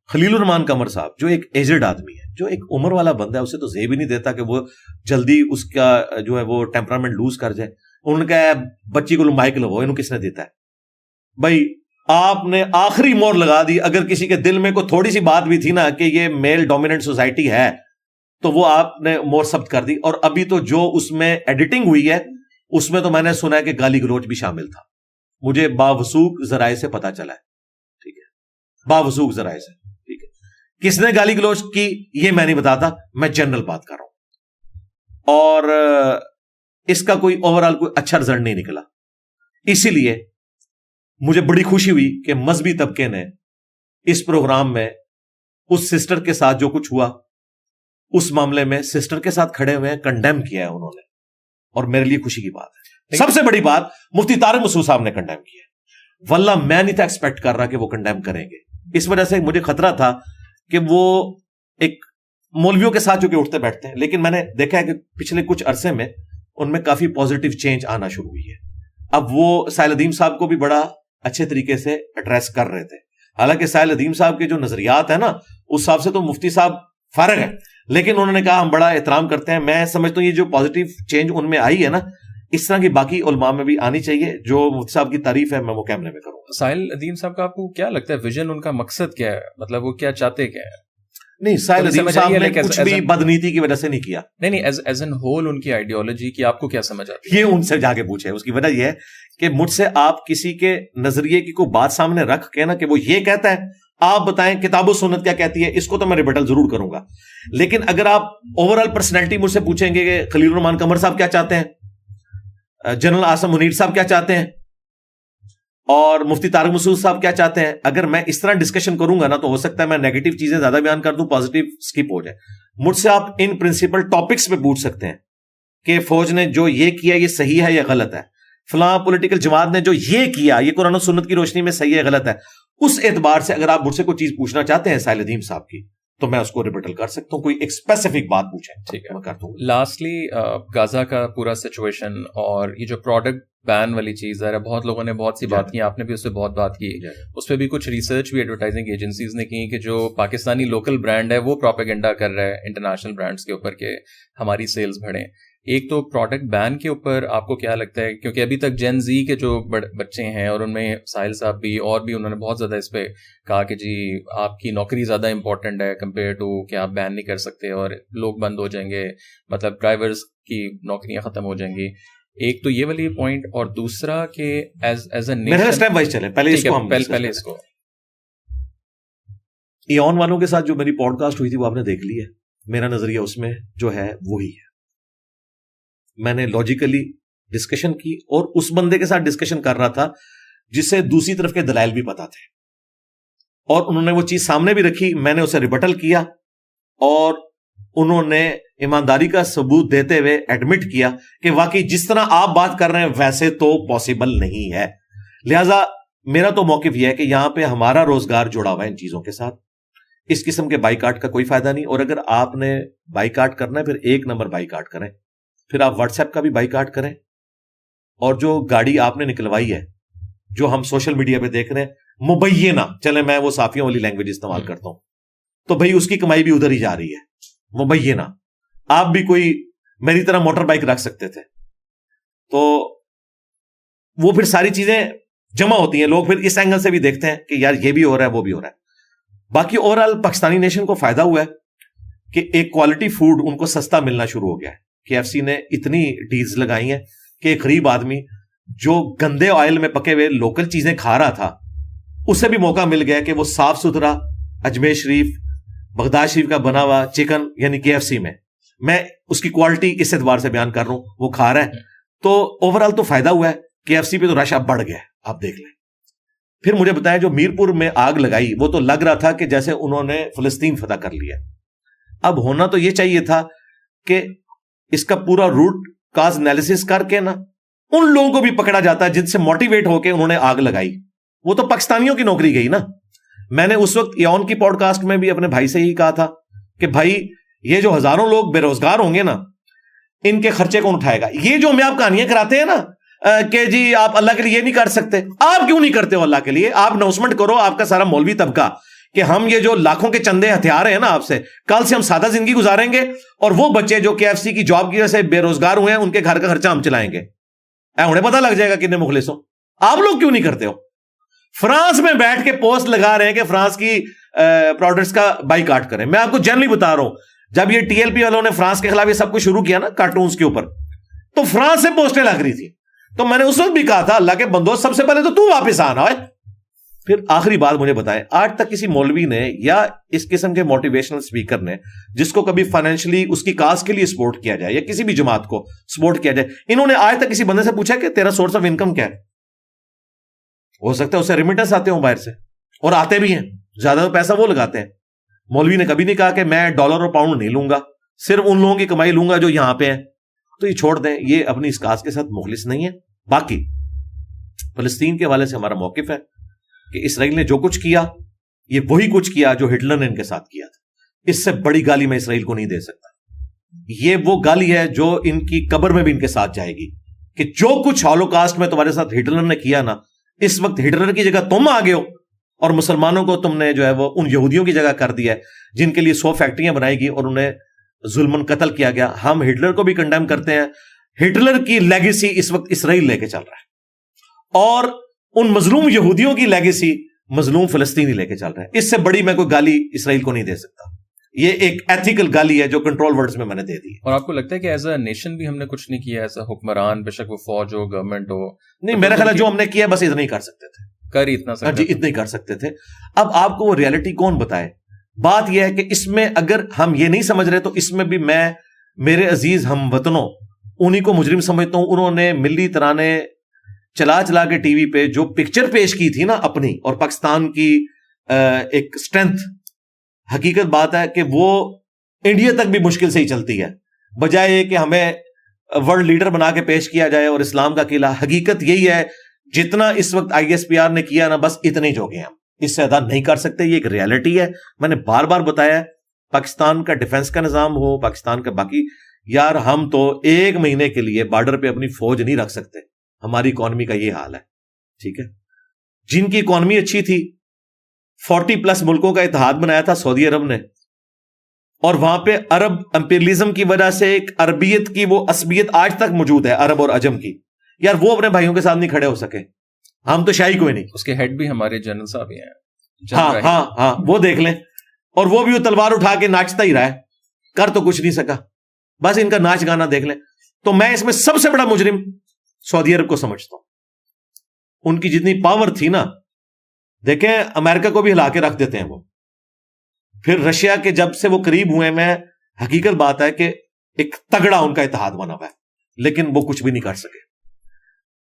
خلیل الرحمان قمر صاحب جو ایک ایجڈ آدمی ہے، جو ایک عمر والا بندہ ہے، اسے تو زیب ہی نہیں دیتا کہ وہ جلدی اس کا جو ہے وہ ٹیمپرامنٹ لوز کر جائے. انہوں نے کہا بچی کو مائک لگو، انہوں کس نے دیتا ہے بھائی؟ آپ نے آخری مور لگا دی. اگر کسی کے دل میں کوئی تھوڑی سی بات بھی تھی نا کہ یہ میل ڈومیننٹ سوسائٹی ہے، تو وہ آپ نے مور ثبت کر دی. اور ابھی تو جو اس میں ایڈیٹنگ ہوئی ہے اس میں تو میں نے سنا ہے کہ گالی گلوچ بھی شامل تھا، مجھے باوثوق ذرائع سے پتا چلا ہے. ٹھیک ہے، باوثوق ذرائع سے. ٹھیک ہے، کس نے گالی گلوچ کی یہ میں نہیں بتاتا، میں جنرل بات کر رہا ہوں. اور اس کا کوئی اوور آل کوئی اچھا رزلٹ نہیں نکلا. اسی لیے مجھے بڑی خوشی ہوئی کہ مذہبی طبقے نے اس پروگرام میں اس سسٹر کے ساتھ جو کچھ ہوا، اس معاملے میں سسٹر کے ساتھ کھڑے ہوئے ہیں، کنڈیم کیا ہے انہوں نے، اور میرے لیے خوشی کی بات ہے. سب سے بڑی بات مفتی طارق مسعود صاحب نے کنڈیم کیا ہے. واللہ میں نہیں تھا ایکسپیکٹ کر رہا کہ وہ کنڈیم کریں گے. اس وجہ سے مجھے خطرہ تھا کہ وہ ایک مولویوں کے ساتھ جو کہ اٹھتے بیٹھتے ہیں، لیکن میں نے دیکھا ہے کہ پچھلے کچھ عرصے میں ان میں کافی پازیٹیو چینج آنا شروع ہوئی ہے. اب وہ ساحل ادیم صاحب کو بھی بڑا اچھے طریقے سے ایڈریس کر رہے تھے. حالانکہ ساحل ادیم صاحب کے جو نظریات ہیں نا، اس حساب سے تو مفتی صاحب فارغ ہیں، لیکن انہوں نے کہا ہم بڑا احترام کرتے ہیں. میں سمجھتا ہوں یہ جو پازیٹیو چینج ان میں آئی ہے نا، اس طرح کی باقی علماء میں بھی آنی چاہیے. جو مفتی صاحب کی تعریف ہے میں وہ کیمرے میں کروں گا. ساحل ادیم صاحب کا آپ کو کیا لگتا ہے ویژن، ان کا مقصد کیا ہے؟ مطلب وہ کیا چاہتے کیا ہے؟ نہیں، ساحل ادیم صاحب نے کچھ بھی بدنیتی کی وجہ سے نہیں کیا. نہیں، ایز این ہول ان کی آئیڈیالوجی کی آپ کو کیا سمجھ آتی ہے؟ یہ ان سے جا کے پوچھے. اس کی وجہ یہ ہے کہ مجھ سے آپ کسی کے نظریے کی کوئی بات سامنے رکھ کے نا کہ وہ یہ کہتا ہے، آپ بتائیں کتاب و سنت کیا کہتی ہے، اس کو تو میں ریبٹل ضرور کروں گا. لیکن اگر آپ اوور آل پرسنالٹی مجھ سے پوچھیں گے کہ خلیل الرحمان قمر صاحب کیا چاہتے ہیں، جنرل آصم منیر صاحب کیا چاہتے ہیں، اور مفتی طارق مسعود صاحب کیا چاہتے ہیں، اگر میں اس طرح ڈسکشن کروں گا نا تو ہو سکتا ہے میں نیگیٹو چیزیں زیادہ بیان کر دوں، پازیٹیو سکپ ہو جائے. مجھ سے آپ ان پرنسپل ٹاپکس پہ پوچھ سکتے ہیں کہ فوج نے جو یہ کیا یہ صحیح ہے یا غلط ہے، فلاں پولیٹیکل جماعت نے جو یہ کیا یہ قرآن و سنت کی روشنی میں صحیح ہے غلط ہے. اس اعتبار سے اگر آپ مجھ سے کوئی چیز پوچھنا چاہتے ہیں ساحل ادیم صاحب کی، تو میں اس کو ریبٹل کر سکتا ہوں. کوئی ایک اسپیسیفک بات پوچھیں, ٹھیک ہے, میں کر دوں. لاسٹلی غازہ کا پورا سچویشن اور یہ جو پروڈکٹ بین والی چیز ہے, بہت لوگوں نے بہت سی بات کی, آپ نے بھی اس پہ بہت بات کی, اس پہ بھی کچھ ریسرچ بھی ایڈورٹائزنگ ایجنسیز نے کی کہ جو پاکستانی لوکل برانڈ ہے وہ پروپیگنڈا کر رہا ہے انٹرنیشنل برانڈس کے اوپر کہ ہماری سیلز بڑھیں. ایک تو پروڈکٹ بین کے اوپر آپ کو کیا لگتا ہے, کیونکہ ابھی تک جین زی کے جو بچے ہیں اور ان میں ساحل صاحب بھی اور بھی انہوں نے بہت زیادہ اس پہ کہا کہ جی آپ کی نوکری زیادہ امپورٹنٹ ہے کمپیئر ٹو کہ آپ بین نہیں کر سکتے اور لوگ بند ہو جائیں گے, مطلب ڈرائیورز کی نوکریاں ختم ہو جائیں گی. ایک تو یہ والی پوائنٹ, اور دوسرا کہ as a nation step wise چلیں, پہلے اس کو ایون والوں کے ساتھ جو میری پوڈ کاسٹ ہوئی تھی وہ آپ نے دیکھ لی ہے. میرا نظریہ اس میں جو ہے وہی ہے. میں نے لاجیکلی ڈسکشن کی اور اس بندے کے ساتھ ڈسکشن کر رہا تھا جسے دوسری طرف کے دلائل بھی پتا تھے, اور انہوں نے وہ چیز سامنے بھی رکھی, میں نے اسے ریبٹل کیا اور انہوں نے ایمانداری کا ثبوت دیتے ہوئے ایڈمٹ کیا کہ واقعی جس طرح آپ بات کر رہے ہیں ویسے تو پاسبل نہیں ہے. لہذا میرا تو موقف یہ ہے کہ یہاں پہ ہمارا روزگار جڑا ہوا ہے ان چیزوں کے ساتھ. اس قسم کے بائیکاٹ کا کوئی فائدہ نہیں, اور اگر آپ نے بائیکاٹ کرنا ہے پھر 1 نمبر بائیکاٹ کریں, پھر آپ واٹس ایپ کا بھی بائیکاٹ کریں, اور جو گاڑی آپ نے نکلوائی ہے جو ہم سوشل میڈیا پہ دیکھ رہے ہیں مبینہ, چلیں میں وہ صافیوں والی لینگویج استعمال کرتا ہوں, تو بھئی اس کی کمائی بھی ادھر ہی جا رہی ہے مبینہ. آپ بھی کوئی میری طرح موٹر بائک رکھ سکتے تھے, تو وہ پھر ساری چیزیں جمع ہوتی ہیں, لوگ پھر اس اینگل سے بھی دیکھتے ہیں کہ یار یہ بھی ہو رہا ہے وہ بھی ہو رہا ہے. باقی اوور آل پاکستانی نیشن کو فائدہ ہوا ہے کہ ایک کوالٹی فوڈ ان کو سستا ملنا شروع ہو گیا ہے. KFC نے اتنی ڈیلز لگائی ہیں کہ ایک غریب آدمی جو گندے آئل میں پکے ہوئے لوکل چیزیں کھا رہا تھا اسے بھی موقع مل گیا کہ وہ صاف ستھرا اجمیر شریف بغداد شریف کا بنا ہوا چکن یعنی KFC میں اس کی کوالٹی اس اعتبار سے بیان کر رہا ہوں وہ کھا رہا ہے. تو اوور آل تو فائدہ ہوا ہے. KFC پہ تو رش اب بڑھ گیا ہے, آپ دیکھ لیں. پھر مجھے بتائیں جو میرپور میں آگ لگائی وہ تو لگ رہا تھا کہ جیسے انہوں نے فلسطین فتح کر لیا. اب ہونا تو یہ چاہیے تھا کہ اس کا پورا روٹ کاز انالیسس کر کے نا ان لوگوں کو بھی پکڑا جاتا جن سے موٹیویٹ ہو کے انہوں نے آگ لگائی. وہ تو پاکستانیوں کی نوکری گئی نا. میں نے اس وقت ایون کی پوڈ کاسٹ میں بھی اپنے بھائی سے ہی کہا تھا کہ بھائی یہ جو ہزاروں لوگ بے روزگار ہوں گے نا ان کے خرچے کون اٹھائے گا؟ یہ جو ہمیں آپ کہانیاں کراتے ہیں نا کہ جی آپ اللہ کے لیے یہ نہیں کر سکتے, آپ کیوں نہیں کرتے ہو اللہ کے لیے؟ آپ اناؤنسمنٹ کرو, آپ کا سارا مولوی طبقہ, کہ ہم یہ جو لاکھوں کے چندے ہتھیار ہیں نا آپ سے, کل سے ہم سادہ زندگی گزاریں گے اور وہ بچے جو KFC کی جاب کی وجہ سے بے روزگار ہوئے ہیں ان کے گھر کا خرچہ ہم چلائیں گے. انہیں پتہ لگ جائے گا کتنے مخلص ہوں. آپ لوگ کیوں نہیں کرتے ہو؟ فرانس میں بیٹھ کے پوسٹ لگا رہے ہیں کہ فرانس کی پروڈکٹس کا بائیکاٹ کریں. میں آپ کو جنرلی بتا رہا ہوں, جب یہ TLP والوں نے فرانس کے خلاف یہ سب کچھ شروع کیا نا کارٹونز کے اوپر, تو فرانس سے پوسٹیں لگ رہی تھی. تو میں نے اس وقت بھی کہا تھا اللہ کے بندو سب سے پہلے تو واپس آنا ہے. پھر آخری بات مجھے بتائیں, آج تک کسی مولوی نے یا اس قسم کے موٹیویشنل اسپیکر نے جس کو کبھی فائنینشلی اس کی کاز کے لیے سپورٹ کیا جائے یا کسی بھی جماعت کو سپورٹ کیا جائے, انہوں نے آج تک کسی بندے سے پوچھا کہ تیرا سورس آف انکم کیا ہے؟ ہو سکتا ہے اسے ریمیٹنس آتے ہوں باہر سے, اور آتے بھی ہیں, زیادہ پیسہ وہ لگاتے ہیں. مولوی نے کبھی نہیں کہا کہ میں ڈالر اور پاؤنڈ نہیں لوں گا, صرف ان لوگوں کی کمائی لوں گا جو یہاں پہ ہیں. تو یہ چھوڑ دیں, یہ اپنی اس کاز کے ساتھ مخلص نہیں ہے. باقی فلسطین کے حوالے سے ہمارا موقف ہے کہ اسرائیل نے جو کچھ کیا یہ وہی کچھ کیا جو ہٹلر نے ان کے ساتھ کیا تھا. اس سے بڑی گالی میں اسرائیل کو نہیں دے سکتا. یہ وہ گالی ہے جو ان کی قبر میں بھی ان کے ساتھ جائے گی کہ جو کچھ ہولوکاسٹ میں تمہارے ساتھ ہٹلر نے کیا نا, اس وقت ہٹلر کی جگہ تم آ گئے ہو اور مسلمانوں کو تم نے جو ہے وہ ان یہودیوں کی جگہ کر دیا ہے جن کے لیے 100 فیکٹریاں بنائی گئی اور انہیں ظلمن قتل کیا گیا. ہم ہٹلر کو بھی کنڈیم کرتے ہیں. ہٹلر کی لیگیسی اس وقت اسرائیل لے کے چل رہا ہے, اور ان مظلوم یہودیوں کی لیگیسی مظلوم فلسطینی لے کے چل رہا ہے. اس سے بڑی میں کوئی گالی اسرائیل کو نہیں دے سکتا. یہ ایک ایتھیکل گالی ہے جو کنٹرول ورڈز میں نے دے دی. اور آپ کو لگتا ہے کہ ایز اے نیشن بھی ہم نے کچھ نہیں کیا, ایز اے حکمران, بے شک وہ فوج ہو گورنمنٹ ہو؟ نہیں, میرا خیال ہے جو ہم نے کیا بس اتنا ہی کر سکتے تھے. کر اتنا جی اتنا ہی کر سکتے تھے. اب آپ کو وہ ریئلٹی کون بتائے؟ بات یہ ہے کہ اس میں اگر ہم یہ نہیں سمجھ رہے تو اس میں بھی میں میرے عزیز ہم وطنوں انہی کو مجرم سمجھتا ہوں. انہوں نے ملی ترانے چلا چلا کے ٹی وی پہ جو پکچر پیش کی تھی نا اپنی اور پاکستان کی ایک اسٹرینتھ, حقیقت بات ہے کہ وہ انڈیا تک بھی مشکل سے ہی چلتی ہے, بجائے کہ ہمیں ورلڈ لیڈر بنا کے پیش کیا جائے اور اسلام کا قلعہ. حقیقت یہی ہے جتنا اس وقت ISPR نے کیا نا بس اتنے جو گئے ہم, اس سے زیادہ نہیں کر سکتے. یہ ایک ریالٹی ہے, میں نے بار بار بتایا پاکستان کا ڈیفنس کا نظام ہو، پاکستان کا باقی، یار ہم تو 1 مہینے کے لیے بارڈر پہ اپنی فوج نہیں رکھ سکتے. ہماری اکانومی کا یہ حال ہے. ٹھیک ہے، جن کی اکانومی اچھی تھی، 40+ ملکوں کا اتحاد بنایا تھا سعودی عرب نے، اور وہاں پہ عرب امپیریلزم کی وجہ سے ایک عربیت کی وہ عصبیت آج تک موجود ہے، عرب اور عجم کی. یار وہ اپنے بھائیوں کے ساتھ نہیں کھڑے ہو سکے. ہم تو شاہی کوئی نہیں. اس کے ہیڈ بھی ہمارے جنرل صاحب ہی ہیں. ہاں وہ دیکھ لیں، اور وہ بھی وہ تلوار اٹھا کے ناچتا ہی رہا ہے، کر تو کچھ نہیں سکا. بس ان کا ناچ گانا دیکھ لیں. تو میں اس میں سب سے بڑا مجرم سعودی عرب کو سمجھتا ہوں. ان کی جتنی پاور تھی نا، دیکھیں امریکہ کو بھی ہلا کے رکھ دیتے ہیں وہ. پھر رشیا کے جب سے وہ قریب ہوئے، میں حقیقت بات ہے کہ ایک تگڑا ان کا اتحاد بنا ہوا ہے، لیکن وہ کچھ بھی نہیں کر سکے.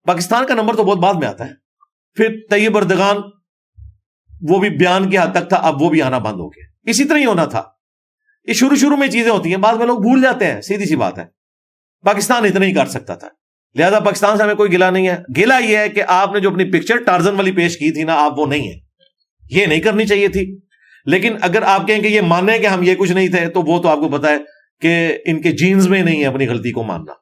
پاکستان کا نمبر تو بہت بعد میں آتا ہے. پھر طیب اردغان، وہ بھی بیان کی حد تک تھا، اب وہ بھی آنا بند ہو گیا. اسی طرح ہی ہونا تھا. یہ شروع میں چیزیں ہوتی ہیں، بعد میں لوگ بھول جاتے ہیں، سیدھی سی بات ہے. پاکستان اتنا ہی کر سکتا تھا، لہذا پاکستان سے ہمیں کوئی گلہ نہیں ہے. گلہ یہ ہے کہ آپ نے جو اپنی پکچر ٹارزن والی پیش کی تھی نا، آپ وہ نہیں ہے. یہ نہیں کرنی چاہیے تھی. لیکن اگر آپ کہیں کہ یہ مانیں کہ ہم یہ کچھ نہیں تھے، تو وہ تو آپ کو پتا ہے کہ ان کے جینز میں نہیں ہے اپنی غلطی کو ماننا،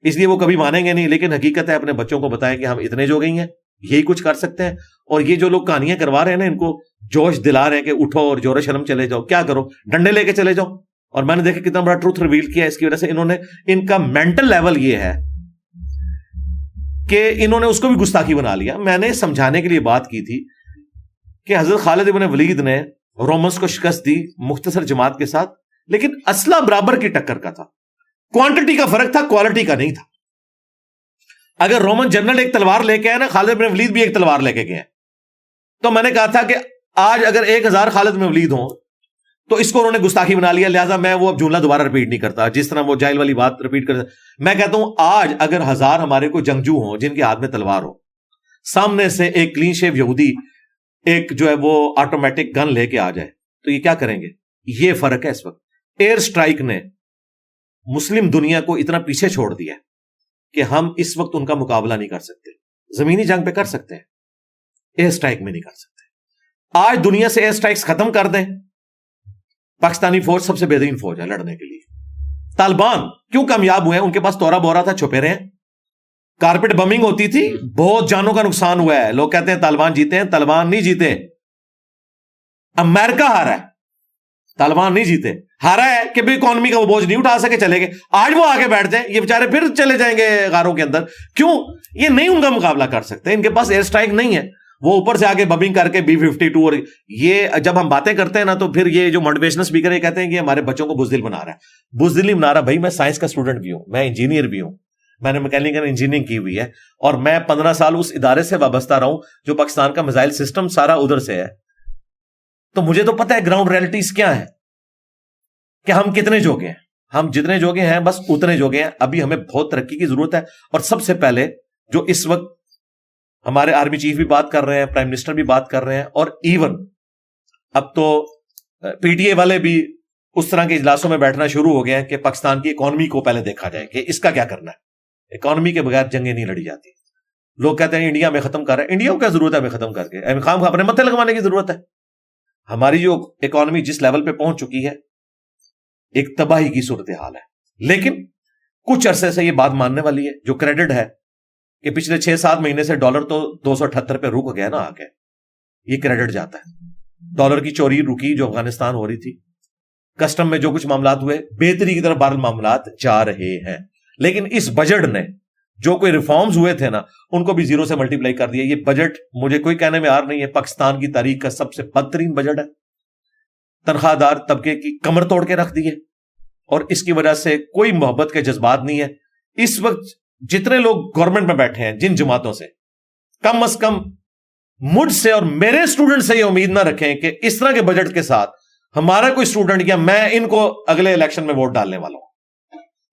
اس لیے وہ کبھی مانیں گے نہیں. لیکن حقیقت ہے، اپنے بچوں کو بتائیں کہ ہم اتنے جو گئی ہیں، یہی کچھ کر سکتے ہیں. اور یہ جو لوگ کہانیاں کروا رہے ہیں نا، ان کو جوش دلا رہے ہیں کہ اٹھو اور جور شرم چلے جاؤ. کیا کرو؟ ڈنڈے لے کے چلے جاؤ. اور میں نے دیکھا کتنا بڑا ٹروتھ ریویل کیا. اس کی وجہ سے انہوں نے، ان کا مینٹل لیول یہ ہے کہ انہوں نے اس کو بھی گستاخی بنا لیا. میں نے سمجھانے کے لیے بات کی تھی کہ حضرت خالد ابن ولید نے رومنس کو شکست دی مختصر جماعت کے ساتھ، لیکن اسلحہ برابر کی ٹکر کا تھا. کوانٹٹی کا فرق تھا، کوالٹی کا نہیں تھا. اگر رومن جنرل ایک تلوار لے کے آئے نا، خالد بن ولید بھی ایک تلوار لے کے گئے. تو میں نے کہا تھا کہ آج اگر 1000 خالد بن ولید ہوں تو اس کو انہوں نے گستاخی بنا لیا. لہٰذا میں وہ اب جملہ دوبارہ رپیٹ نہیں کرتا، جس طرح وہ جاہل والی بات رپیٹ کرتا. میں کہتا ہوں آج اگر 1000 ہمارے کو جنگجو ہوں جن کے ہاتھ میں تلوار ہو، سامنے سے ایک کلین شیو یہودی ایک جو ہے وہ آٹومیٹک گن لے کے آ جائے، تو یہ کیا کریں گے؟ یہ فرق ہے اس وقت. ایئر سٹرائک نے مسلم دنیا کو اتنا پیچھے چھوڑ دیا کہ ہم اس وقت ان کا مقابلہ نہیں کر سکتے. زمینی جنگ پہ کر سکتے ہیں، ایئر سٹرائک میں نہیں کر سکتے. آج دنیا سے ایئر سٹرائکس ختم کر دیں، پاکستانی فوج سب سے بہترین فوج ہے لڑنے کے لیے. طالبان کیوں کامیاب ہوئے ہیں؟ ان کے پاس تورا بورا تھا، چھپے رہے ہیں. کارپیٹ بمنگ ہوتی تھی، بہت جانوں کا نقصان ہوا ہے. لوگ کہتے ہیں طالبان جیتے ہیں، طالبان نہیں جیتے. امریکہ ہارا ہے، طالبان نہیں جیتے. ہارا ہے کہ بھی اکانومی کا وہ بوجھ نہیں اٹھا سکے، چلے گئے. آج وہ آگے بیٹھ جائیں، یہ بیچارے پھر چلے جائیں گے غاروں کے اندر. کیوں؟ یہ نہیں ان کا مقابلہ کر سکتے، ان کے پاس ایئر سٹرائک نہیں ہے. وہ اوپر سے آگے بمنگ کر کے B-52، اور یہ جب ہم باتیں کرتے ہیں نا، تو پھر یہ جو موٹیویشنل اسپیکر یہ کہتے ہیں کہ ہمارے بچوں کو بزدل بنا رہا ہے. بزدل نہیں بنا رہا بھائی، میں سائنس کا اسٹوڈنٹ بھی ہوں، میں انجینئر بھی ہوں، میں نے میکینیکل انجینئرنگ کی ہوئی ہے، اور میں 15 سال اس ادارے سے وابستہ رہا ہوں جو پاکستان کا میزائل سسٹم سارا ادھر سے ہے. تو مجھے تو پتہ ہے گراؤنڈ ریئلٹیز کیا ہے، کہ ہم کتنے جوگے ہیں. ہم جتنے جوگے ہیں بس اتنے جوگے ہیں. ابھی ہمیں بہت ترقی کی ضرورت ہے. اور سب سے پہلے جو اس وقت ہمارے آرمی چیف بھی بات کر رہے ہیں، پرائم منسٹر بھی بات کر رہے ہیں، اور ایون اب تو PTA والے بھی اس طرح کے اجلاسوں میں بیٹھنا شروع ہو گئے ہیں کہ پاکستان کی اکانومی کو پہلے دیکھا جائے کہ اس کا کیا کرنا ہے. اکانومی کے بغیر جنگیں نہیں لڑی جاتی. لوگ کہتے ہیں انڈیا میں ختم کر رہے ہیں. انڈیا کو کیا ضرورت ہے ہمیں ختم کر کے؟ خام اپنے متھے لگوانے کی ضرورت ہے. ہماری جو اکانومی جس لیول پہ پہنچ چکی ہے، ایک تباہی کی صورتحال ہے. لیکن کچھ عرصے سے یہ بات ماننے والی ہے. جو کریڈٹ ہے کہ پچھلے 6-7 مہینے سے ڈالر تو 278 پہ رک گیا نا آ کے، یہ کریڈٹ جاتا ہے. ڈالر کی چوری رکی جو افغانستان ہو رہی تھی، کسٹم میں جو کچھ معاملات ہوئے، بہتری کی طرف بہرحال معاملات جا رہے ہیں. لیکن اس بجٹ نے جو کوئی ریفارمز ہوئے تھے نا، ان کو بھی 0 سے ملٹیپلائی کر دیا. یہ بجٹ مجھے کوئی کہنے میں آر نہیں ہے، پاکستان کی تاریخ کا سب سے بدترین بجٹ ہے. تنخواہ دار طبقے کی کمر توڑ کے رکھ دی ہے، اور اس کی وجہ سے کوئی محبت کے جذبات نہیں ہے. اس وقت جتنے لوگ گورنمنٹ میں بیٹھے ہیں، جن جماعتوں سے، کم از کم مجھ سے اور میرے اسٹوڈنٹ سے یہ امید نہ رکھیں کہ اس طرح کے بجٹ کے ساتھ ہمارا کوئی اسٹوڈنٹ یا میں ان کو اگلے الیکشن میں ووٹ ڈالنے والا ہوں.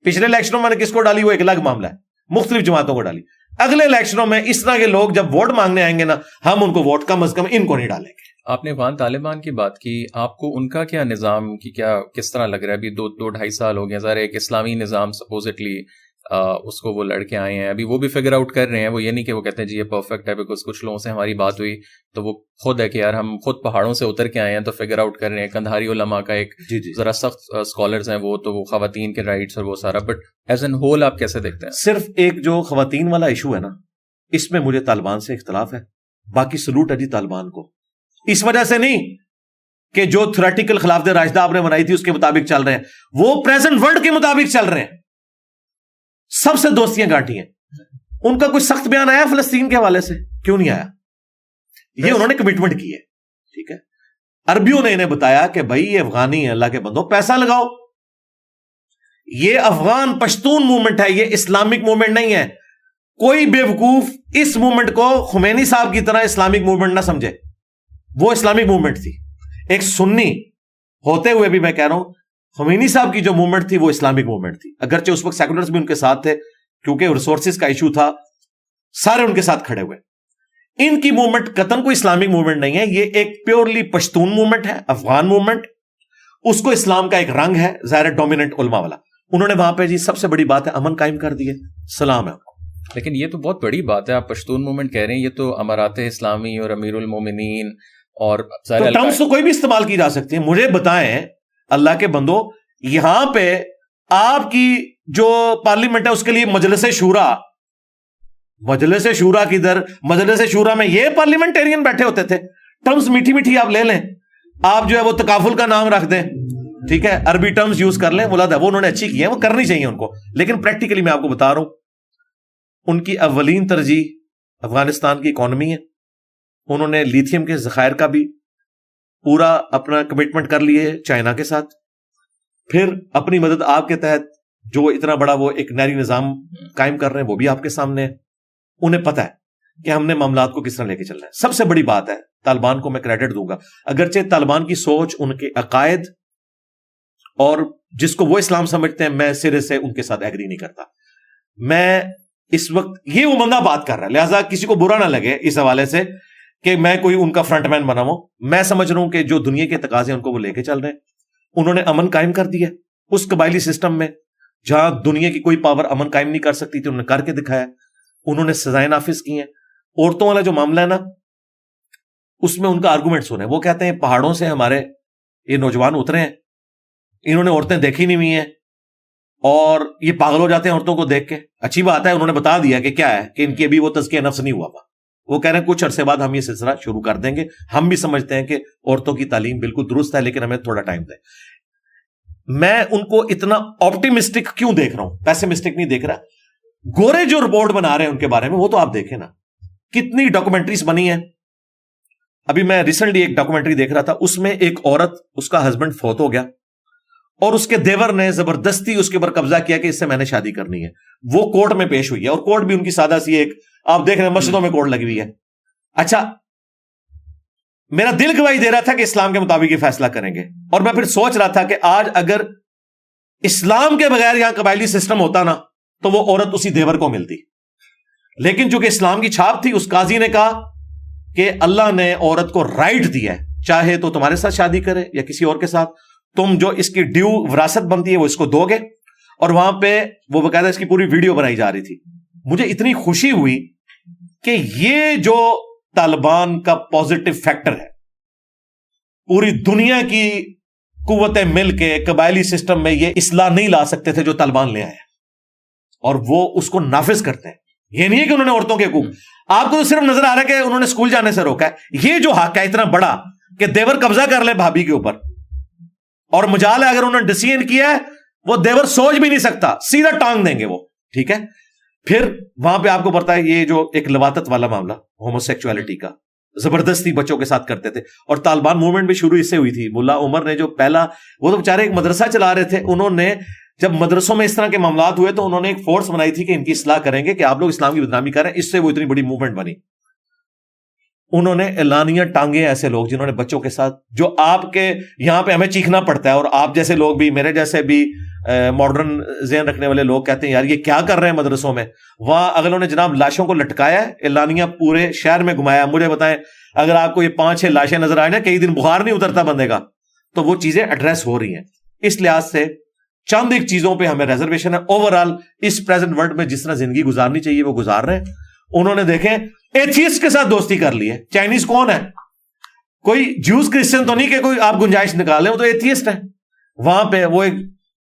پچھلے الیکشنوں میں نے کس کو ڈالی وہ ایک الگ معاملہ ہے، مختلف جماعتوں کو ڈالی. اگلے الیکشنوں میں اس طرح کے لوگ جب ووٹ مانگنے آئیں گے نا، ہم ان کو ووٹ کم از کم ان کو نہیں ڈالیں گے. آپ نے افغان طالبان کی بات کی، آپ کو ان کا کیا نظام کی کیا کس طرح لگ رہا ہے؟ ابھی 2-2.5 سال ہو گئے. ظاہر ایک اسلامی نظام سپوزٹلی اس کو وہ لڑکے آئے ہیں, ابھی وہ بھی فگر آؤٹ کر رہے ہیں. وہ یہ نہیں کہ وہ کہتے ہیں جی یہ پرفیکٹ ہے, بیکاز کچھ لوگوں سے ہماری بات ہوئی تو وہ خود ہے کہ یار ہم خود پہاڑوں سے اتر کے آئے ہیں تو فگر آؤٹ کر رہے ہیں. کندھاری علماء کا ایک ذرا سخت اسکالرز ہیں وہ, تو وہ خواتین کے رائٹس اور وہ سارا, بٹ ایز این ہول آپ کیسے دیکھتے ہیں؟ صرف ایک جو خواتین والا ایشو ہے نا, اس میں مجھے طالبان سے اختلاف ہے. باقی سلوٹ ہے جی طالبان کو, اس وجہ سے نہیں کہ جو تھیوریٹیکل خلافت راشدہ آپ نے بنائی تھی اس کے مطابق چل رہے ہیں, وہ پریزنٹ ورلڈ کے مطابق چل رہے ہیں. سب سے دوستیاں گانٹی ہیں. ان کا کوئی سخت بیان آیا فلسطین کے حوالے سے؟ کیوں نہیں آیا؟ یہ انہوں نے کمٹمنٹ کی ہے, ٹھیک ہے. عربیوں نے انہیں بتایا کہ بھائی یہ افغانی ہے, اللہ کے بندوں پیسہ لگاؤ. یہ افغان پشتون موومنٹ ہے, یہ اسلامک موومنٹ نہیں ہے. کوئی بے وقوف اس موومنٹ کو خمینی صاحب کی طرح اسلامک موومنٹ نہ سمجھے. وہ اسلامک موومنٹ تھی. ایک سنی ہوتے ہوئے بھی میں کہہ رہا ہوں, خمینی صاحب کی جو موومنٹ تھی وہ اسلامک موومنٹ تھی. اگرچہ اس وقت سیکولرز بھی ان کے ساتھ تھے, کیونکہ ریسورسز کا ایشو تھا, سارے ان کے ساتھ کھڑے ہوئے. ان کی موومنٹ قطن کوئی اسلامک موومنٹ نہیں ہے. یہ ایک پیورلی پشتون موومنٹ ہے, افغان موومنٹ. اس کو اسلام کا ایک رنگ ہے ظاہر ڈومیننٹ علماء والا. انہوں نے وہاں پہ جی سب سے بڑی بات ہے امن قائم کر دیے, سلام ہے. لیکن یہ تو بہت بڑی بات ہے, آپ پشتون موومنٹ کہہ رہے ہیں, یہ تو امارات اسلامی اور امیر المومنین اور ٹرمز تو کوئی بھی استعمال کی جا سکتی ہیں. مجھے بتائیں اللہ کے بندو, یہاں پہ آپ کی جو پارلیمنٹ ہے اس کے لیے مجلس شورا کدھر؟ مجلس شورا میں یہ پارلیمنٹیرین بیٹھے ہوتے تھے. ٹرمز میٹھی میٹھی آپ لے لیں, آپ جو ہے وہ تکافل کا نام رکھ دیں, ٹھیک ہے, عربی ٹرمز یوز کر لیں, ملاد ہے وہ انہوں نے اچھی کی ہے, وہ کرنی چاہیے ان کو. لیکن پریکٹیکلی میں آپ کو بتا رہا ہوں, ان کی اولین ترجیح افغانستان کی اکانومی ہے. انہوں نے لیتھیم کے ذخائر کا بھی پورا اپنا کمٹمنٹ کر لیے چائنا کے ساتھ. پھر اپنی مدد آپ کے تحت جو اتنا بڑا وہ ایک نہری نظام قائم کر رہے ہیں وہ بھی آپ کے سامنے ہے. انہیں پتہ ہے کہ ہم نے معاملات کو کس طرح لے کے چلنا ہے. سب سے بڑی بات ہے, طالبان کو میں کریڈٹ دوں گا, اگرچہ طالبان کی سوچ, ان کے عقائد اور جس کو وہ اسلام سمجھتے ہیں, میں سرے سے ان کے ساتھ ایگری نہیں کرتا. میں اس وقت یہ وہ بندہ بات کر رہا ہے, لہٰذا کسی کو برا نہ لگے اس حوالے سے کہ میں کوئی ان کا فرنٹ مین بنا ہوں. میں سمجھ رہا ہوں کہ جو دنیا کے تقاضے ان کو وہ لے کے چل رہے ہیں. انہوں نے امن قائم کر دیا اس قبائلی سسٹم میں جہاں دنیا کی کوئی پاور امن قائم نہیں کر سکتی تھی, انہوں نے کر کے دکھایا. انہوں نے سزائیں نافذ کی ہیں. عورتوں والا جو معاملہ ہے نا, اس میں ان کا آرگومنٹ سنیں. وہ کہتے ہیں پہاڑوں سے ہمارے یہ نوجوان اترے ہیں, انہوں نے عورتیں دیکھی نہیں ہوئی ہیں اور یہ پاگل ہو جاتے ہیں عورتوں کو دیکھ کے. اچھی بات ہے, انہوں نے بتا دیا کہ کیا ہے, کہ ان کی ابھی وہ تزکیہ نفس نہیں ہوا. وہ کہہ رہے ہیں کچھ عرصے بعد ہم یہ سلسلہ شروع کر دیں گے. ہم بھی سمجھتے ہیں کہ عورتوں کی تعلیم بالکل درست ہے, لیکن ہمیں تھوڑا ٹائم دیں. میں ان کو اتنا آپٹیمسٹک کیوں دیکھ رہا ہوں, پیسمسٹک نہیں دیکھ رہا. گورے جو رپورٹ بنا رہے ہیں ان کے بارے میں, وہ تو آپ دیکھیں نا, کتنی ڈاکومنٹریز بنی ہیں. ابھی میں ریسنٹلی ایک ڈاکومنٹری دیکھ رہا تھا, اس میں ایک عورت, اس کا ہسبینڈ فوت ہو گیا اور اس کے دیور نے زبردستی اس کے اوپر قبضہ کیا کہ اس سے میں نے شادی کرنی ہے. وہ کورٹ میں پیش ہوئی ہے, اور کورٹ بھی ان کی سادہ سی ایک, آپ دیکھ رہے ہیں مسجدوں میں کورٹ لگی ہوئی ہے. اچھا, میرا دل گواہی دے رہا تھا کہ اسلام کے مطابق یہ فیصلہ کریں گے, اور میں پھر سوچ رہا تھا کہ آج اگر اسلام کے بغیر یہاں قبائلی سسٹم ہوتا نا, تو وہ عورت اسی دیور کو ملتی. لیکن چونکہ اسلام کی چھاپ تھی, اس قاضی نے کہا کہ اللہ نے عورت کو رائٹ دیا ہے, چاہے تو تمہارے ساتھ شادی کرے یا کسی اور کے ساتھ, تم جو اس کی ڈیو وراثت بنتی ہے وہ اس کو دو گے. اور وہاں پہ وہ باقاعدہ اس کی پوری ویڈیو بنائی جا رہی تھی. مجھے اتنی خوشی ہوئی کہ یہ جو طالبان کا پازیٹو فیکٹر ہے, پوری دنیا کی قوتیں مل کے قبائلی سسٹم میں یہ اصلاح نہیں لا سکتے تھے جو طالبان لے آئے, اور وہ اس کو نافذ کرتے ہیں. یہ نہیں ہے کہ انہوں نے عورتوں کے حقوق, آپ کو تو صرف نظر آ رہا ہے کہ انہوں نے اسکول جانے سے روکا ہے. یہ جو حق ہے اتنا بڑا کہ دیور قبضہ کر لے بھابھی کے اوپر, اور مجال ہے اگر انہوں نے ڈیسیژن کیا ہے وہ دیور سوچ بھی نہیں سکتا, سیدھا ٹانگ دیں گے وہ, ٹھیک ہے. پھر وہاں پہ آپ کو پتا ہے یہ جو ایک لواطت والا معاملہ ہومو سیکچولیٹی کا, زبردستی بچوں کے ساتھ کرتے تھے, اور طالبان موومنٹ بھی شروع اس سے ہوئی تھی. ملا عمر نے جو پہلا, وہ تو بیچارے ایک مدرسہ چلا رہے تھے, انہوں نے جب مدرسوں میں اس طرح کے معاملات ہوئے تو انہوں نے ایک فورس بنائی تھی کہ ان کی اصلاح کریں گے, کہ آپ لوگ اسلام کی بدنامی کر رہے ہیں. اس سے وہ اتنی بڑی موومنٹ بنی. انہوں نے اعلانیہ ٹانگے ایسے لوگ جنہوں نے بچوں کے ساتھ, جو آپ کے یہاں پہ ہمیں چیخنا پڑتا ہے, اور آپ جیسے لوگ بھی, میرے جیسے بھی ماڈرن ذہن رکھنے والے لوگ کہتے ہیں یار یہ کیا کر رہے ہیں مدرسوں میں. وہاں اگلوں نے جناب لاشوں کو لٹکایا ہے, اعلانیہ پورے شہر میں گھمایا. مجھے بتائیں اگر آپ کو یہ 5-6 لاشیں نظر آئے نا, کئی دن بخار نہیں اترتا بندے کا, تو وہ چیزیں ایڈریس ہو رہی ہیں. اس لحاظ سے چند ایک چیزوں پہ ہمیں ریزرویشن ہے. اوور آل اس پریزنٹ ورلڈ میں جس طرح زندگی گزارنی چاہیے وہ گزار رہے ہیں. انہوں نے دیکھیں ایتھیسٹ کے ساتھ دوستی کر لی ہے. چائنیز کون ہے؟ کوئی جوز کرسچن تو نہیں کہ کوئی آپ گنجائش نکالیں, وہ تو ایتھیسٹ ہے. وہاں پہ وہ ایک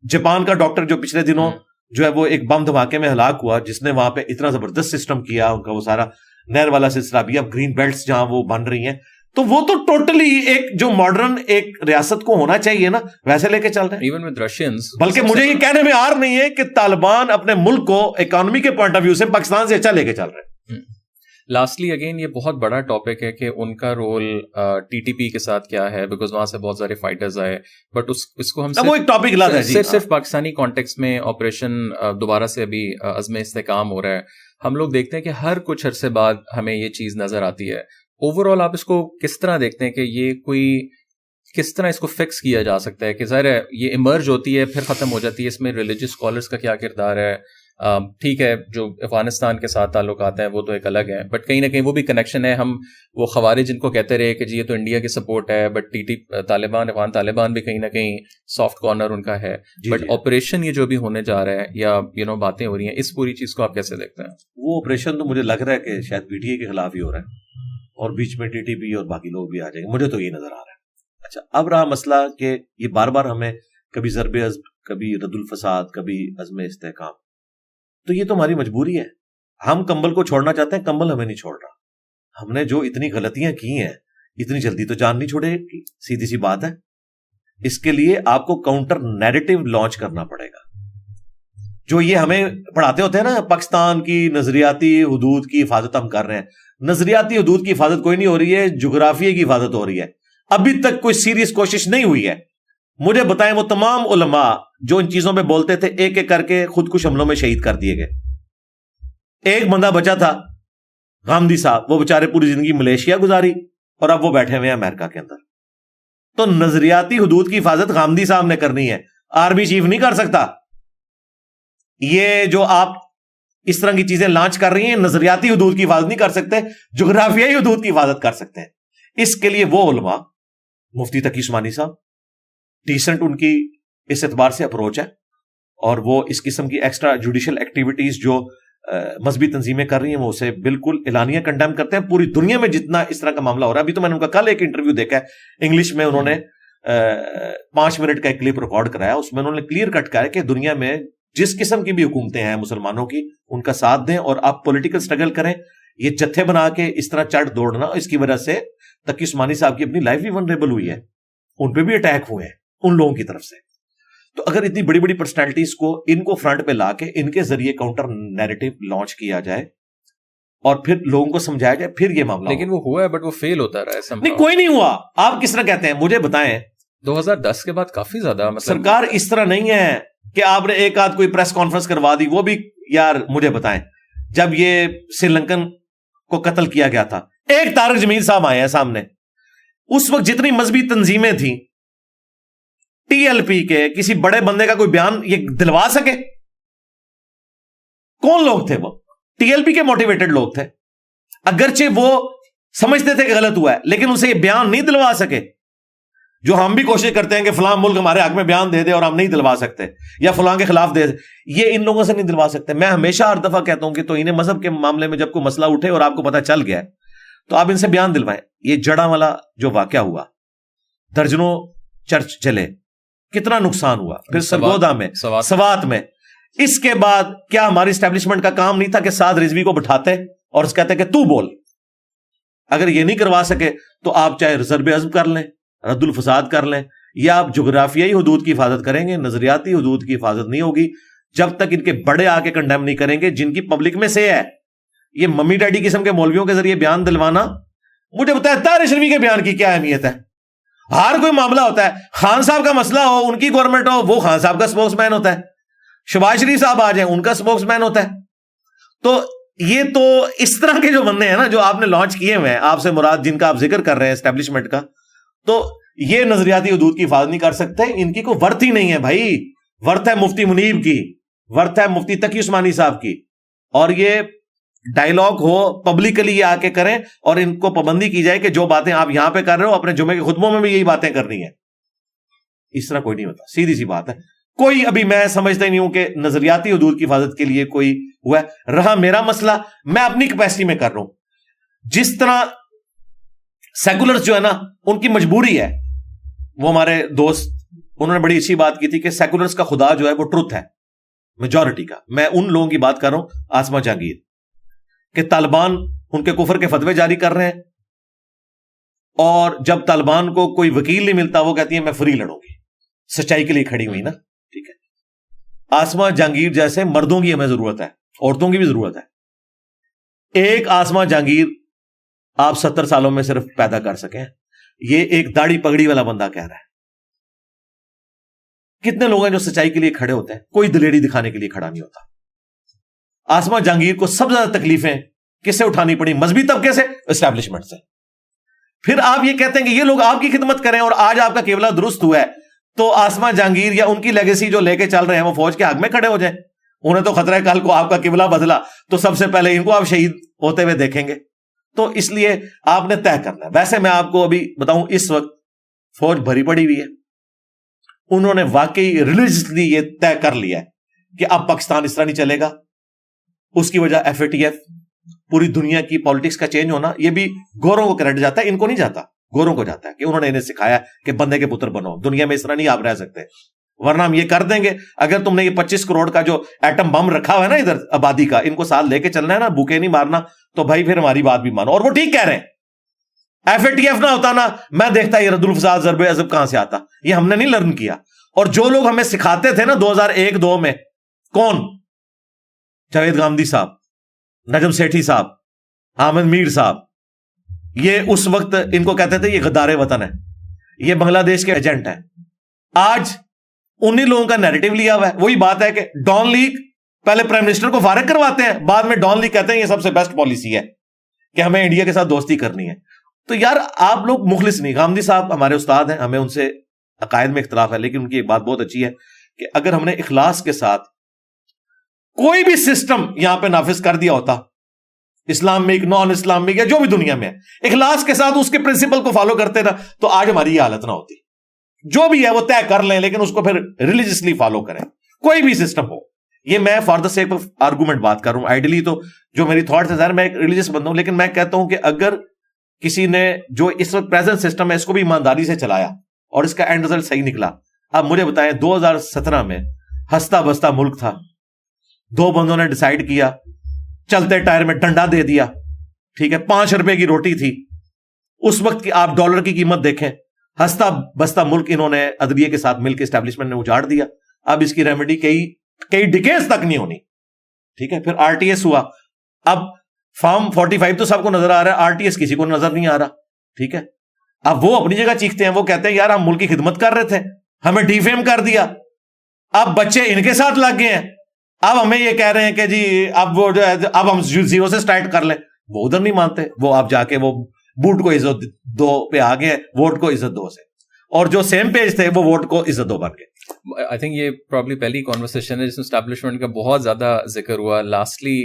جاپان کا ڈاکٹر جو پچھلے دنوں جو ہے وہ ایک بم دھماکے میں ہلاک ہوا, جس نے وہاں پہ اتنا زبردست سسٹم کیا ان کا, وہ سارا نہر والا سلسلہ بھی, اب گرین بیلٹس جہاں وہ بن رہی ہیں, تو وہ تو ٹوٹلی ایک جو ماڈرن ایک ریاست کو ہونا چاہیے نا ویسے لے کے چل رہے ہیں. Even with Russians. بلکہ مجھے یہ کہنے میں آر نہیں ہے کہ طالبان اپنے ملک کو اکانومی کے پوائنٹ آف ویو سے پاکستان سے اچھا لے کے چل رہے ہیں. لاسٹلی اگین یہ بہت بڑا ٹاپک ہے کہ ان کا رول ٹی ٹی پی کے ساتھ کیا ہے, بیکاز وہاں سے بہت سارے فائٹرز آئے, بٹ اس کو ہم وہ ایک ٹاپک لاتا ہے صرف پاکستانی کانٹیکس میں آپریشن دوبارہ سے ابھی عزم استحکام ہو رہا ہے. ہم لوگ دیکھتے ہیں کہ ہر کچھ عرصے بعد ہمیں یہ چیز نظر آتی ہے. اوور آل آپ اس کو کس طرح دیکھتے ہیں کہ یہ کوئی کس طرح اس کو فکس کیا جا سکتا ہے کہ ظاہر ہے یہ ایمرج ہوتی ہے پھر ختم ہو جاتی ہے, اس میں ریلیجیس اسکالرس کا کیا کردار ہے؟ ٹھیک ہے جو افغانستان کے ساتھ تعلقات ہیں وہ تو ایک الگ ہیں, بٹ کہیں نہ کہیں وہ بھی کنیکشن ہے. ہم وہ خوارج جن کو کہتے رہے کہ جی یہ تو انڈیا کی سپورٹ ہے, بٹ طالبان افغان طالبان بھی کہیں نہ کہیں سافٹ کارنر ان کا ہے. بٹ آپریشن یہ جو بھی ہونے جا رہا ہے یا باتیں ہو رہی ہیں, اس پوری چیز کو آپ کیسے دیکھتے ہیں؟ وہ آپریشن تو مجھے لگ رہا ہے کہ شاید پی ٹی اے کے خلاف ہی ہو رہا ہے اور بیچ میں ٹی ٹی پی اور باقی لوگ بھی آ جائیں گے, مجھے تو یہ نظر آ رہا ہے. اچھا اب رہا مسئلہ کہ یہ بار بار ہمیں کبھی ضرب عزم, کبھی رد الفساد, کبھی عزم استحکام, تو یہ تو ہماری مجبوری ہے. ہم کمبل کو چھوڑنا چاہتے ہیں, کمبل ہمیں نہیں چھوڑ رہا. ہم نے جو اتنی غلطیاں کی ہیں اتنی جلدی تو جان نہیں چھوڑے, سیدھی سی بات ہے. اس کے لیے آپ کو کاؤنٹر نیریٹو لانچ کرنا پڑے گا. جو یہ ہمیں پڑھاتے ہوتے ہیں نا پاکستان کی نظریاتی حدود کی حفاظت ہم کر رہے ہیں, نظریاتی حدود کی حفاظت کوئی نہیں ہو رہی ہے, جغرافیے کی حفاظت ہو رہی ہے. ابھی تک کوئی سیریس کوشش نہیں ہوئی ہے. مجھے بتائیں وہ تمام علماء جو ان چیزوں پہ بولتے تھے ایک ایک کر کے خود کش حملوں میں شہید کر دیے گئے. ایک بندہ بچا تھا غامدی صاحب, وہ بےچارے پوری زندگی ملیشیا گزاری اور اب وہ بیٹھے ہوئے ہیں امریکہ کے اندر. تو نظریاتی حدود کی حفاظت غامدی صاحب نے کرنی ہے, آرمی چیف نہیں کر سکتا. یہ جو آپ اس طرح کی چیزیں لانچ کر رہی ہیں نظریاتی حدود کی حفاظت نہیں کر سکتے, جغرافیائی حدود کی حفاظت کر سکتے ہیں. اس کے لیے وہ علماء, مفتی تقی عثمانی صاحب, ڈیسنٹ ان کی اس اعتبار سے اپروچ ہے, اور وہ اس قسم کی ایکسٹرا جوڈیشل ایکٹیویٹیز جو مذہبی تنظیمیں کر رہی ہیں وہ اسے بالکل اعلانیہ کنڈیم کرتے ہیں. پوری دنیا میں جتنا اس طرح کا معاملہ ہو رہا ہے, ابھی تو میں نے ان کا کل ایک انٹرویو دیکھا ہے انگلش میں, انہوں نے 5 منٹ کا ایک کلپ ریکارڈ کرایا, اس میں انہوں نے کلیئر کٹ کہا ہے کہ دنیا میں جس قسم کی بھی حکومتیں ہیں مسلمانوں کی ان کا ساتھ دیں اور آپ پولیٹیکل سٹرگل کریں. یہ جتھے بنا کے اس طرح چڑھ دوڑنا, اس کی وجہ سے تقی عثمانی صاحب کی اپنی لائف بھی ونریبل ہوئی ہے, ان پہ بھی اٹیک ہوئے ہیں ان لوگوں کی طرف سے. تو اگر اتنی بڑی بڑی پرسنالٹیز کو ان کو فرنٹ پہ لا کے ان کے ذریعے کاؤنٹر نیریٹو لانچ کیا جائے اور پھر لوگوں کو سمجھایا جائے, پھر یہ معاملہ. لیکن وہ ہوا ہے بٹ وہ فیل ہوتا رہا ہے. نہیں کوئی نہیں ہوا. آپ کس طرح کہتے ہیں مجھے بتائیں. 2010 کے بعد کافی زیادہ سرکار اس طرح نہیں ہے کہ آپ نے ایک آدھ کوئی پریس کانفرنس کروا دی, وہ بھی یار مجھے بتائیں جب یہ سری لنکن کو قتل کیا گیا تھا, ایک طارق جمیل صاحب آئے ہیں سامنے, اس وقت جتنی مذہبی تنظیمیں تھیں ٹی ایل پی کے کسی بڑے بندے کا کوئی بیان یہ دلوا سکے؟ کون لوگ تھے وہ؟ ٹی ایل پی کے موٹیویٹڈ لوگ تھے, اگرچہ وہ سمجھتے تھے کہ غلط ہوا ہے لیکن اسے یہ بیان نہیں دلوا سکے. جو ہم بھی کوشش کرتے ہیں کہ فلاں ملک ہمارے حق میں بیان دے دے اور ہم نہیں دلوا سکتے, یا فلاں کے خلاف دے دے, یہ ان لوگوں سے نہیں دلوا سکتے. میں ہمیشہ ہر دفعہ کہتا ہوں کہ تو انہیں مذہب کے معاملے میں جب کوئی مسئلہ اٹھے اور آپ کو پتہ چل گیا ہے تو آپ ان سے بیان دلوائیں. یہ جڑا والا جو واقعہ ہوا, درجنوں چرچ جلے, کتنا نقصان ہوا, پھر سرگودا میں, سوات میں, اس کے بعد کیا ہماری اسٹیبلشمنٹ کا کام نہیں تھا کہ سعد رضوی کو بٹھاتے اور اس کہتے کہ تو بول؟ اگر یہ نہیں کروا سکے تو آپ چاہے ضرب عزم کر لیں, رد الفساد کر لیں, یا آپ جغرافیائی حدود کی حفاظت کریں گے, نظریاتی حدود کی حفاظت نہیں ہوگی جب تک ان کے بڑے آ کے کنڈیم نہیں کریں گے جن کی پبلک میں سے ہے. یہ ممی ڈیڈی قسم کے مولویوں کے ذریعے بیان دلوانا, مجھے بتایا طاہر شریفی کے بیان کی کیا اہمیت ہے؟ ہر کوئی معاملہ ہوتا ہے, خان صاحب کا مسئلہ ہو, ان کی گورنمنٹ ہو, وہ خان صاحب کا سپوکس مین ہوتا ہے, شہباز شریف صاحب آ جائیں ان کا سپوکس مین ہوتا ہے. تو یہ تو اس طرح کے جو بندے ہیں نا جو آپ نے لانچ کیے ہوئے ہیں, آپ سے مراد جن کا آپ ذکر کر رہے ہیں اسٹیبلشمنٹ کا, تو یہ نظریاتی حدود کی حفاظت نہیں کر سکتے. ان کی کوئی ورت ہی نہیں ہے بھائی. ورت ہے مفتی منیب کی, ورت ہے مفتی تقی عثمانی صاحب کی, اور یہ ڈائیلاگ ہو پبلکلی آ کے کریں اور ان کو پابندی کی جائے کہ جو باتیں آپ یہاں پہ کر رہے ہو اپنے جمعے کے خطبوں میں بھی یہی باتیں کرنی ہیں. اس طرح کوئی نہیں ہوتا, سیدھی سی بات ہے. کوئی ابھی میں سمجھتا ہی نہیں ہوں کہ نظریاتی حدود کی حفاظت کے لیے کوئی ہوا ہے. رہا میرا مسئلہ، میں اپنی کیپیسٹی میں کر رہا ہوں. جس طرح سیکولرز جو ہے نا ان کی مجبوری ہے، وہ ہمارے دوست انہوں نے بڑی اچھی بات کی تھی کہ سیکولرز کا خدا جو ہے وہ ٹروتھ ہے، میجورٹی کا. میں ان لوگوں کی بات کر رہا ہوں، آسما جہانگیر، کہ طالبان ان کے کفر کے فتوے جاری کر رہے ہیں، اور جب طالبان کو کوئی وکیل نہیں ملتا وہ کہتی ہے میں فری لڑوں گی، سچائی کے لیے کھڑی ہوئی نا. ٹھیک ہے، آسما جہانگیر جیسے مردوں کی ہمیں ضرورت ہے، عورتوں کی بھی ضرورت ہے. ایک آسما جہانگیر آپ 70 سالوں میں صرف پیدا کر سکیں، یہ ایک داڑھی پگڑی والا بندہ کہہ رہا ہے. کتنے لوگ ہیں جو سچائی کے لیے کھڑے ہوتے ہیں، کوئی دلیری دکھانے کے لیے کھڑا نہیں ہوتا. آسما جہانگیر کو سب سے زیادہ تکلیفیں کس سے اٹھانی پڑی؟ مذہبی طبقے سے، اسٹیبلشمنٹ سے. پھر آپ یہ کہتے ہیں کہ یہ لوگ آپ کی خدمت کریں اور آج آپ کا قبلہ درست ہوا ہے، تو آسما جہانگیر یا ان کی لیگیسی جو لے کے چل رہے ہیں وہ فوج کے حق میں کھڑے ہو جائیں. انہیں تو خطرہ ہے کل کو آپ کا قبلہ بدلا تو سب سے پہلے ان کو آپ شہید ہوتے ہوئے دیکھیں گے. تو اس لیے آپ نے طے کرنا ہے. ویسے میں آپ کو ابھی بتاؤں، اس وقت فوج بھری پڑی ہوئی ہے. انہوں نے واقعی ریلیجسلی یہ طے کر لیا ہے کہ اب پاکستان اس طرح نہیں چلے گا. اس کی وجہ FATF، پوری دنیا کی پالیٹکس کا چینج ہونا. یہ بھی گوروں کو کریڈٹ جاتا ہے، ان کو نہیں جاتا، گوروں کو جاتا ہے کہ انہوں نے انہیں سکھایا کہ بندے کے پتر بنو، دنیا میں اس طرح نہیں آپ رہ سکتے، ورنہ ہم یہ کر دیں گے. اگر تم نے یہ 25 کروڑ کا جو ایٹم بم رکھا ہوا ہے نا ادھر آبادی کا، ان کو ساتھ لے کے چلنا ہے نا، بھوکے نہیں مارنا، تو بھائی پھر ہماری بات بھی مانو. اور وہ ٹھیک کہہ رہے ہیں. FATF نہ ہوتا نا، میں دیکھتا یہ رد الفساد ضرب عضب کہاں سے آتا. یہ ہم نے نہیں لرن کیا. اور جو لوگ ہمیں سکھاتے تھے نا 2001-2 میں، کون؟ جاوید گامدی صاحب، نجم سیٹھی صاحب، حامد میر صاحب، یہ اس وقت ان کو کہتے تھے یہ غدار وطن ہے، یہ بنگلہ دیش کے ایجنٹ ہیں. آج انہی لوگوں کا نیریٹو لیا ہوا ہے. وہی بات ہے کہ ڈان لیگ پہلے پرائم منسٹر کو فارغ کرواتے ہیں، بعد میں ڈان لیگ کہتے ہیں یہ سب سے بیسٹ پالیسی ہے کہ ہمیں انڈیا کے ساتھ دوستی کرنی ہے. تو یار آپ لوگ مخلص نہیں. گامدی صاحب ہمارے استاد ہیں، ہمیں ان سے عقائد میں اختلاف ہے، لیکن ان کی ایک بات بہت اچھی ہے کہ اگر ہم نے اخلاص کے ساتھ کوئی بھی سسٹم یہاں پہ نافذ کر دیا ہوتا، اسلامک، نان اسلامک، یا جو بھی دنیا میں ہے، اخلاص کے ساتھ اس کے پرنسپل کو فالو کرتے نا، تو آج ہماری یہ حالت نہ ہوتی. جو بھی ہے وہ طے کر لیں، لیکن اس کو پھر ریلیجسلی فالو کریں، کوئی بھی سسٹم ہو. یہ میں for the sake of argument بات کر رہا ہوں. آئیڈیلی تو جو میری تھاٹس ہے، میں ایک ریلیجس بندہ ہوں، لیکن میں کہتا ہوں کہ اگر کسی نے جو اس وقت پریزنٹ سسٹم ہے اس کو بھی ایمانداری سے چلایا اور اس کا اینڈ رزلٹ صحیح نکلا. اب مجھے بتائیں 2017 میں ہستا بستا ملک تھا، 2 بندوں نے ڈیسائیڈ کیا، چلتے ٹائر میں ڈنڈا دے دیا، ٹھیک ہے، 5 روپے کی روٹی تھی اس وقت کی، آپ ڈالر کی قیمت دیکھیں. ہستا بستا ملک انہوں نے عدلیے کے ساتھ مل کے اسٹیبلشمنٹ نے اجاڑ دیا. اب اس کی ریمیڈی کئی ڈیکیڈز تک نہیں ہونی. ٹھیک ہے، پھر RTS ہوا. اب فارم 45 تو سب کو نظر آ رہا ہے، RTS کسی کو نظر نہیں آ رہا. ٹھیک ہے، اب وہ اپنی جگہ چیختے ہیں، وہ کہتے ہیں یار ہم ملک کی خدمت کر رہے تھے، ہمیں ڈیفیم کر دیا، اب بچے ان کے ساتھ لگ گئے ہیں، اب ہمیں یہ کہہ رہے ہیں کہ جی اب وہ جو ہے اب ہم 0 سے سٹارٹ کر لیں. وہ ادھر نہیں مانتے، وہ آپ جا کے وہ بوٹ کو عزت دو پہ آگے ہیں، ووٹ کو عزت دو سے، اور جو سیم پیج تھے وہ ووٹ کو عزت دو بن گئے. آئی تھنک یہ پرابلی پہلی کانورسیشن ہے جس میں اسٹیبلشمنٹ کا بہت زیادہ ذکر ہوا. لاسٹلی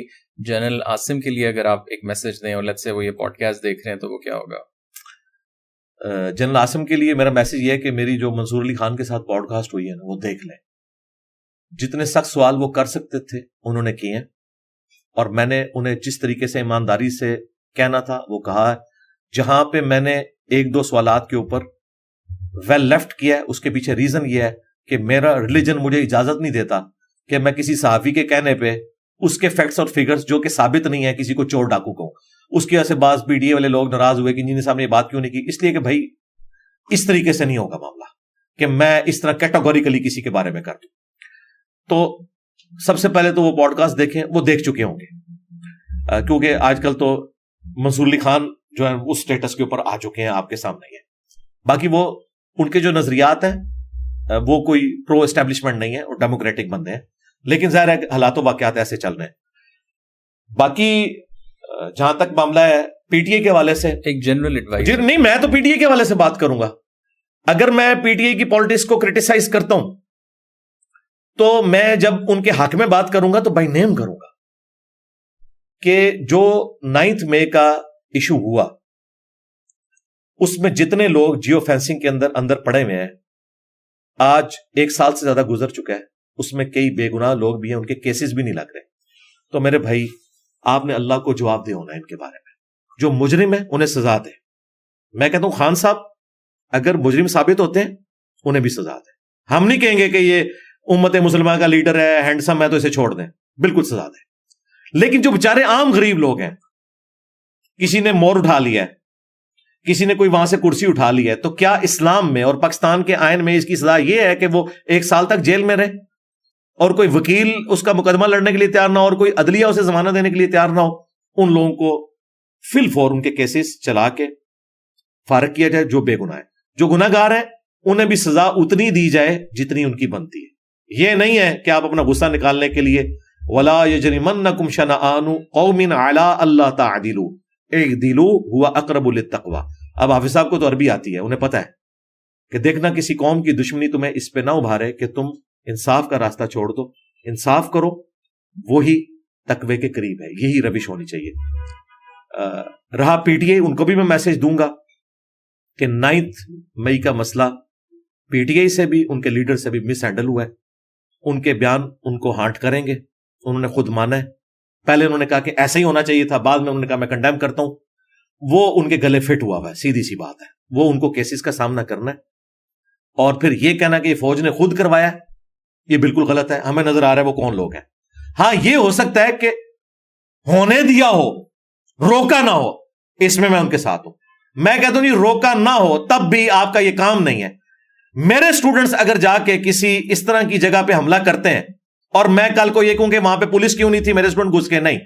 جنرل عاصم کے لیے اگر آپ ایک میسج دیں، اور لیٹس سے وہ یہ پوڈ کاسٹ دیکھ رہے ہیں، تو وہ کیا ہوگا؟ جنرل عاصم کے لیے میرا میسج یہ ہے کہ میری جو منصور علی خان کے ساتھ پوڈ کاسٹ ہوئی ہے نا، وہ دیکھ لیں. جتنے سخت سوال وہ کر سکتے تھے انہوں نے کیے ہیں، اور میں نے انہیں جس طریقے سے ایمانداری سے کہنا تھا وہ کہا ہے. جہاں پہ میں نے 1-2 سوالات کے اوپر ویل لیفٹ کیا ہے، اس کے پیچھے ریزن یہ ہے کہ میرا ریلیجن مجھے اجازت نہیں دیتا کہ میں کسی صحافی کے کہنے پہ اس کے فیکٹس اور فگرز جو کہ ثابت نہیں ہے کسی کو چور ڈاکو کہوں. اس کی وجہ سے بعض PTA والے لوگ ناراض ہوئے کہ انجینئر صاحب نے یہ بات کیوں نہیں کی. اس لیے کہ بھائی اس طریقے سے نہیں ہوگا معاملہ کہ میں اس طرح کیٹاگوریکلی کسی کے بارے میں کر دوں. تو سب سے پہلے تو وہ پوڈ کاسٹ دیکھیں، وہ دیکھ چکے ہوں گے، کیونکہ آج کل تو منصور علی خان جو ہے اس سٹیٹس کے اوپر آ چکے ہیں، آپ کے سامنے ہے. باقی وہ ان کے جو نظریات ہیں وہ کوئی پرو اسٹیبلشمنٹ نہیں ہے، اور ڈیموکریٹک بندے ہیں، لیکن ظاہر ہے حالات و واقعات ایسے چل رہے ہیں. باقی جہاں تک معاملہ ہے PTA کے حوالے سے ایک جنرل ایڈوائز نہیں، میں تو PTA کے حوالے سے بات کروں گا. اگر میں PTA کی پالیٹکس کو کرٹیسائز کرتا ہوں تو میں جب ان کے حق میں بات کروں گا تو بائی نیم کروں گا کہ جو 9 مئی کا ایشو ہوا اس میں جتنے لوگ جیو فینسنگ کے اندر پڑے ہوئے ہیں، آج 1 سال سے زیادہ گزر چکا ہے, اس میں کئی بے گناہ لوگ بھی ہیں, ان کے کیسز بھی نہیں لگ رہے. تو میرے بھائی آپ نے اللہ کو جواب دے ہونا ہے ان کے بارے میں. جو مجرم ہیں انہیں سزا دے. میں کہتا ہوں خان صاحب اگر مجرم ثابت ہوتے ہیں انہیں بھی سزا دے. ہم نہیں کہیں گے کہ یہ امت مسلمہ کا لیڈر ہے, ہینڈسم ہے, تو اسے چھوڑ دیں, بالکل سزا دیں. لیکن جو بیچارے عام غریب لوگ ہیں, کسی نے مور اٹھا لیا ہے, کسی نے کوئی وہاں سے کرسی اٹھا لی ہے, تو کیا اسلام میں اور پاکستان کے آئین میں اس کی سزا یہ ہے کہ وہ 1 سال تک جیل میں رہے اور کوئی وکیل اس کا مقدمہ لڑنے کے لیے تیار نہ ہو اور کوئی عدلیہ اسے ضمانت دینے کے لیے تیار نہ ہو؟ ان لوگوں کو فی الفور ان کے کیسز چلا کے فارغ کیا جائے جو بے گناہ ہے. جو گناہ گار ہیں انہیں بھی سزا اتنی دی جائے جتنی ان کی بنتی ہے. یہ نہیں ہے کہ آپ اپنا غصہ نکالنے کے لیے وَلَا يَجْرِمَنَّكُمْ شَنَآنُ قَوْمٍ عَلَىٰ أَلَّا تَعْدِلُوا اعْدِلُوا هُوَ أَقْرَبُ لِلتَّقْوَىٰ. اب حافظ صاحب کو تو عربی آتی ہے, انہیں پتہ ہے کہ دیکھنا کسی قوم کی دشمنی تمہیں اس پہ نہ ابھارے کہ تم انصاف کا راستہ چھوڑ دو. انصاف کرو, وہی تقوی کے قریب ہے. یہی روش ہونی چاہیے. رہا پی ٹی آئی, ان کو بھی میں میسج دوں گا کہ 9 مئی کا مسئلہ پی ٹی آئی سے بھی ان کے لیڈر سے بھی مس ہینڈل ہوا ہے. ان کے بیان ان کو ہانٹ کریں گے, انہوں نے خود مانا ہے. پہلے انہوں نے کہا کہ ایسا ہی ہونا چاہیے تھا, بعد میں انہوں نے کہا میں کنڈیم کرتا ہوں. وہ ان کے گلے فٹ ہوا ہے, سیدھی سی بات ہے. وہ ان کو کیسز کا سامنا کرنا ہے. اور پھر یہ کہنا کہ یہ فوج نے خود کروایا, یہ بالکل غلط ہے. ہمیں نظر آ رہا ہے وہ کون لوگ ہیں. ہاں یہ ہو سکتا ہے کہ ہونے دیا ہو, روکا نہ ہو, اس میں ان کے ساتھ ہوں. میں کہتا ہوں نہیں, روکا نہ ہو تب بھی آپ کا یہ کام نہیں ہے. میرے سٹوڈنٹس اگر جا کے کسی اس طرح کی جگہ پہ حملہ کرتے ہیں اور میں کل کو یہ کہوں کہ وہاں پہ پولیس کیوں نہیں تھی, میرے سٹوڈنٹ گھس کے, نہیں,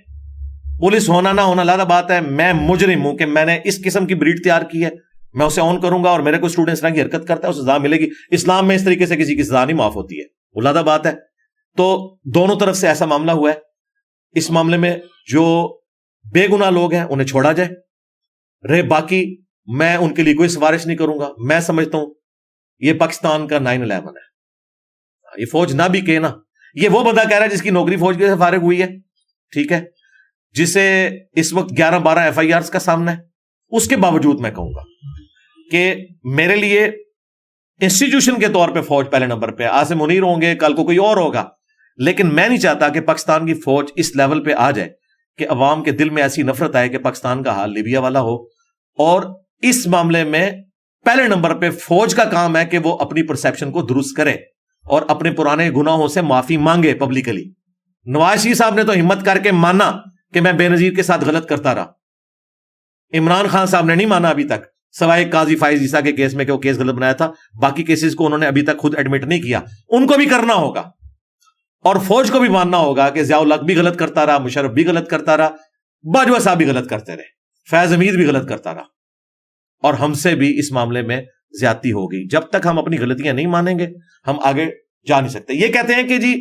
پولیس ہونا نہ ہونا علیحدہ بات ہے. میں مجرم ہوں کہ میں نے اس قسم کی بریڈ تیار کی ہے, میں اسے آن کروں گا اور میرے کوئی سٹوڈنٹ اس طرح کی حرکت کرتا ہے اسے سزا ملے گی. اسلام میں اس طریقے سے کسی کی سزا نہیں معاف ہوتی ہے, علیحدہ بات ہے. تو دونوں طرف سے ایسا معاملہ ہوا ہے. اس معاملے میں جو بے گناہ لوگ ہیں انہیں چھوڑا جائے. رہے باقی, میں ان کے لیے کوئی سفارش نہیں کروں گا. میں سمجھتا ہوں یہ پاکستان کا 9/11 ہے. یہ فوج نہ بھی کہ نا, یہ وہ بندہ کہہ رہا ہے جس کی نوکری فوج کے سے فارغ ہوئی ہے, ٹھیک ہے, جسے اس وقت 11-12 FIRs کا سامنا ہے. اس کے باوجود میں کہوں گا کہ میرے لیے انسٹیٹیوشن کے طور پہ فوج پہلے نمبر پہ. عاصم منیر ہوں گے, کل کو کوئی اور ہوگا, لیکن میں نہیں چاہتا کہ پاکستان کی فوج اس لیول پہ آ جائے کہ عوام کے دل میں ایسی نفرت آئے کہ پاکستان کا حال لیبیا والا ہو. اور اس معاملے میں پہلے نمبر پہ فوج کا کام ہے کہ وہ اپنی پرسیپشن کو درست کرے اور اپنے پرانے گناہوں سے معافی مانگے پبلکلی. نواز شریف صاحب نے تو ہمت کر کے مانا کہ میں بے نظیر کے ساتھ غلط کرتا رہا. عمران خان صاحب نے نہیں مانا ابھی تک, سوائے قاضی فائز عیسیٰ کے کیس میں کہ وہ کیس غلط بنایا تھا. باقی کیسز کو انہوں نے ابھی تک خود ایڈمٹ نہیں کیا. ان کو بھی کرنا ہوگا اور فوج کو بھی ماننا ہوگا کہ ضیاء الحق بھی غلط کرتا رہا, مشرف بھی غلط کرتا رہا, باجوہ صاحب بھی غلط کرتے رہے, فیض حمید بھی غلط کرتا رہا, اور ہم سے بھی اس معاملے میں زیادتی ہوگی. جب تک ہم اپنی غلطیاں نہیں مانیں گے ہم آگے جا نہیں سکتے. یہ کہتے ہیں کہ جی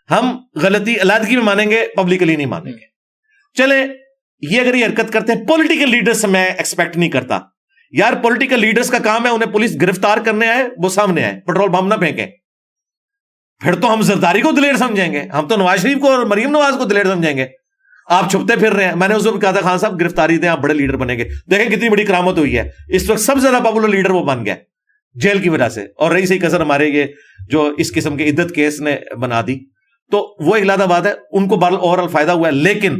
ہم غلطی علیحدگی میں مانیں گے, پبلکلی نہیں مانیں گے. چلے, یہ اگر یہ حرکت کرتے ہیں پولیٹیکل لیڈرز سے, میں ایکسپیکٹ نہیں کرتا یار. پولیٹیکل لیڈرز کا کام ہے, انہیں پولیس گرفتار کرنے آئے وہ سامنے آئے, پیٹرول بم نہ پھینکیں. پھر تو ہم زرداری کو دلیر سمجھیں گے, ہم تو نواز شریف کو اور مریم نواز کو دلیر سمجھیں گے. آپ چھپتے پھر رہے ہیں. میں نے اس وقت کہا تھا خان صاحب گرفتاری دیں, آپ بڑے لیڈر بنیں گے. دیکھیں کتنی بڑی کرامت ہوئی ہے. اس وقت سب سے زیادہ پاپولر لیڈر وہ بن گیا جیل کی وجہ سے, اور رہی صحیح کثر ہمارے یہ جو اس قسم کے عدت کیس نے بنا دی. تو وہ ایک علیحدہ بات ہے, ان کو اوور آل فائدہ ہوا ہے. لیکن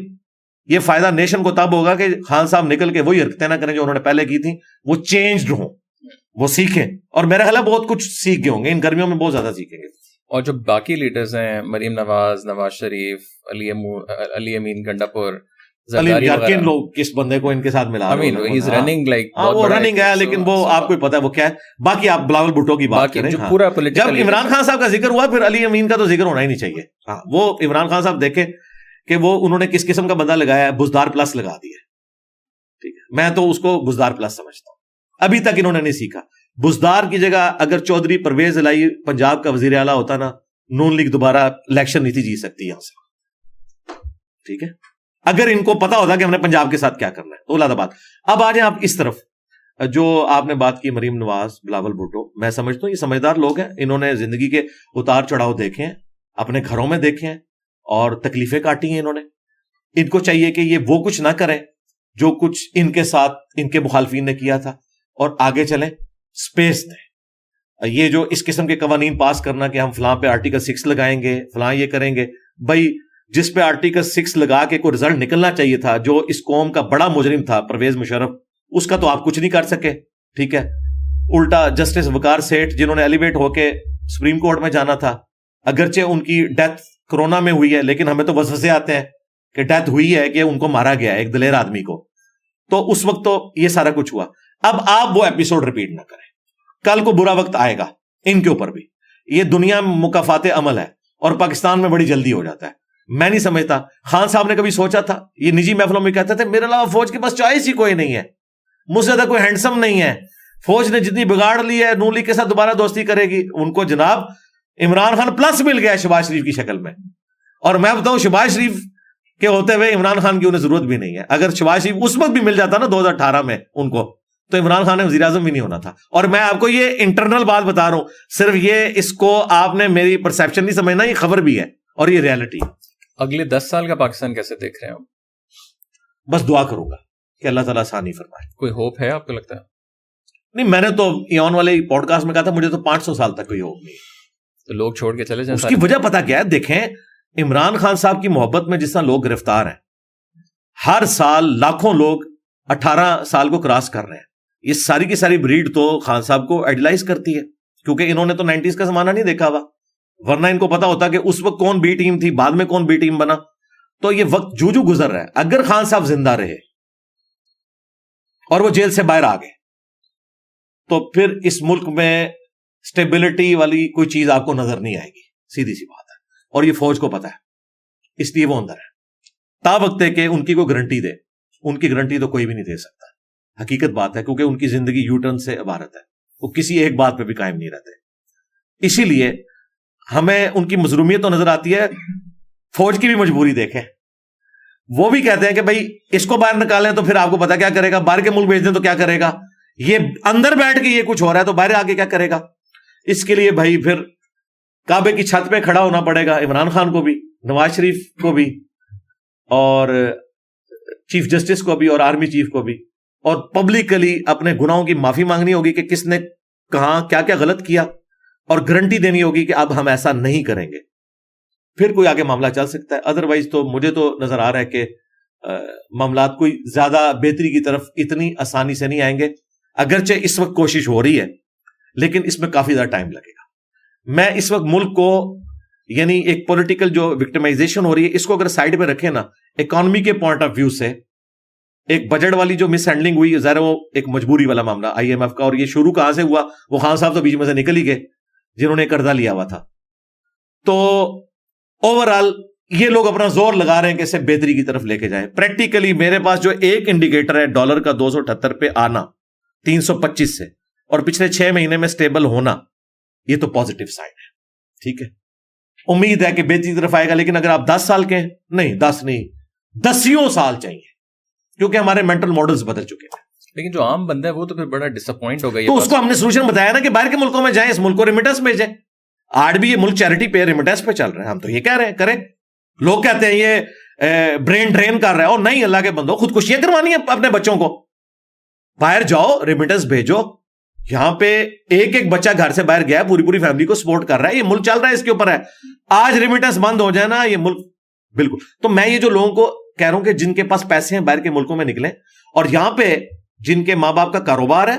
یہ فائدہ نیشن کو تب ہوگا کہ خان صاحب نکل کے وہی حرکتیں نہ کریں جو انہوں نے پہلے کی تھیں. وہ چینجڈ ہوں, وہ سیکھیں, اور میرا خیال ہے بہت کچھ سیکھ گئے ہوں گے. ان گرمیوں میں بہت زیادہ سیکھیں گے. اور جو باقی لیڈرز ہیں, مریم نواز, نواز شریف, علی امین گنڈاپور, کن لوگ کس بندے کو ان کے ساتھ ملا رہے ہیں, وہ رننگ ہے, لیکن وہ آپ کو پتا ہے وہ کیا ہے. باقی آپ بلاول بھٹو کی بات کریں, جب عمران خان صاحب کا ذکر ہوا پھر علی امین کا تو ذکر ہونا ہی نہیں چاہیے. وہ عمران خان صاحب دیکھیں کہ وہ انہوں نے کس قسم کا بندہ لگایا ہے, بزدار پلس لگا دیا. ٹھیک ہے, میں تو اس کو بزدار پلس سمجھتا ہوں. ابھی تک انہوں نے نہیں سیکھا. بزدار کی جگہ اگر چودھری پرویز الہی پنجاب کا وزیر اعلیٰ ہوتا نا, نون لیگ دوبارہ الیکشن نہیں تھی جیت سکتی یہاں سے. ٹھیک ہے, اگر ان کو پتا ہوتا کہ ہم نے پنجاب کے ساتھ کیا کرنا ہے تو زیادہ بات. اب آ جائیں آپ اس طرف, جو آپ نے بات کی مریم نواز, بلاول بھٹو, میں سمجھتا ہوں یہ سمجھدار لوگ ہیں. انہوں نے زندگی کے اتار چڑھاؤ دیکھے ہیں, اپنے گھروں میں دیکھے ہیں, اور تکلیفیں کاٹی ہیں انہوں نے. ان کو چاہیے کہ یہ وہ کچھ نہ کریں جو کچھ ان کے ساتھ ان کے مخالفین نے کیا تھا, اور آگے چلیں, سپیس دیں. یہ جو اس قسم کے قوانین پاس کرنا کہ ہم فلاں پہ آرٹیکل 6 لگائیں گے، فلاں یہ کریں گے، بھائی جس پہ آرٹیکل 6 لگا کے کوئی رزلٹ نکلنا چاہیے تھا، جو اس قوم کا بڑا مجرم تھا پرویز مشرف، اس کا تو آپ کچھ نہیں کر سکے. ٹھیک ہے، الٹا جسٹس وقار سیٹھ جنہوں نے ایلیویٹ ہو کے سپریم کورٹ میں جانا تھا، اگرچہ ان کی ڈیتھ کرونا میں ہوئی ہے، لیکن ہمیں تو وسوسے آتے ہیں کہ ڈیتھ ہوئی ہے کہ ان کو مارا گیا ہے ایک دلیر آدمی کو. تو اس وقت تو یہ سارا کچھ ہوا. اب آپ وہ ایپیسوڈ ریپیٹ نہ کریں، کل کو برا وقت آئے گا ان کے اوپر بھی. یہ دنیا میں مکافات عمل ہے اور پاکستان میں بڑی جلدی ہو جاتا ہے. میں نہیں سمجھتا خان صاحب نے کبھی سوچا تھا، یہ نجی محفلوں میں کہتے تھے میرے علاوہ فوج کے پاس چوائس ہی کوئی نہیں ہے، مجھ سے زیادہ کوئی ہینڈسم نہیں ہے، فوج نے جتنی بگاڑ لی ہے نون لیگ کے ساتھ دوبارہ دوستی کرے گی. ان کو جناب عمران خان پلس مل گیا شہباز شریف کی شکل میں، اور میں بتاؤں شہباز شریف کے ہوتے ہوئے عمران خان کی انہیں ضرورت بھی نہیں ہے. اگر شہباز شریف اس وقت بھی مل جاتا نا 2018 میں ان کو، تو عمران خان نے وزیر اعظم بھی نہیں ہونا تھا. اور میں آپ کو یہ انٹرنل بات بتا رہا ہوں، صرف یہ اس کو آپ نے میری پرسیپشن نہیں سمجھنا، یہ خبر بھی ہے اور یہ ریالٹی ہے. اگلے 10 سال کا پاکستان کیسے دیکھ رہے ہیں آپ؟ بس دعا کروں گا کہ اللہ تعالیٰ آسانی فرمائے. کوئی ہوپ ہے آپ کو لگتا ہے؟ نہیں، میں نے تو ایون والے پوڈ کاسٹ میں کہا تھا مجھے تو 500 سال تک کوئی ہوپ نہیں. تو لوگ چھوڑ کے چلے جائیں. اس کی وجہ پتا کیا ہے؟ دیکھیں عمران خان صاحب کی محبت میں جس طرح لوگ گرفتار ہیں، ہر سال لاکھوں لوگ 18 سال کو کراس کر رہے ہیں. یہ ساری کی ساری بریڈ تو خان صاحب کو ایڈلائز کرتی ہے، کیونکہ انہوں نے تو 90s کا زمانہ نہیں دیکھا ہوا، ورنہ ان کو پتا ہوتا کہ اس وقت کون بی ٹیم تھی، بعد میں کون بی ٹیم بنا. تو یہ وقت جو گزر رہا ہے، اگر خان صاحب زندہ رہے اور وہ جیل سے باہر آ گئے تو پھر اس ملک میں سٹیبلٹی والی کوئی چیز آپ کو نظر نہیں آئے گی، سیدھی سی بات ہے. اور یہ فوج کو پتا ہے، اس لیے وہ اندر ہے. تا وقت ہے کہ ان کی کوئی گارنٹی دے، ان کی گارنٹی تو کوئی بھی نہیں دے سکتا. حقیقت بات ہے، کیونکہ ان کی زندگی یو ٹرن سے عبارت ہے، وہ کسی ایک بات پہ بھی قائم نہیں رہتے. اسی لیے ہمیں ان کی مظلومیت تو نظر آتی ہے. فوج کی بھی مجبوری دیکھیں، وہ بھی کہتے ہیں کہ بھائی اس کو باہر نکالیں تو پھر آپ کو پتا کیا کرے گا، باہر کے ملک بھیج دیں تو کیا کرے گا، یہ اندر بیٹھ کے یہ کچھ ہو رہا ہے تو باہر آ کے کیا کرے گا. اس کے لیے بھائی پھر کعبے کی چھت پہ کھڑا ہونا پڑے گا عمران خان کو بھی، نواز شریف کو بھی، اور چیف جسٹس کو بھی، اور آرمی چیف کو بھی، اور پبلکلی اپنے گناہوں کی معافی مانگنی ہوگی کہ کس نے کہاں کیا کیا غلط کیا، اور گارنٹی دینی ہوگی کہ اب ہم ایسا نہیں کریں گے. پھر کوئی آگے معاملہ چل سکتا ہے. ادروائز تو مجھے تو نظر آ رہا ہے کہ معاملات کوئی زیادہ بہتری کی طرف اتنی آسانی سے نہیں آئیں گے. اگرچہ اس وقت کوشش ہو رہی ہے لیکن اس میں کافی زیادہ ٹائم لگے گا. میں اس وقت ملک کو، یعنی ایک پولیٹیکل جو وکٹمائزیشن ہو رہی ہے، اس کو اگر سائڈ پہ رکھے نا، اکانومی کے پوائنٹ آف ویو سے ایک بجٹ والی جو مس ہینڈلنگ ہوئی، ظاہر وہ ایک مجبوری والا معاملہ IMF کا، اور یہ شروع کہاں سے ہوا، وہ خان صاحب تو بیچ میں سے نکل ہی گئے جنہوں نے قرضہ لیا ہوا تھا. تو اوور آل یہ لوگ اپنا زور لگا رہے ہیں کہ اسے بہتری کی طرف لے کے جائیں. پریکٹیکلی میرے پاس جو ایک انڈیکیٹر ہے ڈالر کا 278 پہ آنا 325 سے، اور پچھلے 6 مہینے میں سٹیبل ہونا، یہ تو پازیٹیو سائن ہے. ٹھیک ہے، امید ہے کہ بہتری کی طرف آئے گا. لیکن اگر آپ 10 سال کے ہیں، نہیں 10 نہیں 10 سال چاہیے، کیونکہ ہمارے مینٹل ماڈلز بدل چکے ہیں. لیکن جو عام بندہ ہے وہ تو پھر بڑا ڈس اپوائنٹ ہو گئی. تو اس کو ہم نے سولوشن بتایا نا کہ باہر کے ملکوں میں جائیں، اس ملک کو ریمیٹنس بھیجیں. آج بھی یہ ملک چیریٹی پہ ریمیٹنس پہ چل رہے ہیں، ہم تو یہ کہہ رہے ہیں کریں. لوگ کہتے ہیں یہ برین ڈرین کر رہا ہے، اور نہیں، اللہ کے بندو، خودکشیاں کروانی ہیں اپنے بچوں کو. باہر جاؤ، ریمیٹنس بھیجو. یہاں پہ ایک ایک بچہ گھر سے باہر گیا ہے، پوری پوری فیملی کو سپورٹ کر رہا ہے. یہ ملک چل رہا ہے، اس کے اوپر ہے. آج ریمیٹنس بند ہو جائے نا، یہ ملک بالکل. تو میں یہ جو لوگوں کو کہہ رہا ہوں کہ جن کے پاس پیسے ہیں باہر کے ملکوں میں نکلیں، اور یہاں پہ جن کے ماں باپ کا کاروبار ہے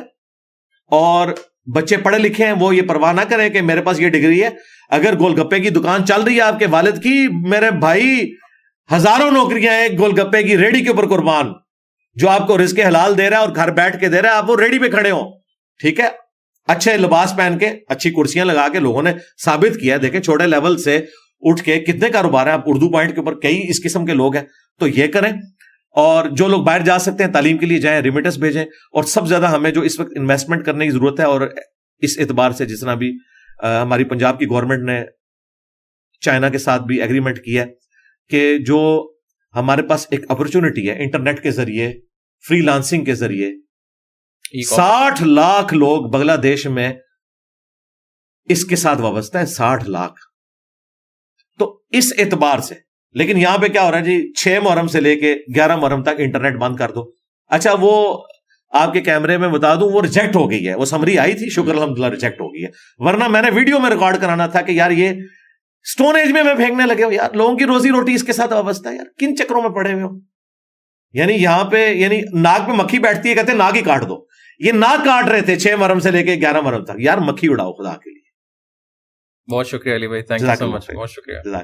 اور بچے پڑھے لکھے ہیں، وہ یہ پرواہ نہ کریں کہ میرے پاس یہ ڈگری ہے. اگر گول گپے کی دکان چل رہی ہے آپ کے والد کی، میرے بھائی ہزاروں نوکریاں ہیں گول گپے کی ریڈی کے اوپر قربان، جو آپ کو رزق حلال دے رہا ہے اور گھر بیٹھ کے دے رہا ہے. آپ وہ ریڈی پہ کھڑے ہوں، ٹھیک ہے، اچھے لباس پہن کے، اچھی کرسیاں لگا کے. لوگوں نے ثابت کیا، دیکھیں چھوٹے لیول سے اٹھ کے کتنے کاروبار ہیں. آپ اردو پوائنٹ کے اوپر کئی اس قسم کے لوگ ہیں. تو یہ کریں، اور جو لوگ باہر جا سکتے ہیں تعلیم کے لیے جائیں، ریمیٹنس بھیجیں. اور سب زیادہ ہمیں جو اس وقت انویسٹمنٹ کرنے کی ضرورت ہے، اور اس اعتبار سے جس طرح بھی ہماری پنجاب کی گورنمنٹ نے چائنا کے ساتھ بھی ایگریمنٹ کیا ہے کہ جو ہمارے پاس ایک اپرچونٹی ہے انٹرنیٹ کے ذریعے، فری لانسنگ کے ذریعے، 60 لاکھ لوگ بنگلہ دیش میں اس کے ساتھ وابستہ ہے. 60 لاکھ. تو اس اعتبار سے، لیکن یہاں پہ کیا ہو رہا ہے جی، 6 محرم سے لے کے 11 محرم تک انٹرنیٹ بند کر دو. اچھا، وہ آپ کے کیمرے میں بتا دوں وہ ریجیکٹ ہو گئی ہے, وہ سمری آئی تھی, شکر الحمدللہ ریجیکٹ ہو گئی ہے, ورنہ میں نے ویڈیو میں ریکارڈ کرانا تھا کہ یار یہ سٹون ایج میں پھینکنے لگے ہو یار, لوگوں کی روزی روٹی اس کے ساتھ وابستہ ہے یار, کن چکروں میں پڑے ہوئے ہو. یعنی یہاں پہ یعنی ناک پہ مکھی بیٹھتی ہے, کہتے ہیں ناک ہی کاٹ دو, یہ ناک کاٹ رہے تھے 6 محرم سے لے کے 11 محرم تک, یار مکھی اڑاؤ خدا کے لیے. بہت شکریہ علی بھائی, تھینک یو سو مچ, بہت شکریہ.